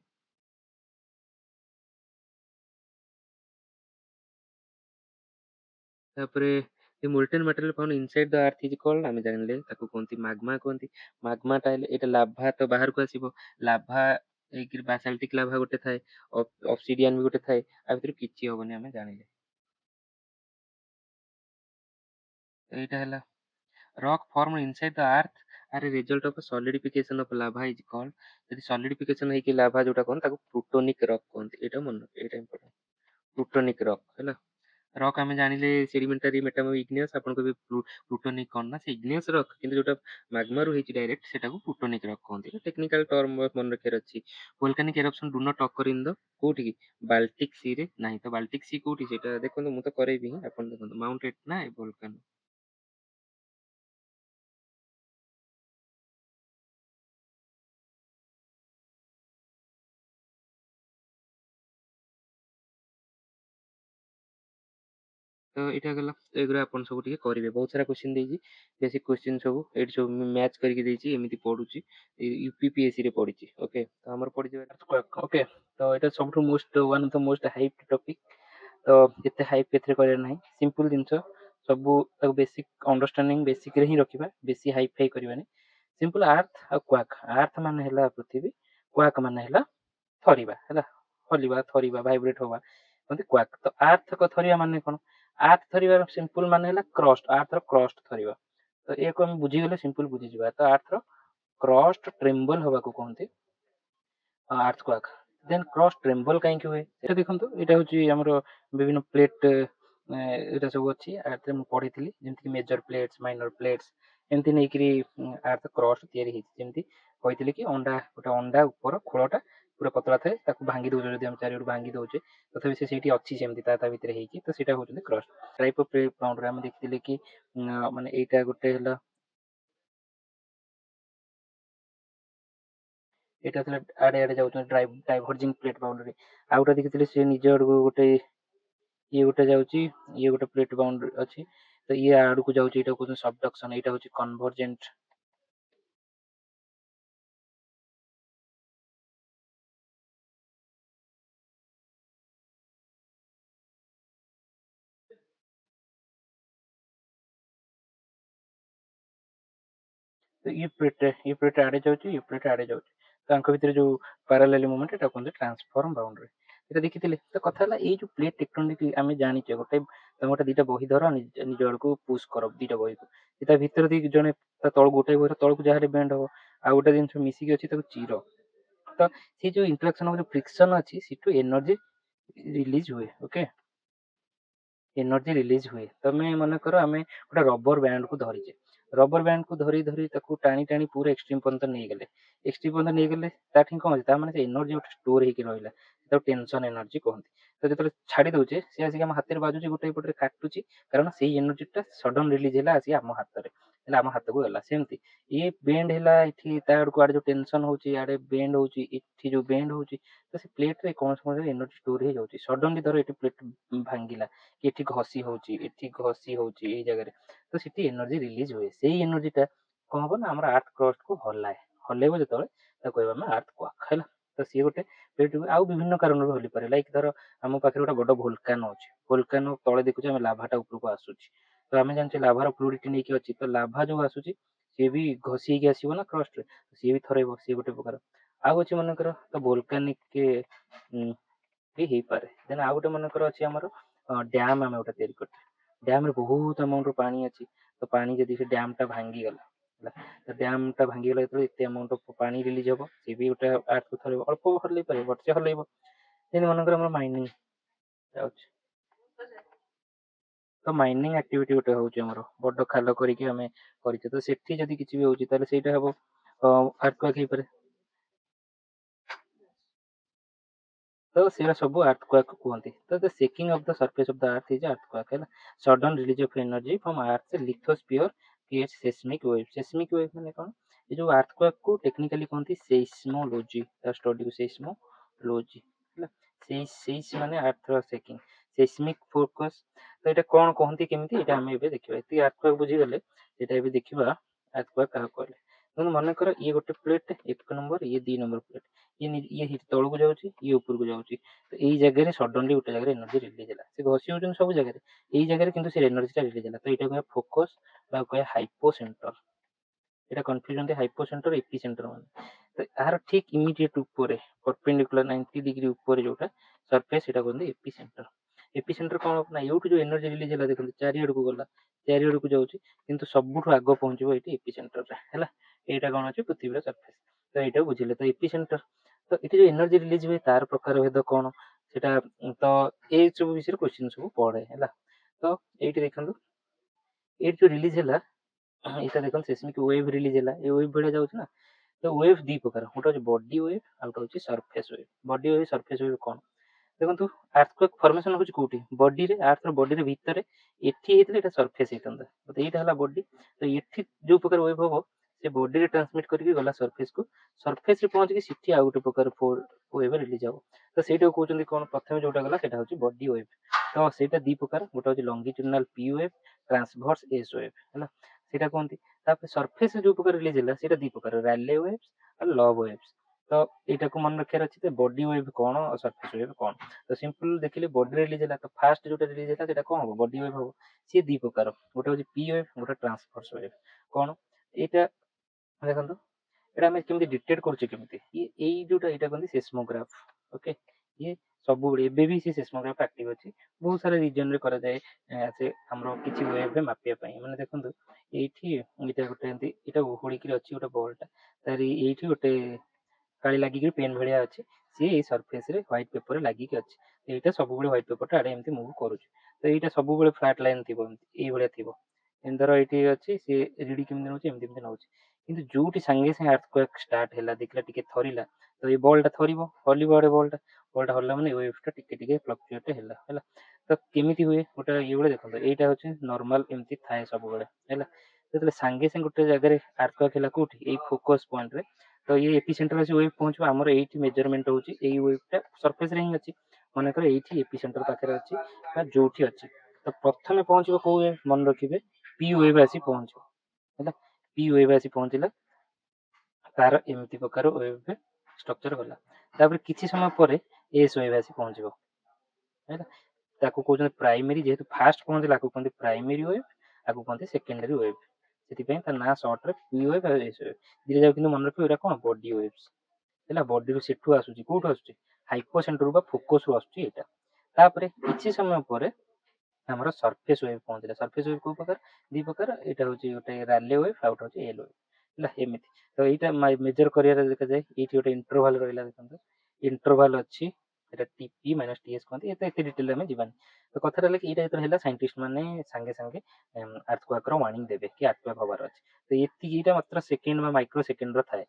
ତାପରେ molten material found inside the earth is called, ଆମେ ଜାଣିଲେ ତାକୁ କୁହନ୍ତି ମାଗ୍ମା କୁହନ୍ତି। ମାଗ୍ମା ଟା ହେଲେ ଏଇଟା ଲାଭା ତ ବାହାରକୁ ଆସିବ, ଲାଭା ଏଇକି ବାସାଲ୍ଟିକ ଲାଭା ଗୋଟେ ଥାଏ, ଅବସିଡିଆନ ବି ଗୋଟେ ଥାଏ, ଆ ଭିତରୁ କିଛି ହବନି ଆମେ ଜାଣିଲେ। ଏଇଟା ହେଲା rock formed inside the earth are a result of a solidification of lava is called, ଯଦି solidification ହେଇକି ଲାଭା ଯୋଉଟା କହନ୍ତି ତାକୁ ପ୍ଲୁଟୋନିକ ରକ୍ କୁହନ୍ତି। ଏଇଟା ମନେ, ଏଇଟା ଇମ୍ପୋର୍ଟାଣ୍ଟ, ପ୍ଲୁଟୋନିକ ରକ୍ ହେଲା। ରକ୍ ଆମେ ଜାଣିଲେ ସେଡିମେଣ୍ଟାରୀ ମେଟାମର୍ଫିକ ଇଗ୍ନିୟସ୍, ଆପଣ କହିବେ ପ୍ଲୁଟୋନିକ କଣ ନା, ସେ ଇଗ୍ନିୟସ୍ ରକ୍, କିନ୍ତୁ ଯୋଉଟା ମାଗ୍ମାରୁ ହେଇଛି ଡାଇରେକ୍ଟ ସେଟାକୁ ପ୍ଲୁଟୋନିକ ରକ୍ କହନ୍ତି। ଟେକ୍ନିକାଲ ଟର୍ମ ମନେ ରଖିବାର ଅଛି। ଭୋଲକାନିକ ଏରପ୍ସନ ଡୁ ନଟ୍ ଅକର ଇନ ଦ, କୋଉଠି କି, ବାଲ୍ଟିକ ସି ରେ ନାହିଁ। ତ ବାଲ୍ଟିକ ସି କୋଉଠି, ସେଇଟା ଦେଖନ୍ତୁ, ମୁଁ ତ କରେଇବି ହିଁ, ଆପଣ ଦେଖନ୍ତୁ ମାଉଣ୍ଟ ଏଟନା ଭୋଲକାନୋ। ତ ଏଇଟା ଗଲା, ଏଗୁରା ଆପଣ ସବୁ ଟିକେ କରିବେ। ବହୁତ ସାରା କ୍ୱେଶ୍ଚିନ୍ ଦେଇଛି, ବେସିକ କ୍ୱେଶ୍ଚିନ୍ ସବୁ ଏଇଠି ସବୁ ମ୍ୟାଚ୍ କରିକି ଦେଇଛି, ଏମିତି ପଢୁଛି, ୟୁପିପିଏସସି ରେ ପଢିଛି। ଓକେ, ତ ଆମର ପଢିଯିବ। ଓକେ, ତ ଏଇଟା ସବୁଠୁ most one of the most hype topic. ତ ଏତେ ହାଇପ୍ ଏଥିରେ କରିବାର ନାହିଁ, ସିମ୍ପଲ ଜିନିଷ ସବୁ, ତାକୁ ବେସିକ ଅଣ୍ଡରଷ୍ଟାଣ୍ଡିଂ ବେସିକରେ ହିଁ ରଖିବା, ବେଶୀ ହାଇପ୍ ଫାଇ କରିବାନି। ସିମ୍ପଲ ଆର୍ଥ ଆଉ କ୍ୱାକ୍, ଆର୍ଥ ମାନେ ହେଲା ପୃଥିବୀ, କ୍ୱାକ୍ ମାନେ ହେଲା ଥରିବା ହେଲା, ହଲିବା, ଥରିବା, ଭାଇବ୍ରେଟ ହବା, କୁହନ୍ତି କ୍ୱାକ୍। ତ ଆର୍ଥ ଥରିବା ମାନେ କଣ, ଆର୍ଥ ଥରିବାର ସିମ୍ପଲ ମାନେ ହେଲା କ୍ରଷ୍ଟ, ଆର୍ଥର କ୍ରଷ୍ଟ ଥରିବା। ତ ଏହାକୁ ଆମେ ବୁଝିଗଲେ ସିମ୍ପଲ ବୁଝିଯିବା। ତ ଆର୍ଥର କ୍ରଷ୍ଟ ଟ୍ରେମ୍ବଲ ହବାକୁ କୁହନ୍ତି ଆର୍ଥ କ୍ୱାକ୍। ଦେନ୍ କ୍ରଷ୍ଟ ଟ୍ରେମ୍ବଲ କାହିଁକି ହୁଏ, ଏଇଟା ଦେଖନ୍ତୁ, ଏଇଟା ହଉଛି ଆମର ବିଭିନ୍ନ ପ୍ଲେଟ୍, ଏଇଟା ସବୁ ଅଛି ଆର୍ଥରେ ମୁଁ ପଢିଥିଲି, ଯେମିତିକି ମେଜର ପ୍ଲେଟ୍ସ, ମାଇନର ପ୍ଲେଟ୍ସ, ଏମିତି ନେଇକିରି ଆର୍ଥ କ୍ରଷ୍ଟ ତିଆରି ହେଇଛି। ଯେମିତି କହିଥିଲି କି ଅଣ୍ଡା, ଗୋଟେ ଅଣ୍ଡା ଉପର ଖୋଳଟା ପୁରା ପତଳା ଥାଏ, ତାକୁ ଭାଙ୍ଗି ଦଉଛେ, ଯଦି ଆମେ ଚାରିଆଡୁ ଭାଙ୍ଗି ଦଉଛେ, ତଥାପି ସେ ସେଇଠି ଅଛି ସେମିତି ତା ଭିତରେ ହେଇକି, ତ ସେଇଟା ହଉଛନ୍ତି କ୍ରଷ୍ଟ ଟାଇପ ଅଫ ବାଉଣ୍ଡରୀ। ଆମେ ଦେଖିଥିଲେ କି ମାନେ ଏଇଟା ଗୋଟେ ହେଲା, ଏଇଟା ଥିଲା ଆଡେ ଆଡେ ଯାଉଛନ୍ତି ଡାଇଭର୍ଜିଂ ପ୍ଲେଟ୍ ବାଉଣ୍ଡରୀ। ଆଉ ଗୋଟେ ଦେଖିଥିଲେ ସେ ନିଜ ଆଡକୁ ଗୋଟେ, ଇଏ ଗୋଟେ ଯାଉଛି, ଇଏ ଗୋଟେ ପ୍ଲେଟ୍ ବାଉଣ୍ଡରୀ ଅଛି, ତ ଇଏ ଆଡକୁ ଯାଉଛି, ଏଇଟା କହୁଛନ୍ତି ସବଡକ୍ସନ, ଏଇଟା ହଉଛି କନଭର୍ଜେଣ୍ଟ। ତ ଇଏ ପ୍ଲେଟ୍ ଆଡେ ଯାଉଛି, ଇଏ ପ୍ଲେଟ୍ ଆଡେ ଯାଉଛି, ତାଙ୍କ ଭିତରେ ଯୋଉ ପାରାଲାଲି ମୁଭମେଣ୍ଟ, ଏଟା କୁହନ୍ତି ଟ୍ରାନ୍ସଫର୍ମ ବାଉଣ୍ଡରୀ। ଏଟା ଦେଖିଥିଲେ। ତ କଥା ହେଲା, ଏଇ ଯୋଉ ପ୍ଲେଟ୍ ଟେକ୍ଟୋନିକ ଆମେ ଜାଣିଛେ, ତମେ ଗୋଟେ ଦିଟା ବହି ଧର, ନିଜ ଆଡକୁ ପୁଶ କର ଦିଟା ବହିକୁ, ତା ଭିତରେ ଦେଇ ଜଣେ ତା ତଳକୁ, ଗୋଟେ ବହିର ତଳକୁ ଯାହାହେଲେ ବେଣ୍ଡ ହବ, ଆଉ ଗୋଟେ ଜିନିଷ ମିଶିକି ଅଛି ତାକୁ ଚିର। ତ ସେଇ ଯୋଉ ଇଣ୍ଟରାକ୍ସନ, ଯୋଉ ଫ୍ରିକ୍ସନ ଅଛି, ସେଠୁ ଏନର୍ଜି ରିଲିଜ ହୁଏ। ଓକେ, ଏନର୍ଜି ରିଲିଜ ହୁଏ। ତମେ ମନେକର ଆମେ ଗୋଟେ ରବର ବ୍ୟାଣ୍ଡ କୁ ଧରିଛେ, रबर बैंड को धरी धरी ताकू टाणी टाणी पूरा एक्सट्रीम पर्यंत नहीं गले, एक्सट्रीम पर्यंत नहीं गले ताठी कौन होता माने एनर्जी गोटे स्टोर होकर रहा तो टेंशन एनर्जी कहते। तो जो छाड़ी दौचे सी आसिक आम हाथ में बाजुचे गोटे पटे काटुची कारण से एनर्जीटा सडन रिलीज है आसिक आम हाथ में आम हाथ को गला सेमती ये बेंड है ये आड़क आड़े जो टेंशन होची आड़े बेंड होची इठी जो बेंड होची तो से प्लेट रे कौन समय एनर्जी स्टोर हो जाउची सडनली धर ये प्लेट भांगिला कि एठी घसी होची एठी घसी होची ए जगह तो सेठी एनर्जी रिलीज हुए से एनर्जीटा कौन हम ना आम आर्थ क्रस्ट को हलाए हलेब जो कहना आर्थ क्वाक है। तो सी गोटे प्लेट आउ विभिन्न कारण हली पारे लाइक धर आम पाखे गोटे बड़ भोल्कानो अच्छे भोल्कानो तले देखुचे आम लाभाटा उपरको आसूची तो आम जानते लाभार फ्लूइडिटी नहीं अच्छी तो लाभा जो आसूची सी भी घसी आसो ना क्रस्ट रे सी भी थरब सी गोटे प्रकार आउ अच्छे मनकर तो भोल्कानिक भी हो पारे देन आउ गोटे मनकर अच्छे आमर डैम आम गोटे या डैम रे बहुत अमाउंट पानी अच्छी तो पानी जदि से डैम टा भांगी गला तो डैम टा भांगी गला जो एत अमाउंट पानी रिलीज हम सी भी गोटे आर्थ को थरब अल्प हल पारे बट से हल्ब जेन मनकर माइनिंग तो माइनिंग एक्टिविटी गोटे हूँ आम बड़ खाल करके तो सेठी जदि किसी भी होता है हम अर्थक्वेक हो पारे तो सेरा सब अर्थक्वेक कहते। तो the shaking of the surface of the earth is earthquake है sudden release of energy from earth lithosphere creates seismic wave माने कौन ये जो अर्थक्वेक को टेक्निकली कहते सेइस्मोलॉजी स्टडी को सेइस्मोलॉजी है सेइस माने अर्थ शेकिंग सेस्मिक फोकस तो ये कौन कहते केमिति एटा हम एबे देखिबा एति अर्थक्वेक बुझी गले एटा एबे देखिबा अर्थक्वेक का कहले तो मन कर ये गोटे प्लेट 1 नंबर ये 2 नंबर प्लेट ये तौल को जाऊँगी ये ऊपर को जाऊँगी तो यही जगह सडनली गोटे जगह एनर्जी रिलीज है से घसी हो सब जगह यही जगह किंतु से एनर्जी रिलीज है तो यहाँ कह फोकस कह हाइपो सेंटर यहाँ confusion hypo centre AP centre मान तो यार ठीक इमिडिएट ऊपर परपेंडिकुलर 90 डिग्री ऊपर जोटा सरफेस यहाँ कहते एपी सेंटर कौन ना ये जो एनर्जी रिलीज है देखते चारिड़ को गला चारिड़ को जाऊँगी किंतु सबुठ आग पहुँचो ये एपी सेंटर है यहाँ कौन अच्छे पृथ्वी सरफेस तो यहाँ बुझे तो एपी सेंटर तो ये जो एनर्जी रिलीज हुए तार प्रकार भेद कौन सेटा तो ये सब विषय क्वेश्चन सब पढ़े है तो ये देखो ये जो रिलीज है यहाँ देखो सेस्मिक वेव रिलीज है ये वेव भाया जाऊँ ना तो वेव दी प्रकार गोटे बॉडी वेव आ गोटे surface wave body wave surface wave कौन देखो अर्थक्वेक फॉर्मेशन होची कोठी बॉडी रे अर्थ बॉडी रे भीतर एठी हेतले एटा सरफेस हेतंदा तो एटा हला बॉडी तो एठी जो प्रकार वेव हो से बॉडी रे ट्रांसमिट करके गला सरफेस रे पहुंच के सिठी आ गोटे प्रकार वेव रिलीज हो तो सेटा कहउचंदी कोन प्रथम जोटा गला सेटा होची बॉडी वेव तो सेटा दी प्रकार गोटा होची longitudinal P wave transverse S wave हला सेटा कोनती तापर सरफेस जो प्रकार रिलीज हला सेटा दी प्रकार रैले वेव्स और लव वेव्स तो यहाँ को मन रखार अच्छे बॉडी वेव कौन और सरफेस वेव कौन तो सिंपल देखिए बॉडी रिलीज है तो फास्ट जो रिलीज है कौन हम बॉडी वेव हम सी दी प्रकार गोटे हूँ पी वेव गोटे ट्रांसवर्स वेव कौन यहाँ देखो এটা আমি কেମିତି ডিটেକ୍ଟ କରୁଛେ କେମିତି ଏଇ ଯୋଉଟା ଏଇଟା କହନ୍ତି ସେସ୍ମୋଗ୍ରାଫ ଓକେ ଇଏ ସବୁବେଳେ ଏବେ ବି ସେ ସେସ୍ମୋଗ୍ରାଫ ଆକ୍ଟିଭ ଅଛି ବହୁତ ସାରା ରିଜନରେ କରାଯାଏ ସେ ଆମର କିଛି ୱେଭରେ ମାପିବା ପାଇଁ ମାନେ ଦେଖନ୍ତୁ ଏଇଠି ଏଇଟା ଗୋଟେ ଏମିତି ଏଇଟା ଓହଳିକିରି ଅଛି ଗୋଟେ ବଲଟା ତାର ଏଇଠି ଗୋଟେ କାଳି ଲାଗିକି ପେନ୍ ଭଳିଆ ଅଛି ସିଏ ଏଇ ସରଫେସରେ ହ୍ୱାଇଟ୍ ପେପରରେ ଲାଗିକି ଅଛି ଏଇଟା ସବୁବେଳେ ହ୍ୱାଇଟ୍ ପେପରଟା ଆଡ଼େ ଏମିତି ମୁଭ୍ କରୁଛି ତ ଏଇଟା ସବୁବେଳେ ଫ୍ଲାଟ୍ ଲାଇନ୍ ଥିବ ଏମିତି ଏଇଭଳିଆ ଥିବ ଏମିତି ଧର ଏଇଠି ଅଛି ସିଏ ରିଡି କେମିତି ନେଉଛି ଏମିତି ଏମିତି ନେଉଛି କିନ୍ତୁ ଯୋଉଠି ସାଙ୍ଗେ ସାଙ୍ଗେ ଆର୍ଥକ୍ୱେକ୍ ଷ୍ଟାର୍ଟ ହେଲା ଦେଖିଲା ଟିକେ ଥରିଲା ତ ଏଇ ବଲ୍ଟା ଥରିବ ହଲିବ ଆଡ଼େ ବଲ୍ଟା ହଲିଲା ମାନେ ୱେଭ୍ଟା ଟିକେ ଟିକେ ଫ୍ଲକ୍ଚୁଏଟ୍ ହେଲା ତ କେମିତି ହୁଏ ଗୋଟେ ଏଇଭଳିଆ ଦେଖନ୍ତୁ ଏଇଟା ହେଉଛି ନର୍ମାଲ ଏମିତି ଥାଏ ସବୁବେଳେ ହେଲା ଯେତେବେଳେ ସାଙ୍ଗେ ସାଙ୍ଗେ ଗୋଟେ ଜାଗାରେ ଆର୍ଥକ୍ୱେକ୍ ହେଲା କୋଉଠି ଏଇ ଫୋକସ୍ ପଏଣ୍ଟରେ ତ ये एपिसेंटर आसी वेव पहुंचो आमर एठी मेजरमेंट होची एई वेवटा सरफेस रे ही अछि माने कर एठी एपिसेंटर पाखरे अछि बा जोठी अछि तो प्रथमे पहुंचबो को वेव मन रखिबे पी वेव आसी पहुंचो हैला पी वेव आसी पहुंचला तार एमती प्रकार वेव स्ट्रक्चर होला तापर किछि समय परे एस वेव आसी पहुंचबो हैला ताको कहउछन प्राइमरी जेहेतु फास्ट पहुंचला को कहते प्राइमरी वेव आको कहते सेकेंडरी वेव ସେଥିପାଇଁ ତା ନାଁ ସର୍ଟ ରେ ପି ୱେଭ୍ ଆଉ ଏସ୍ ୱେଭ୍ ଧୀରେ ଯାଉ କିନ୍ତୁ ମନେ ରଖିବ ଏଇଟା କ'ଣ ବଡି ୱେଭ୍ସ ହେଲା ବଡିରୁ ସେଠୁ ଆସୁଛି କୋଉଠୁ ଆସୁଛି ହାଇପୋ ସେଣ୍ଟରରୁ ବା ଫୋକସରୁ ଆସୁଛି ଏଇଟା ତାପରେ କିଛି ସମୟ ପରେ ଆମର ସରଫେସ୍ ୱେଭ୍ ପହଞ୍ଚିଲା ସରଫେସ୍ ୱେଭ୍ କୋଉ ପ୍ରକାର ଦି ପ୍ରକାର ଏଇଟା ହଉଛି ଗୋଟେ ରାଲେ ୱେଭ୍ ଆଉ ଗୋଟେ ହଉଛି ଏଲ୍ ୱେଭ୍ ହେଲା ଏମିତି ତ ଏଇଟା ମେଜର କରିବାରେ ଦେଖାଯାଏ ଏଇଠି ଗୋଟେ ଇଣ୍ଟରଭାଲ ରହିଲା ଦେଖନ୍ତୁ ଇଣ୍ଟରଭାଲ ଅଛି এটা टीपी माइनस टीएस कहते एते डिटेल में जीवानी तो कथा रहा कि यहाँ जो है साइंटिस्ट मैंने सांगे सांगे अर्थक्वेक वार्निंग देवे कि अर्थक्वेक हबार अच्छे तो ये मात्र सेकेंड माइक्रो सेकेंड थाए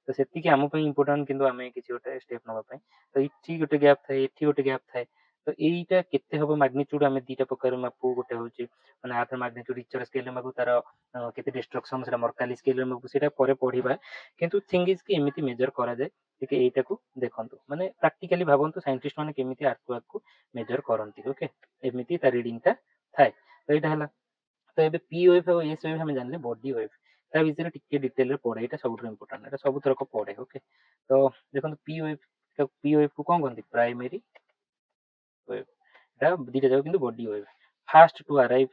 तो से आम इंपोर्टाट कि आम किसी गोटे स्टेप नापी तो ये गोटे गैप थाए ये गोटे गैप थाए तो यहीटा केते हम मैग्निट्यूड आम दुटा प्रकार मापू गोटे हूँ मैंने आर्थ मैग्निट्यूड रिचर स्केल मापू तार केते डिस्ट्रक्शन से मर्काली स्केल मापू से पढ़ा किंतु थिंग इज कि एमती मेजर करा जाए ଟିକେ ଏଇଟାକୁ ଦେଖନ୍ତୁ ମାନେ ପ୍ରାକ୍ଟିକାଲି ଭାବନ୍ତୁ ସାଇଣ୍ଟିଷ୍ଟ ମାନେ କେମିତି ଆର୍ଟୱାର୍କକୁ ମେଜର କରନ୍ତି ଓକେ ଏମିତି ତା ରିଡିଂଟା ଥାଏ ତ ଏଇଟା ହେଲା ତ ଏବେ ପି ୱେଭ୍ ଆଉ ଏସ୍ ୱେଭ୍ ଆମେ ଜାଣିଲେ ବଡି ୱେଭ୍ ତା ବିଷୟରେ ଟିକେ ଡିଟେଲରେ ପଢେ ଏଇଟା ସବୁଠୁ ଇମ୍ପୋର୍ଟାଣ୍ଟ ଏଇଟା ସବୁଥରକ ପଢେ ଓକେ ତ ଦେଖନ୍ତୁ ପି ୱେଭ୍ କୁ କଣ କହନ୍ତି ପ୍ରାଇମେରୀ ୱେଭ୍ ଏଟା ଦିଟା ଯାକ କିନ୍ତୁ body wave fast to arrive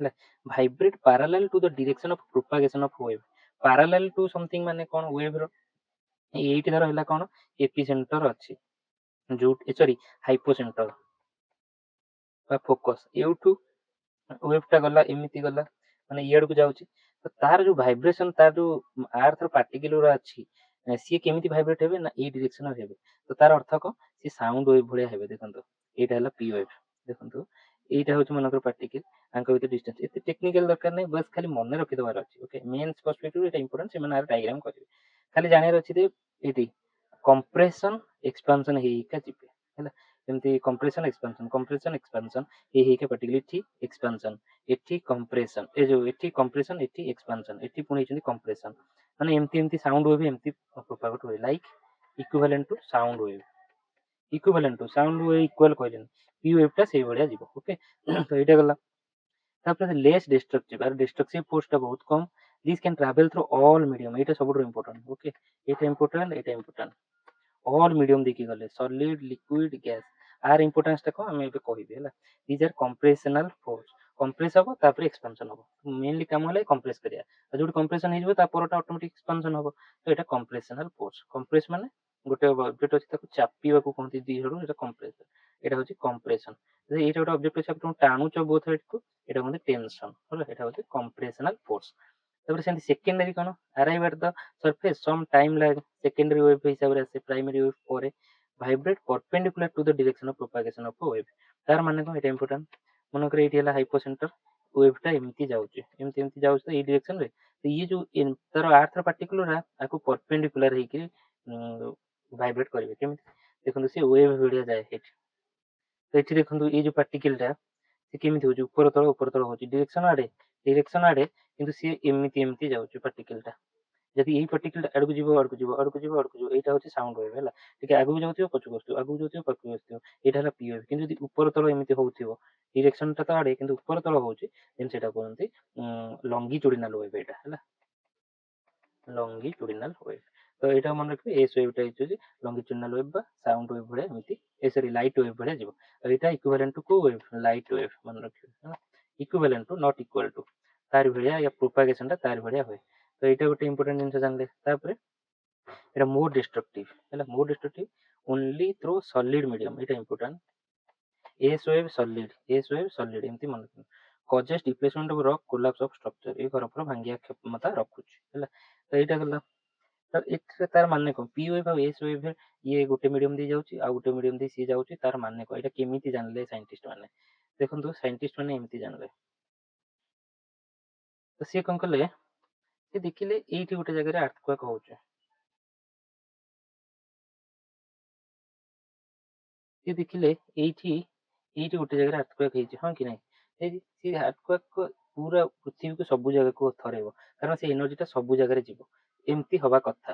ହେଲା vibrate parallel to the direction of propagation of wave parallel to something ମାନେ କଣ ୱେଭ୍ ର ଏଇଠି ଧର ହେଲା କଣ ଏପିସେଣ୍ଟର ଅଛି ଯୋଉ ସରି ହାଇପୋସେଣ୍ଟର ବା ଫୋକସ୍ ଏଉଠୁ ୱେଭଟା ଗଲା ଏମିତି ଗଲା ମାନେ ଇଆଡକୁ ଯାଉଛି ତ ତାର ଯୋଉ ଭାଇବ୍ରେସନ ତାର ଯୋଉ ଆର୍ଥର ପାର୍ଟିକଲ ଗୁରା ଅଛି ସିଏ କେମିତି ଭାଇବ୍ରେଟ ହେବେ ନା ଏଇ ଡିରେକ୍ସନରେ ହେବେ ତ ତାର ଅର୍ଥ କଣ ସିଏ ସାଉଣ୍ଡ ୱେଭ୍ ଭଳିଆ ହେବେ ଦେଖନ୍ତୁ ଏଇଟା ହେଲା ପି ୱେଭ୍ ଦେଖନ୍ତୁ ଏଇଟା ହଉଛି ମନେକର ପାର୍ଟିକଲ ତାଙ୍କ ଭିତରେ ଡିଷ୍ଟାନ୍ସ ଏତେ ଟେକ୍ନିକାଲ ଦରକାର ନାହିଁ ବାସ୍ ଖାଲି ମନେ ରଖିଦେବାର ଅଛି ଓକେ ମେନ୍ ପର୍ସପେକ୍ଟିଭ ଏଇଟା ଇମ୍ପୋର୍ଟାଣ୍ଟ ସେମାନେ ଆର ଡାଇଗ୍ରାମ କରିବେ ଖାଲି ଜାଣିବାର ଅଛି ଯେ ଏଇଠି କମ୍ପ୍ରେସନ ଏକ୍ସପାନସନ ହେଇକା ଯିବେ ହେଲା ଯେମିତି କମ୍ପ୍ରେସନ ଏକ୍ସପାନସନ ହେଇକା ପାର୍ଟିକଲ ଏଠି ଏକ୍ସପାନସନ ଏଠି କମ୍ପ୍ରେସନ ଏ ଯୋଉ ଏଠି କମ୍ପ୍ରେସନ ଏଠି ଏକ୍ସପାନସନ ଏଠି ପୁଣି ହେଇଛନ୍ତି କମ୍ପ୍ରେସନ ମାନେ ଏମିତି ସାଉଣ୍ଡ ୱେଭ୍ ଏମିତି ପ୍ରୋପାଗେଟ ହୁଏ like equivalent to sound wave equivalent to sound wave equal କହିଲେନି ପି ୱେଭ୍ ଟା ସେଇ ଭଳିଆ ଯିବ ଓକେ ତ ଏଇଟା ଗଲା ତାପରେ ଲେସ୍ ଡିଷ୍ଟ୍ରକ୍ଟିଭ ଆର ଡିଷ୍ଟ୍ରକ୍ଟିଭ ଫୋର୍ସ ଟା ବହୁତ କମ this can travel through all medium ଏଇଟା ସବୁଠୁ ଇମ୍ପୋର୍ଟାଣ୍ଟ ଓକେ ଏଇଟା ଇମ୍ପୋର୍ଟାଣ୍ଟ ऑल मीडियम देखी गले solid liquid gas are importance टा को हम ଏବେ କହିବି ହେଲା these are compressional force compress हबो तापर एक्सपेंशन हबो मेनली काम होला कंप्रेस करिया जोटी कंप्रेशन हे जबो तापरटा ऑटोमेटिक एक्सपेंशन हबो तो एटा कंप्रेशनल फोर्स कंप्रेस माने गोटे ऑब्जेक्ट अछि ताको चापिबा को कहती दी हडू एटा कंप्रेस एटा होची कंप्रेशन जे एटा गोटे ऑब्जेक्ट अछि आपण टाणुच बोथ साइड को एटा कहते टेंशन होला एटा होची कंप्रेशनल फोर्स तापर सेंती सेकेंडरी कोन arrive at the surface some time lag secondary wave हिसाब रे आसे प्राइमरी वेव परे vibrate perpendicular to the direction of propagation of wave तार माने को एटा इंपोर्टेंट मन करे एठी हला हाइपोसेंटर वेवटा एमती जाउची एमती जाउची तो ई डायरेक्शन रे तो ये जो तार अर्थ पार्टिकुलर आको परपेंडिकुलर हे कि भाइब्रेट करिवे केमती देखंतु से वेव भिडिया जाय हेठी तो एठी देखंतु ये जो पार्टिकलटा से केमती होची ऊपर तळ होची डायरेक्शन आडे किंतु से एमती जाउची पार्टिकलटा जदि यही पार्टिकल आड़क जीव एटा होची साउंड वेव हैला ठीक है आगु जाउथियो पछु आस्तु आगु जाउथियो पछु आस्तु एटा हला पी वेव किंतु जदि ऊपर तळ एमिति होउथियो डायरेक्शन ता आड़े किंतु ऊपर तळ होउची देन सेटा कहंती लॉन्गिट्यूडिनल वेव एटा हैला लॉन्गिट्यूडिनल वेव तो एटा मन रखबे एस वेवटा होची लॉन्गिट्यूडिनल वेव बा साउंड वेव भळे एमिति ए सॉरी लाइट वेव भळे जीव एटा इक्विवेलेंट टू को वेव लाइट वेव मन रखियो हैला equivalent to not equal to तार भळिया या प्रोपागेशन ता तार भळिया होय तो एटा गोटे इंपोर्टेंट जिनस जानले तापरे एटा more destructive only through solid medium एटा इंपोर्टेंट एस वेव सॉलिड एमती मन रखियो causes displacement of rock collapse of structure ए घर पर भांगिया क्षमता रखुची हैला तो एटा गला तो एथरे तार माने को पी वेव और एस वेव ये गोटे मीडियम दे जाउची आ गोटे मीडियम दे सी जाउची तार माने को एटा केमिति जानले साइंटिस्ट माने देखंतु साइंटिस्ट माने एमती जानले तो से कोन कले से देखिले एठी गोटे जगह रे अर्थक्वेक होउचे ये देखिले एठी गोटे जगह अर्थक्वेक ହେଇଛି ହଁ କି ନାହିଁ ସେ अर्थक्वेक पूरा पृथ्वी को ସବୁ ଜାଗାକୁ ଥରେଇବ କାରଣ ସେ ଏନର୍ଜି ଟା ସବୁ ଜାଗାରେ ଯିବ ଏମିତି ହବା କଥା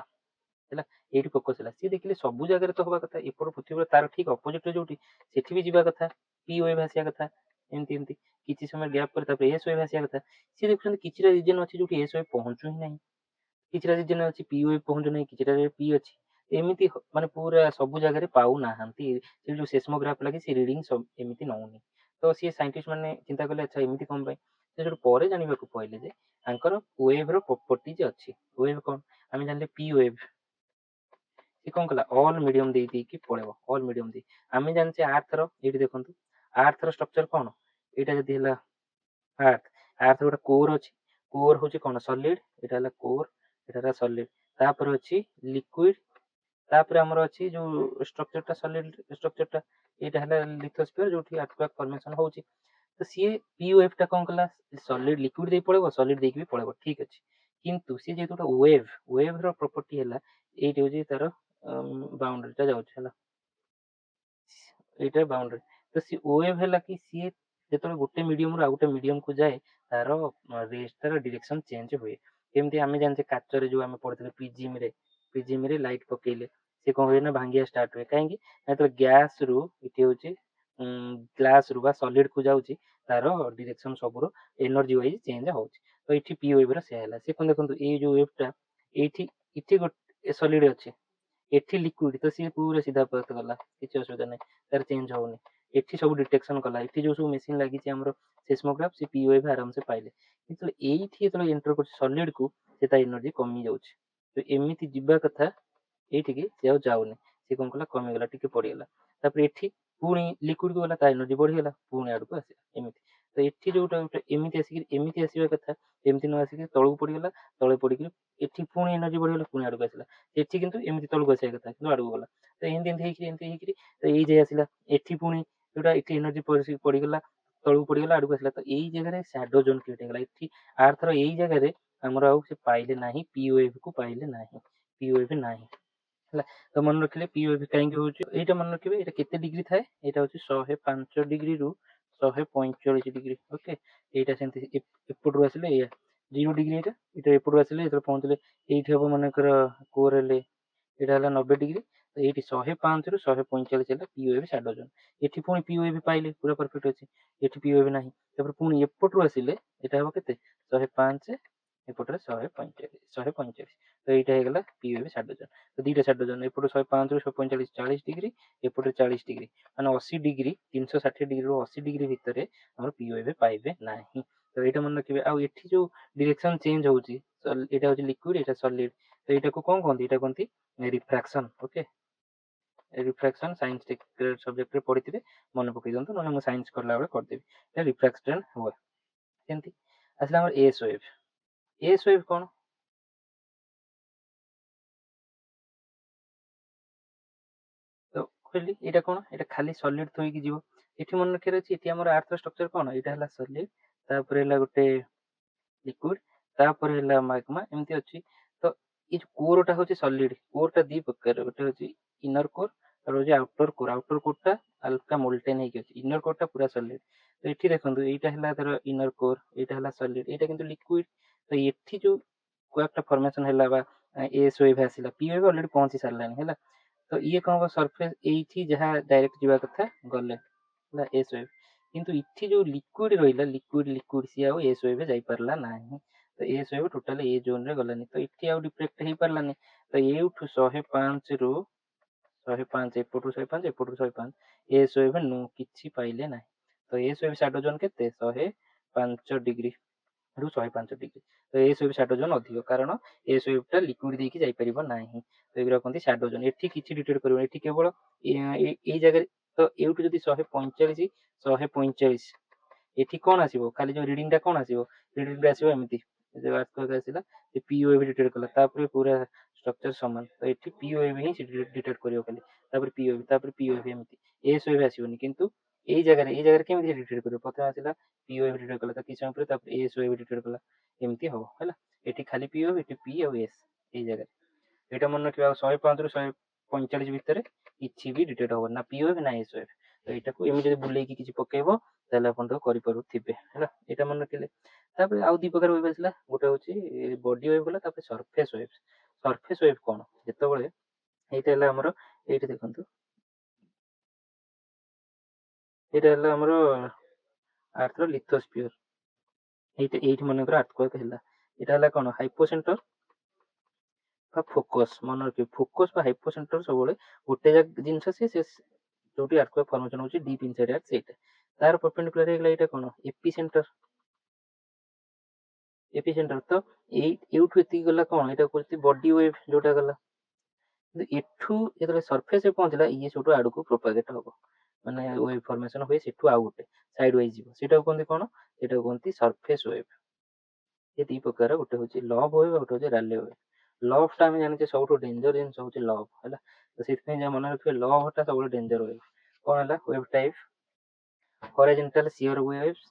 ହେଲା ଏଇଠି ଫୋକस ହେଲା ସିଏ ଦେଖିଲେ ସବୁ ଜାଗାରେ ତ ହବା କଥା ଏପଟ ପୃଥ୍ୱୀର ତାର ଠିକ ଅପୋଜିଟ ରେ ଯୋଉଠି ସେଠି ବି ଯିବା କଥା ପି ୱେଭ୍ ଆସିବା କଥା ଏମିତି କିଛି ସମୟ ଗ୍ୟାପ୍ ପରେ ତାପରେ ଏସ୍ ୱେଭ୍ ଆସିବା କଥା ସିଏ ଦେଖୁଛନ୍ତି କିଛିଟା ରିଜନ ଅଛି ଯୋଉଠି ଏସ୍ ୱେଭ୍ ପହଞ୍ଚୁ ହିଁ ନାହିଁ କିଛିଟା ରିଜନ ଅଛି ପି ୱେଭ୍ ପହଞ୍ଚୁ ନାହିଁ କିଛିଟା ପି ଅଛି ଏମିତି ମାନେ ପୁରା ସବୁ ଜାଗାରେ ପାଉନାହାନ୍ତି ସେ ଯୋଉ ସେସ୍ମୋଗ୍ରାଫ ଲାଗି ସେ ରିଡିଂ ଏମିତି ନଉନି ତ ସିଏ ସାଇଣ୍ଟିଷ୍ଟ ମାନେ ଚିନ୍ତା କଲେ ଆଚ୍ଛା ଏମିତି କଣ ପାଇଁ ସେ ଯୋଉ ପରେ ଜାଣିବାକୁ ପାଇଲେ ଯେ ତାଙ୍କର ୱେଭ୍ ର ପ୍ରପର୍ଟିଜ ଅଛି ୱେଭ୍ କଣ ଆମେ ଜାଣିଲେ ପି ୱେଭ୍ ସେ କଣ କଲା ଅଲ୍ ମିଡିୟମ ଦେଇକି ପଳେଇବ ଅଲ୍ ମିଡିୟମ ଦେଇ ଆମେ ଜାଣିଛେ ଆର୍ଥ ର ଏଇଠି ଦେଖନ୍ତୁ ଆର୍ଥ ର ଷ୍ଟ୍ରକ୍ଚର କଣ ଏଇଟା ଯଦି ହେଲା ଆର୍ଥ ଗୋଟେ କୋର ଅଛି କୋର ହଉଛି କଣ ସଲିଡ ଏଇଟା ହେଲା କୋର ଏଟା ହେଲା ସଲିଡ ତାପରେ ଅଛି ଲିକ୍विड तापर आमर अच्छी जो स्ट्रक्चरटा सॉलिड स्ट्रक्चरटा एटा हला लिथोस्फियर जोठी आर्थक्वेक फॉर्मेशन होची तो सी पीओएफ टा कौन कला सॉलिड लिक्विड दे पड़ेबो सॉलिड देकी भी पड़ेबो ठीक अछि किंतु सी जेतुटा वेव वेव रो प्रॉपर्टी हला एटी होची तार बाउंड्री टा जाउछ हला एटा बाउंड्री तो सी वेव हला कि सी जेतले गोटे मीडियम रो गोटे मीडियम को जाए तार रेस्ट तार डायरेक्शन चेंज हुए केमती आमे जानते काचरे जो आमे पढ़ते प्रिज्म रे लाइट पकेले से कौन हुए ना भांगिया स्टार्ट हुए कहीं तो गैस रु इति होची ग्लास रु बा सॉलिड को जाउची तार डायरेक्शन सबरो एनर्जी वाइज चेंज होउची तो इठी पी वेव रो से हला से कोन देखंतु ए जो वेव टा एठी इठी गोटे सॉलिड अछि एठी लिक्विड तो सी पूरा सीधा पथ गला किछ असुविधा नै तार चेंज होउनी एठी सब डिटेक्शन कला एठी जो सब मशीन लागि छै हमरो सेस्मोग्राफ से पी वेव आराम से पाइले किंतु एठी तो एंटर कर सॉलिड को सेता एनर्जी कमी जाउची तो एमिति जिबा कथा एठी के से जाउनी से कोन कला कमी गला टिके पड़ी गला तापर एठी पुणी लिक्विड को गला ता एनर्जी बढ़ी गला पुणी आड़ को आसी एमिति तो एठी जोटा एमिति आसीबा कथा एमिति न आसी तळु पड़ी गला तळे पड़ी कि एठी पुणी एनर्जी बढ़ी गला पुणी आड़ को आसीला एठी किंतु एमिति तळु को आसीबा कथा किंतु आड़ को गला तो एंति हेकि तो एई जे आसीला एठी पुणी जोटा एठी एनर्जी पड़ी गला तळु पड़ी गला आड़ को आसीला तो एई जगह रे शैडो जोन क्रिएट गला एठी आर्थर एई जगह रे हमर आउ से पाइले नाही पीओएफ को पाइले नाही पीओएफ नाही ହେଲା ତ ମନେ ରଖିଲେ ପିଓଭି କାହିଁକି ହଉଛି ଏଇଟା ମନେ ରଖିବେ ଏଇଟା କେତେ ଡିଗ୍ରୀ ଥାଏ ଏଇଟା ହଉଛି 105 ଡିଗ୍ରୀ ରୁ 145 ଡିଗ୍ରୀ ଓକେ ଏଇଟା ସେମିତି ଏପଟରୁ ଆସିଲେ ଏଇଆ 0 ଡିଗ୍ରୀ ଏଇଟା ଏଇଟା ଏପଟରୁ ଆସିଲେ ଯେତେବେଳେ ପହଞ୍ଚିଲେ ଏଇଠି ହବ ମନେକର କୋର ହେଲେ ଏଇଟା ହେଲା 90 ଡିଗ୍ରୀ ତ ଏଇଠି 105 ରୁ 145 ହେଲା ପିଓଭି ସାଡୋ ଜୋନ୍ ଏଠି ପୁଣି ପିଓଭି ପାଇଲେ ପୁରା ପରଫେକ୍ଟ ଅଛି ଏଠି ପିଓଭି ନାହିଁ ତାପରେ ପୁଣି ଏପଟରୁ ଆସିଲେ ଏଇଟା ହବ କେତେ 105 ଏପଟରେ 145 ତ ଏଇଟା ହେଇଗଲା ପିଓଭି ସାଡୋ ଜୋନ୍ तो दुईटा साइड जोन एपटे 105 ରୁ 145 40 डिग्री एपटे 40 डिग्री माने 80 डिग्री 360 डिग्री ରୁ 80 डिग्री भितर हमर पीओएफ पाइबे नाही तो एटा मन रखिबे आ एठी जो डायरेक्शन चेंज होउची एटा होची लिक्विड एटा सॉलिड तो एटा को कोन कोंती एटा कोंती refraction okay refraction science subject रे पढिथिबे मन पकई दंतु न हम साइंस करला बेले कर देबी एटा रिफ्रैक्शन हुआ केंती असला हमर एस वेव कोन तो कहली एटा कोन एटा खाली सॉलिड थोई की जीवो एठी मन रखे अछि एठी हमर अर्थ स्ट्रक्चर कोन एटा हला सॉलिड तापर हला गोटे लिक्विड तापर हला मैग्मा एमती अछि तो ई जो कोरटा होछि सॉलिड कोरटा दी प्रकार गोटे होछि इनर कोर और होछि आउटर कोरटा हल्का मोल्टेन हे अछि इनर कोरटा पूरा सॉलिड तो एठी देखंतु एटा हला तार इनर कोर एटा हला सॉलिड एटा किंतु लिक्विड तो एठी जो कोएक्टा फॉर्मेशन हला बा एस वेव आसिला पी वेव ऑलरेडी पहुंची सारलानी हला तो ये कौन हम सरफेस एठी जहाँ डायरेक्ट जीवा कथा गले हला एस वेव किंतु इठी जो लिक्विड रहिला लिक्विड लिक्विड सी आउ एस वेव जाई परला नाही तो S wave total A zone रे गलानी तो इठी आउ डिफ्लेक्ट हे परलानी तो एउठु 105 ରୁ 105 एपटु 105 एपटु 105 एस वेव नु किछि पाइले नाही तो एस वेव शैडो जोन केते 105 डिग्री ରୁ 105 डिग्री तो एस वेव शैडो जोन अधिक कारण एस वेव टा लिक्विड देकी जाई परिबो नाही तो एगरा कोंती शैडो जोन एठी किछि डिटेक्ट करिवो एठी केवल ए जगह तो एउटु जदी 145 145 एठी कोन आसीबो खाली जो रीडिंग टा कोन आसीबो रीडिंग टा आसीबो एमिति जे बात को आसीला ए पीओएवी डिटेक्ट कला तापर पूरा स्ट्रक्चर समान तो एठी पीओएवी ही डिटेक्ट करिवो खाली तापर पीओएवी एमिति एसओएवी आसीबोनी किंतु ए जगह केमिति डिटेक्ट करिवो प्रथम आसीला पीओएवी डिटेक्ट कला त किछ ऊपर तापर एसओएवी डिटेक्ट कला एमिति हो हैला एठी खाली पीओएवी एठी पी और एस ए जगह एटा मन रखिबा 105 ରୁ 145 भितर किछि भी डिटेक्ट हो ना पीओएफ ना एसओएफ तो एटा को एमि जदी बुलेई की किछि पकेइबो ताले अपन तो करि पारु थिबे हैला एटा मन रखिले तापर आउ दी प्रकार वेव आसला गोटे होची बॉडी वेव होला तापर सरफेस वेव कोन जेतो बळे एटा हला हमरो एठी देखंतु एटा हला हमरो अर्थ रो लिथोस्फियर एठी मन कर अर्थक्वेक हला एटा हला कोन हाइपोसेंटर फोकस मन रखिए फोकस बा हाइपोसेंटर सब गोटे जिनस से जोटी अर्थक्वेक फॉर्मेशन होची डीप इनसाइड अर्थ सेटा तार परपेंडिकुलर हेगला एटा कोन एपिसेंटर तो एउठु एति गला कोन एटा करती बॉडी वेव जोटा गला एठू जेतले सरफेस पे पहुंचला ये छोटो आडू को प्रोपागेट होबो माने वेव फॉर्मेशन होय सेठू आउ गोटे साइड वाइज जीवो सेटा कोनती कोन सेटा कोनती सरफेस वेव ये दी प्रकार गोटे होची लव वेव गोटे होची रैले वेव ଲଭ୍ଟା ଆମେ ଜାଣିଛେ ସବୁଠୁ ଡେଞ୍ଜର ଜିନିଷ ହେଉଛି ଲଭ୍ ହେଲା। ତ ସେଥିପାଇଁ ଯାହା ମନେ ରଖିବେ ଲଭ୍ଟା ସବୁବେଳେ ଡେଞ୍ଜର ୱେଭ୍। କ'ଣ ହେଲା wave type horizontal shear waves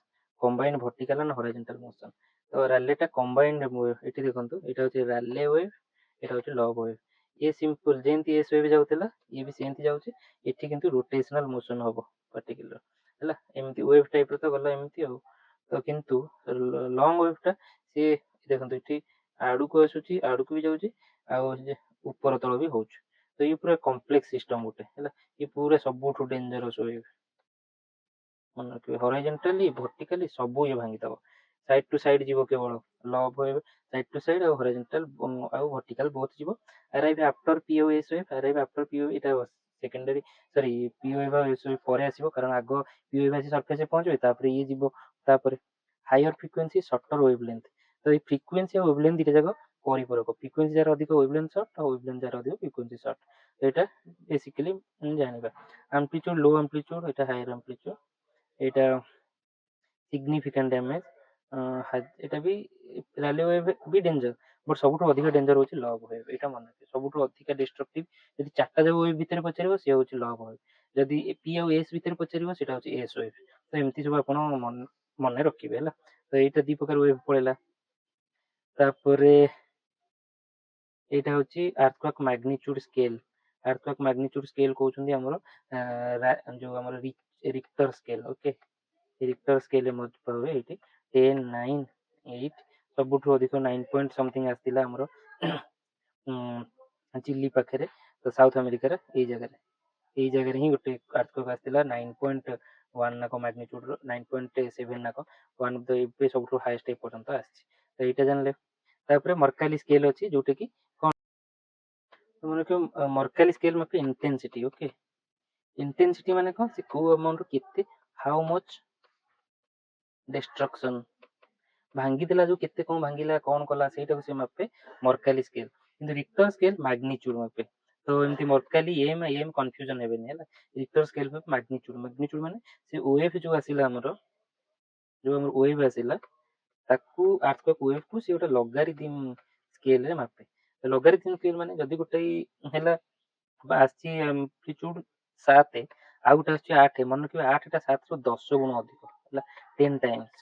combine vertical and horizontal motion. ତ ରାଲେଟା କମ୍ବାଇନ୍ଡ ୱେଭ୍। ଏଠି ଦେଖନ୍ତୁ ଏଇଟା ହେଉଛି ରାଲେ ୱେଭ୍, ଏଇଟା ହେଉଛି ଲଭ୍ ୱେଭ୍। ଇଏ ସିମ୍ପଲ ଯେମିତି ଏସ୍ ୱେଭ୍ ଯାଉଥିଲା ଇଏ ବି ସେମିତି ଯାଉଛି। ଏଠି କିନ୍ତୁ ରୋଟେସନାଲ ମୋସନ ହବ ପାର୍ଟିକୁଲାର ହେଲା। ଏମିତି ୱେଭ୍ ଟାଇପ୍ର ତ ଗଲା ଏମିତି ଆଉ। ତ କିନ୍ତୁ ଲଙ୍ଗ ୱେଭ୍ଟା ସିଏ ଦେଖନ୍ତୁ ଏଠି ଆଡ଼କୁ ଆସୁଛି ଆଡ଼କୁ ବି ଯାଉଛି ଆଉ ଉପର ତଳ ବି ହଉଛି। ତ ଇଏ ପୁରା କମ୍ପ୍ଲେକ୍ସ ସିଷ୍ଟମ ଗୋଟେ ହେଲା। ଇଏ ପୁରା ସବୁଠୁ ଡେଞ୍ଜରସ୍ ୱେଭ୍। ମନେ ରଖିବେ ହରାଇଜେଣ୍ଟାଲି ଭର୍ଟିକାଲି ସବୁ ଇଏ ଭାଙ୍ଗିଦବ। ସାଇଡ୍ ଟୁ ସାଇଡ୍ ଯିବ କେବଳ love wave side to side ଆଉ ହରାଇଜେଣ୍ଟାଲ ଆଉ ଭର୍ଟିକାଲ ବୋଥ୍ ଯିବ। ଆରାଇଭ୍ ଆଫ୍ଟର ପିଓ ଏସ୍ ୱେଭ୍ ଆରାଇଭ୍ ଆଫ୍ଟର ପିଓ ଏଇଟା ସେକେଣ୍ଡାରୀ ସରି ପିଓ ୱେଭ୍ ଆଉ ଏସ୍ ୱେଭ୍ ପରେ ଆସିବ କାରଣ ଆଗ ପିଓ ୱେଭ୍ ଆସି ସର୍ଫେସରେ ପହଞ୍ଚିବେ ତାପରେ ଇଏ ଯିବ ତାପରେ ହାୟର ଫ୍ରିକ୍ୱେନ୍ସି ସର୍ଟର ୱେଭ୍ ଲେନ୍ଥ। ତ ଏଇ ଫ୍ରିକ୍ୱେନ୍ସି ଆଉ ୱେଭ୍ ଲେନ୍ଥ ଦିଟା ଯାକ ପରିପୂରକ। ଫ୍ରିକ୍ୱେନ୍ସି ଯାହାର ଅଧିକ ୱେଭ୍ ଲେନ୍ଥ ସର୍ଟ ଆଉ ୱେଭ୍ ଲେନ୍ଥ ଯାହାର ଅଧିକ ଫ୍ରିକ୍ୱେନ୍ସି ସର୍ଟ। ଏଇଟା ବେସିକାଲି ଜାଣିବା। ଆମ୍ପ୍ଲିଚ୍ୟୁଡ୍ ଲୋ ଆମ୍ପ୍ଲିଚ୍ୟୁଡ୍ ଏଇଟା ହାୟର ଆମ୍ପ୍ଲିଚ୍ୟୁଡ୍ ଏଇଟା ସିଗ୍ନିଫିକାଣ୍ଟ ଡ୍ୟାମେଜ ଏଇଟା ବି rally wave B danger but ସବୁଠୁ ଅଧିକ ଡେଞ୍ଜର ହେଉଛି ଲଭ୍ ୱେଭ୍। ଏଇଟା ମନେ ରଖିବେ ସବୁଠୁ ଅଧିକ ଡିଷ୍ଟ୍ରକ୍ଟିଭ। ଯଦି ଚାରିଟା ଯାକ ୱେଭ୍ ଭିତରେ ପଚାରିବ ସେ ହେଉଛି ଲଭ୍ ୱେଭ୍। ଯଦି ପି ଆଉ ଏସ୍ ଭିତରେ ପଚାରିବ ସେଇଟା ହେଉଛି ଏସ୍ ୱେଭ୍। ତ ଏମିତି ସବୁ ଆପଣ ମନେ ରଖିବେ ହେଲା। ତ ଏଇଟା ଦି ପ୍ରକାର ୱେଭ୍ ପଳେଇଲା। ତାପରେ ଏଇଟା ହେଉଛି earthquake magnitude scale. Earthquake magnitude scale କହୁଛନ୍ତି ଆମର ଯୋଉ ଆମର Richter scale. Okay Richter scale ହୁଏ ଏଇଠି 10, 9, 8 ସବୁଠୁ ଅଧିକ 9 ପଏଣ୍ଟ ସମଥିଙ୍ଗ ଆସିଥିଲା ଆମର ଚିଲି ପାଖରେ। ତ ସାଉଥ ଆମେରିକାର ଏଇ ଜାଗାରେ ହିଁ ଗୋଟେ ଆର୍ଥକ୍ୱେକ୍ ଆସିଥିଲା 9.1 ନା କଣ ମ୍ୟାଗ୍ନିଚ୍ୟୁଡ୍ର 9.7 ନା କଣ ୱାନ୍ ଅଫ୍ ଦ ଏବେ ସବୁଠୁ ହାଏଷ୍ଟ ଏ ପର୍ଯ୍ୟନ୍ତ ଆସିଛି। ତ ଏଇଟା ଜାଣିଲେ। ତାପରେ ମର୍କାଲି ସ୍କେଲ୍ ଅଛି ଯୋଉଟା କି କ'ଣ ମାନେ ମର୍କାଲି ସ୍କେଲ୍ ମାପେ ଇଣ୍ଟେନ୍ସିଟି। ଓକେ ଇଣ୍ଟେନ୍ସିଟି ମାନେ କ'ଣ ସେ କୋଉ ଆମାଉଣ୍ଟ କେତେ ହାଉ ମଚ୍ ଡିଷ୍ଟ୍ରକ୍ସନ୍ ଭାଙ୍ଗିଦେଲା ଯୋଉ କେତେ କ'ଣ ଭାଙ୍ଗିଲା କ'ଣ କଲା ସେଇଟାକୁ ସେ ମାପେ ମର୍କାଲି ସ୍କେଲ୍। କିନ୍ତୁ ରିକ୍ଟର ସ୍କେଲ୍ ମ୍ୟାଗ୍ନିଚ୍ୟୁଡ୍ ମାପେ। ତ ଏମିତି ମର୍କାଲି ଏମ୍ କନଫ୍ୟୁଜନ ହେବେନି ହେଲା। ରିକ୍ଟର ସ୍କେଲ୍ ମାପେ ମ୍ୟାଗ୍ନିଚ୍ୟୁଡ୍ ମାନେ ସେ ୱେଭ୍ ଯୋଉ ଆସିଲା ଆମର ୱେଭ୍ ଆସିଲା ତାକୁ ଆର୍ଥକ୍ୱେକ୍ ୱେଭ୍କୁ ସେ ଗୋଟେ ଲଗାରିଦିମ୍ ସ୍କେଲ୍ରେ ମାପେ। ଲଗାରିଦିମ୍ ସ୍କେଲ୍ ମାନେ ଯଦି ଗୋଟେ ହେଲା ଆସିଛି ଆମ୍ପ୍ଲିଚ୍ୟୁଡ୍ 7 ଆଉ ଗୋଟେ ଆସୁଛି 8 ମନେ ରଖିବେ 8ଟା 7ରୁ 10 ଗୁଣ ଅଧିକ ହେଲା 10 ଟାଇମ୍ସ।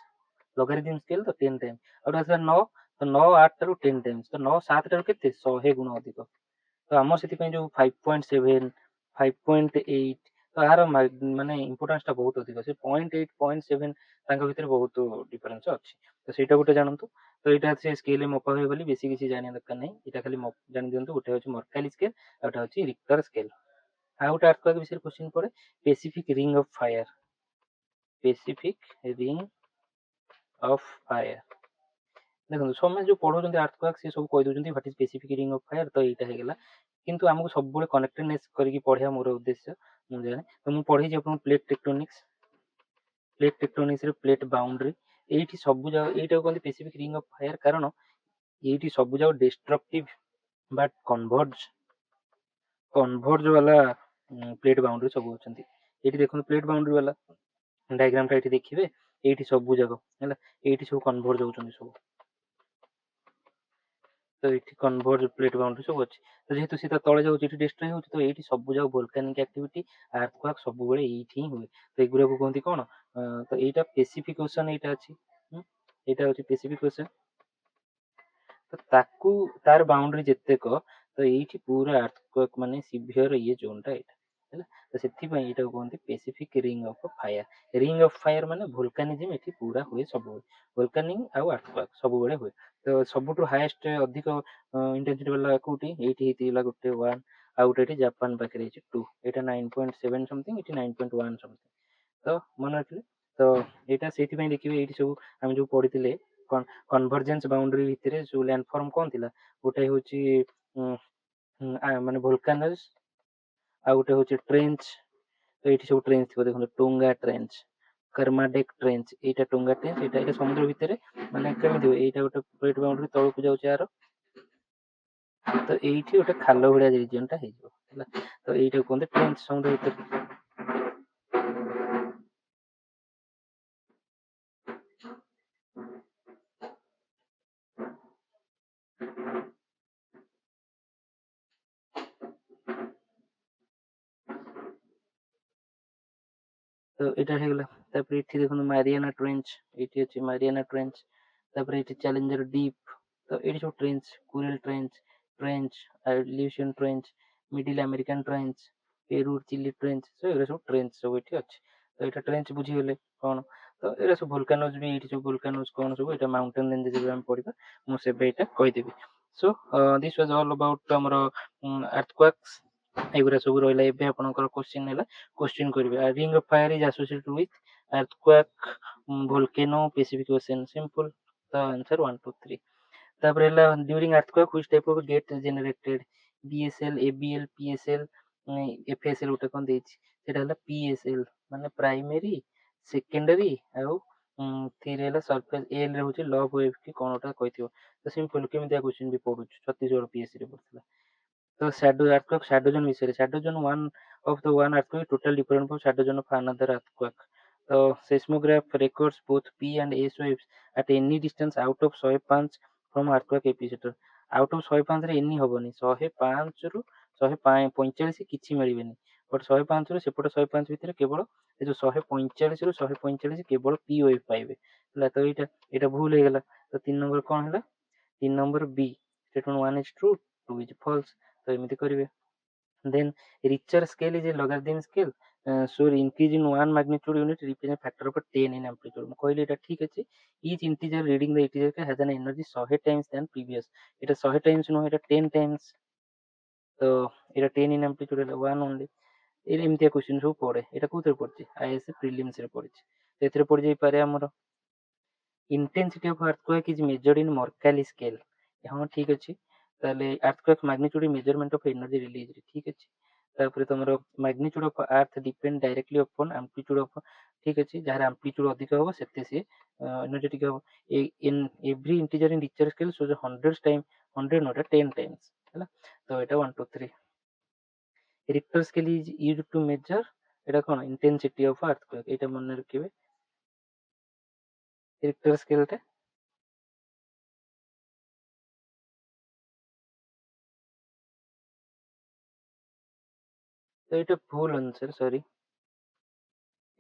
ଲଗାରିଦିମ୍ ସ୍କେଲ୍ ତ 10 ଟାଇମ୍ସ। ଆଉ ଗୋଟେ ଆସିଲା 9 ତ 9 8 ଠାରୁ 10 ଟାଇମ୍ସ। ତ 9 7 ଠାରୁ କେତେ 100 ଗୁଣ ଅଧିକ। ତ ଆମର ସେଥିପାଇଁ ଯୋଉ 5.7 5.8 ତ ଏହାର ମାନେ ଇମ୍ପୋର୍ଟାନ୍ସଟା ବହୁତ ଅଧିକ। ସେ 0.8 0.7 ତାଙ୍କ ଭିତରେ ବହୁତ ଡିଫରେନ୍ସ ଅଛି। ତ ସେଇଟା ଗୋଟେ ଜାଣନ୍ତୁ। ତ ଏଇଟା ସେ ସ୍କେଲ୍ରେ ମପା ହୁଏ ବୋଲି ବେଶୀ କିଛି ଜାଣିବା ଦରକାର ନାହିଁ। ଏଇଟା ଖାଲି ଜାଣି ଦିଅନ୍ତୁ ଗୋଟେ ହେଉଛି ମର୍କାଲି ସ୍କେଲ୍ ଆଉ ଗୋଟେ ହେଉଛି ରିକ୍ଟର ସ୍କେଲ୍। ଆଉ ଗୋଟେ ଆର୍ଥକ୍ୱେକ୍ ବିଷୟରେ କ୍ୱେଶ୍ଚିନ୍ ପଡ଼େ Pacific ring of fire. Pacific ring of fire ଦେଖନ୍ତୁ ସମସ୍ତେ ଯୋଉ ପଢୁଛନ୍ତି ଆର୍ଥକ୍ୱେକ୍ ସେ ସବୁ କହିଦଉଛନ୍ତି what is Pacific ring of fire. ତ ଏଇଟା ହେଇଗଲା। କିନ୍ତୁ ଆମକୁ ସବୁବେଳେ କନେକ୍ଟେଡନେସ୍ କରିକି ପଢିବା ମୋର ଉଦ୍ଦେଶ୍ୟ ମୁଁ ଜାଣେ। ତ ମୁଁ ପଢେଇଛି ଆପଣଙ୍କୁ ପ୍ଲେଟ୍ ଟେକ୍ଟୋନିକ୍ସରେ ପ୍ଲେଟ୍ ବାଉଣ୍ଡ୍ରି। ଏଇଠି ସବୁ ଯାକ ଏଇଟାକୁ କୁହନ୍ତି ସ୍ପେସିଫିକ୍ ରିଙ୍ଗ ଅଫ୍ ଫାୟାର କାରଣ ଏଇଠି ସବୁ ଯାକ ଡିଷ୍ଟ୍ରକ୍ଟିଭ ବା କନଭର୍ଜ ବାଲା ପ୍ଲେଟ୍ ବାଉଣ୍ଡ୍ରି ସବୁ ଅଛନ୍ତି। ଏଇଠି ଦେଖନ୍ତୁ ପ୍ଲେଟ୍ ବାଉଣ୍ଡ୍ରି ବାଲା ଡାଇଗ୍ରାମଟା ଏଇଠି ଦେଖିବେ। ଏଇଠି ସବୁ ଯାକ ହେଲା ଏଇଠି ସବୁ କନଭର୍ଜ ହଉଛନ୍ତି ସବୁ। ତ ଏଇଠି କନଭର୍ଜ ପ୍ଲେଟ୍ ବାଉଣ୍ଡ୍ରି ସବୁ ଅଛି। ତ ଯେହେତୁ ସେ ତା ତଳେ ଯାଉଛି ଏଠି ଡିଷ୍ଟ୍ରୟ ହେଉଛି ତ ଏଇଠି ସବୁ ଯାକ ଭୋଲକାନିକ ଆକ୍ଟିଭିଟି ଆର୍ଥକ୍ୱେକ୍ ସବୁବେଳେ ଏଇଠି ହିଁ ହୁଏ। ତ ଏଗୁଡାକୁ କୁହନ୍ତି କ'ଣ ତ ଏଇଟା ପେସିଫିକ୍ ଓସନ୍ ଏଇଟା ଅଛି ଏଇଟା ହେଉଛି ପେସିଫିକ୍ ଓସନ୍। ତ ତାକୁ ତାର ବାଉଣ୍ଡ୍ରି ଯେତେକ ତ ଏଇଠି ପୁରା ଆର୍ଥକ୍ୱେକ୍ ମାନେ ସିଭିୟର ଇଏ ଜୋନ୍ଟା ଏଇଟା ହେଲା। ତ ସେଥିପାଇଁ ଏଇଟାକୁ କୁହନ୍ତି Pacific ring of fire. Ring of fire ମାନେ ଭୋଲକାନିଜିମ୍ ଏଠି ପୁରା ହୁଏ ସବୁବେଳେ। ଭୋଲକାନିକ ଆଉ ଆର୍ଥକ୍ୱେକ୍ ସବୁବେଳେ ହୁଏ। ତ ସବୁଠୁ ହାଏଷ୍ଟ ଅଧିକ ଇଣ୍ଟେନ୍ସିଟି ବାଲା କୋଉଠି ଏଇଠି ହେଇଥିଲା ଗୋଟେ 1 ଆଉ ଗୋଟେ ଏଠି ଜାପାନ ପାଖରେ ହେଇଛି 2 ଏଇଟା 9.7 ସମଥିଙ୍ଗ ଏଠି 9.1 ସମଥିଙ୍ଗ। ତ ମନେ ରଖିଲେ। ତ ଏଇଟା ସେଇଥିପାଇଁ ଦେଖିବେ ଏଇଠି ସବୁ ଆମେ ଯୋଉ ପଢିଥିଲେ କନଭର୍ଜେନ୍ସ ବାଉଣ୍ଡ୍ରି ଭିତରେ ଯୋଉ ଲ୍ୟାଣ୍ଡଫର୍ମ କ'ଣ ଥିଲା ଗୋଟେ ହେଉଛି ମାନେ ଭୋଲକାନସ୍ ଆଉ ଗୋଟେ ହେଉଛି ଟ୍ରେଞ୍ଚ। ତ ଏଇଠି ସବୁ ଟ୍ରେଞ୍ଚ ଥିବ ଦେଖନ୍ତୁ ଟୁଙ୍ଗା ଟ୍ରେଞ୍ଚ କର୍ମାଡେକ୍ ଟ୍ରେଞ୍ଚ ଏଇଟା ଟୁଙ୍ଗା ଟ୍ରେଞ୍ଚ ଏଇଟା ସମୁଦ୍ର ଭିତରେ ମାନେ କେମିତି ହୁଏ ଏଇଟା ଗୋଟେ ପ୍ଲେଟ୍ ବାଉଣ୍ଡ୍ରି ତଳକୁ ଯାଉଛି ଆର ତ ଏଇଠି ଗୋଟେ ଖାଲ ଭଳିଆ ରିଜିଅନଟା ହେଇଯିବ ହେଲା। ତ ଏଇଟାକୁ କୁହନ୍ତି ଟ୍ରେଞ୍ଚ ସମୁଦ୍ର ଭିତରେ। तो ଏଇଟା ହେଇଗଲା। ତାପରେ ଏଠି ଦେଖନ୍ତୁ ମାରିଆନା ଟ୍ରେଞ୍ଚ, ଏଇଠି ଅଛି ମାରିଆନା ଟ୍ରେଞ୍ଚ। ତାପରେ ଏଠି ଚ୍ୟାଲେଞ୍ଜର ଡିପ୍, ତ ଏଇଠି ସବୁ trench, Kuril trench, trench, Aleutian trench, middle American trench, Peru Chile trench, so एरा सब ट्रेंच सब एठी अछि। तो एटा ट्रेंच बुझीगले कोन, तो एरा सब वोल्कानोज भी एठी सब वोल्कानोज कोन सब एटा माउंटेन रेंज जे हम पढिबा मु सेबे एटा कहि देबी। So this was all about हमर अर्थक्वेक्स एगुरा सब रहला। एबे आपनकर क्वेश्चन हैला, क्वेश्चन करिवे ring of fire is associated with earthquake, volcano, Pacific ocean, simple. The answer 1 2 3। तापर हैला during earthquake which type of gate is generated, BSL, ABL, PSL, FSL उठे कोन देछि सेटा हला पीएसएल माने प्राइमरी सेकेंडरी आउ थ्री हला सरफेस एल रे होछि लव वेव की कोनटा कहिथियो। तो सिंपल केमितिया क्वेश्चन भी पढुछ छत्तीसगढ़ पीएससी रे पढिला। तो शैडो अर्थक्वेक, शैडो जोन विषय, shadow zone one of the one earthquake total different from shadow zone of another earthquake. तो seismograph records both P and S waves at any distance out of 105 from earthquake epicenter। out of 105 रे any हबनी 105 रु 145 କିଛି ମିଳିବେନି, but 105 ରୁ ସେପଟ 105 ଭିତରେ କେବଳ ଏ ଯୋଉ 145 ରୁ 145 କେବଳ ପି ୱେଭ୍ ପାଇବେ ହେଲା। ତ ଏଇଟା ଭୁଲ ହେଇଗଲା। ତ 3 ନମ୍ବର କଣ ହେଲା, 3 number B statement 1 is true, 2 is false। ତ ଏମିତି କରିବେ। then richer scale is a logarithm scale, so increase in one magnitude unit represent factor of 10 in amplitude। ମୁଁ କହିଲି ଏଇଟା ଠିକ ଅଛି। each integer reading the integer has an energy 100 times than previous। ଏଇଟା 100 times ନୁହଁ, ଏଇଟା 10 times। ତ ଏଇଟା 10 in amplitude ହେଲା 1 only। ଏଇଟା ଏମିତିଆ क्वेश्चन ସବୁ ପଡେ। ଏଇଟା କୋଉଥିରେ ପଡିଛି, ଆଇଏସ୍ ପ୍ରିଲିମ୍ସ ରେ ପଡିଛି। ଏଥିରେ ପଡି ଯାଇପାରେ ଆମର intensity of earthquake is measured in Mercalli scale। ହଁ ଠିକ ଅଛି। ତାହେଲେ earthquake magnitude measurement of energy release ଠିକ ଅଛି। ତାପରେ ତମର magnitude of earth depend directly upon amplitude of, ଠିକ ଅଛି। ଯାହାର amplitude ଅଧିକ ହବ ସେତେ ସିଏ energetic ହବ। in every integer in richer scale shows 100 time, 100 not 10 times ହେଲା। ତ ଏଇଟା 1 2 3। Richter scale is used to measure ଏଇଟା କଣ intensity of earthquake, ଏଇଟା ମନେ ରଖିବେ Richter scale ଟା। ତ ଏଇଟା ଭୁଲ ଆନ୍ସର, ସରି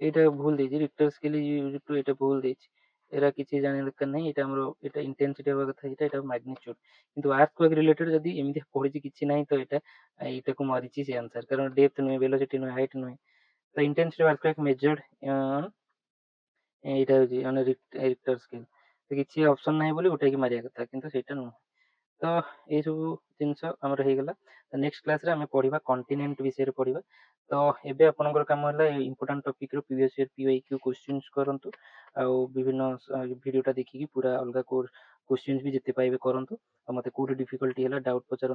ଏଇଟା ଭୁଲ ଦେଇଛି। ରିକ୍ଟର ସ୍କେଲ ୟୁଜ ଟୁ, ଏଇଟା ଭୁଲ ଦେଇଛି। ଏରା କିଛି ଜାଣିବା ଦରକାର ନାହିଁ। ଏଇଟା ଆମର ଏଇଟା ଇଣ୍ଟେନ୍ସିଟି ହବା କଥା, ଏଇଟା ମ୍ୟାଗ୍ନିଚ୍ୟୁଡ। କିନ୍ତୁ ଆର୍ଥକ୍ୱେକ୍ ରିଲେଟେଡ ଯଦି ଏମିତି ପଢିଛି କିଛି ନାହିଁ ତ ଏଇଟାକୁ ମରିଛି ସେ ଆନ୍ସର, କାରଣ ଡେପ୍ଥ ନୁହେଁ, ଭେଲୋସିଟି ନୁହେଁ, ହାଇଟ୍ ନୁହେଁ। ତ ଇଣ୍ଟେନ୍ସିଟି ଅଫ ଆର୍ଥକ୍ୱେକ୍ ମେଜର୍ଡ ଏଇଟା ହଉଛି ମାନେ ରିକ୍ଟର ସ୍କେଲ। ତ କିଛି ଅପସନ ନାହିଁ ବୋଲି ଉଠେଇକି ମାରିବା କଥା, କିନ୍ତୁ ସେଇଟା ନୁହଁ। ତ ଏଇ ସବୁ ଜିନିଷ ଆମର ହେଇଗଲା। ନେକ୍ସଟ କ୍ଲାସରେ ଆମେ ପଢିବା କଣ୍ଟିନେଣ୍ଟ ବିଷୟରେ ପଢିବା। ତ ଏବେ ଆପଣଙ୍କର କାମ ହେଲା ଇମ୍ପୋର୍ଟାଣ୍ଟ ଟପିକ ର ପ୍ରିଭିୟସ୍ ଇୟର PYQ କ୍ୱେଶ୍ଚିନ୍ସ କରନ୍ତୁ, ଆଉ ବିଭିନ୍ନ ଭିଡ଼ିଓଟା ଦେଖିକି ପୁରା ଅଲଗା କୋର୍ସ କ୍ୱେଶ୍ଚିନ୍ସ ବି ଯେତେ ପାଇବେ କରନ୍ତୁ। ଆଉ ମୋତେ କୋଉଠି ଡିଫିକଲ୍ଟି ହେଲା ଡାଉଟ୍ ପଚାରନ୍ତୁ।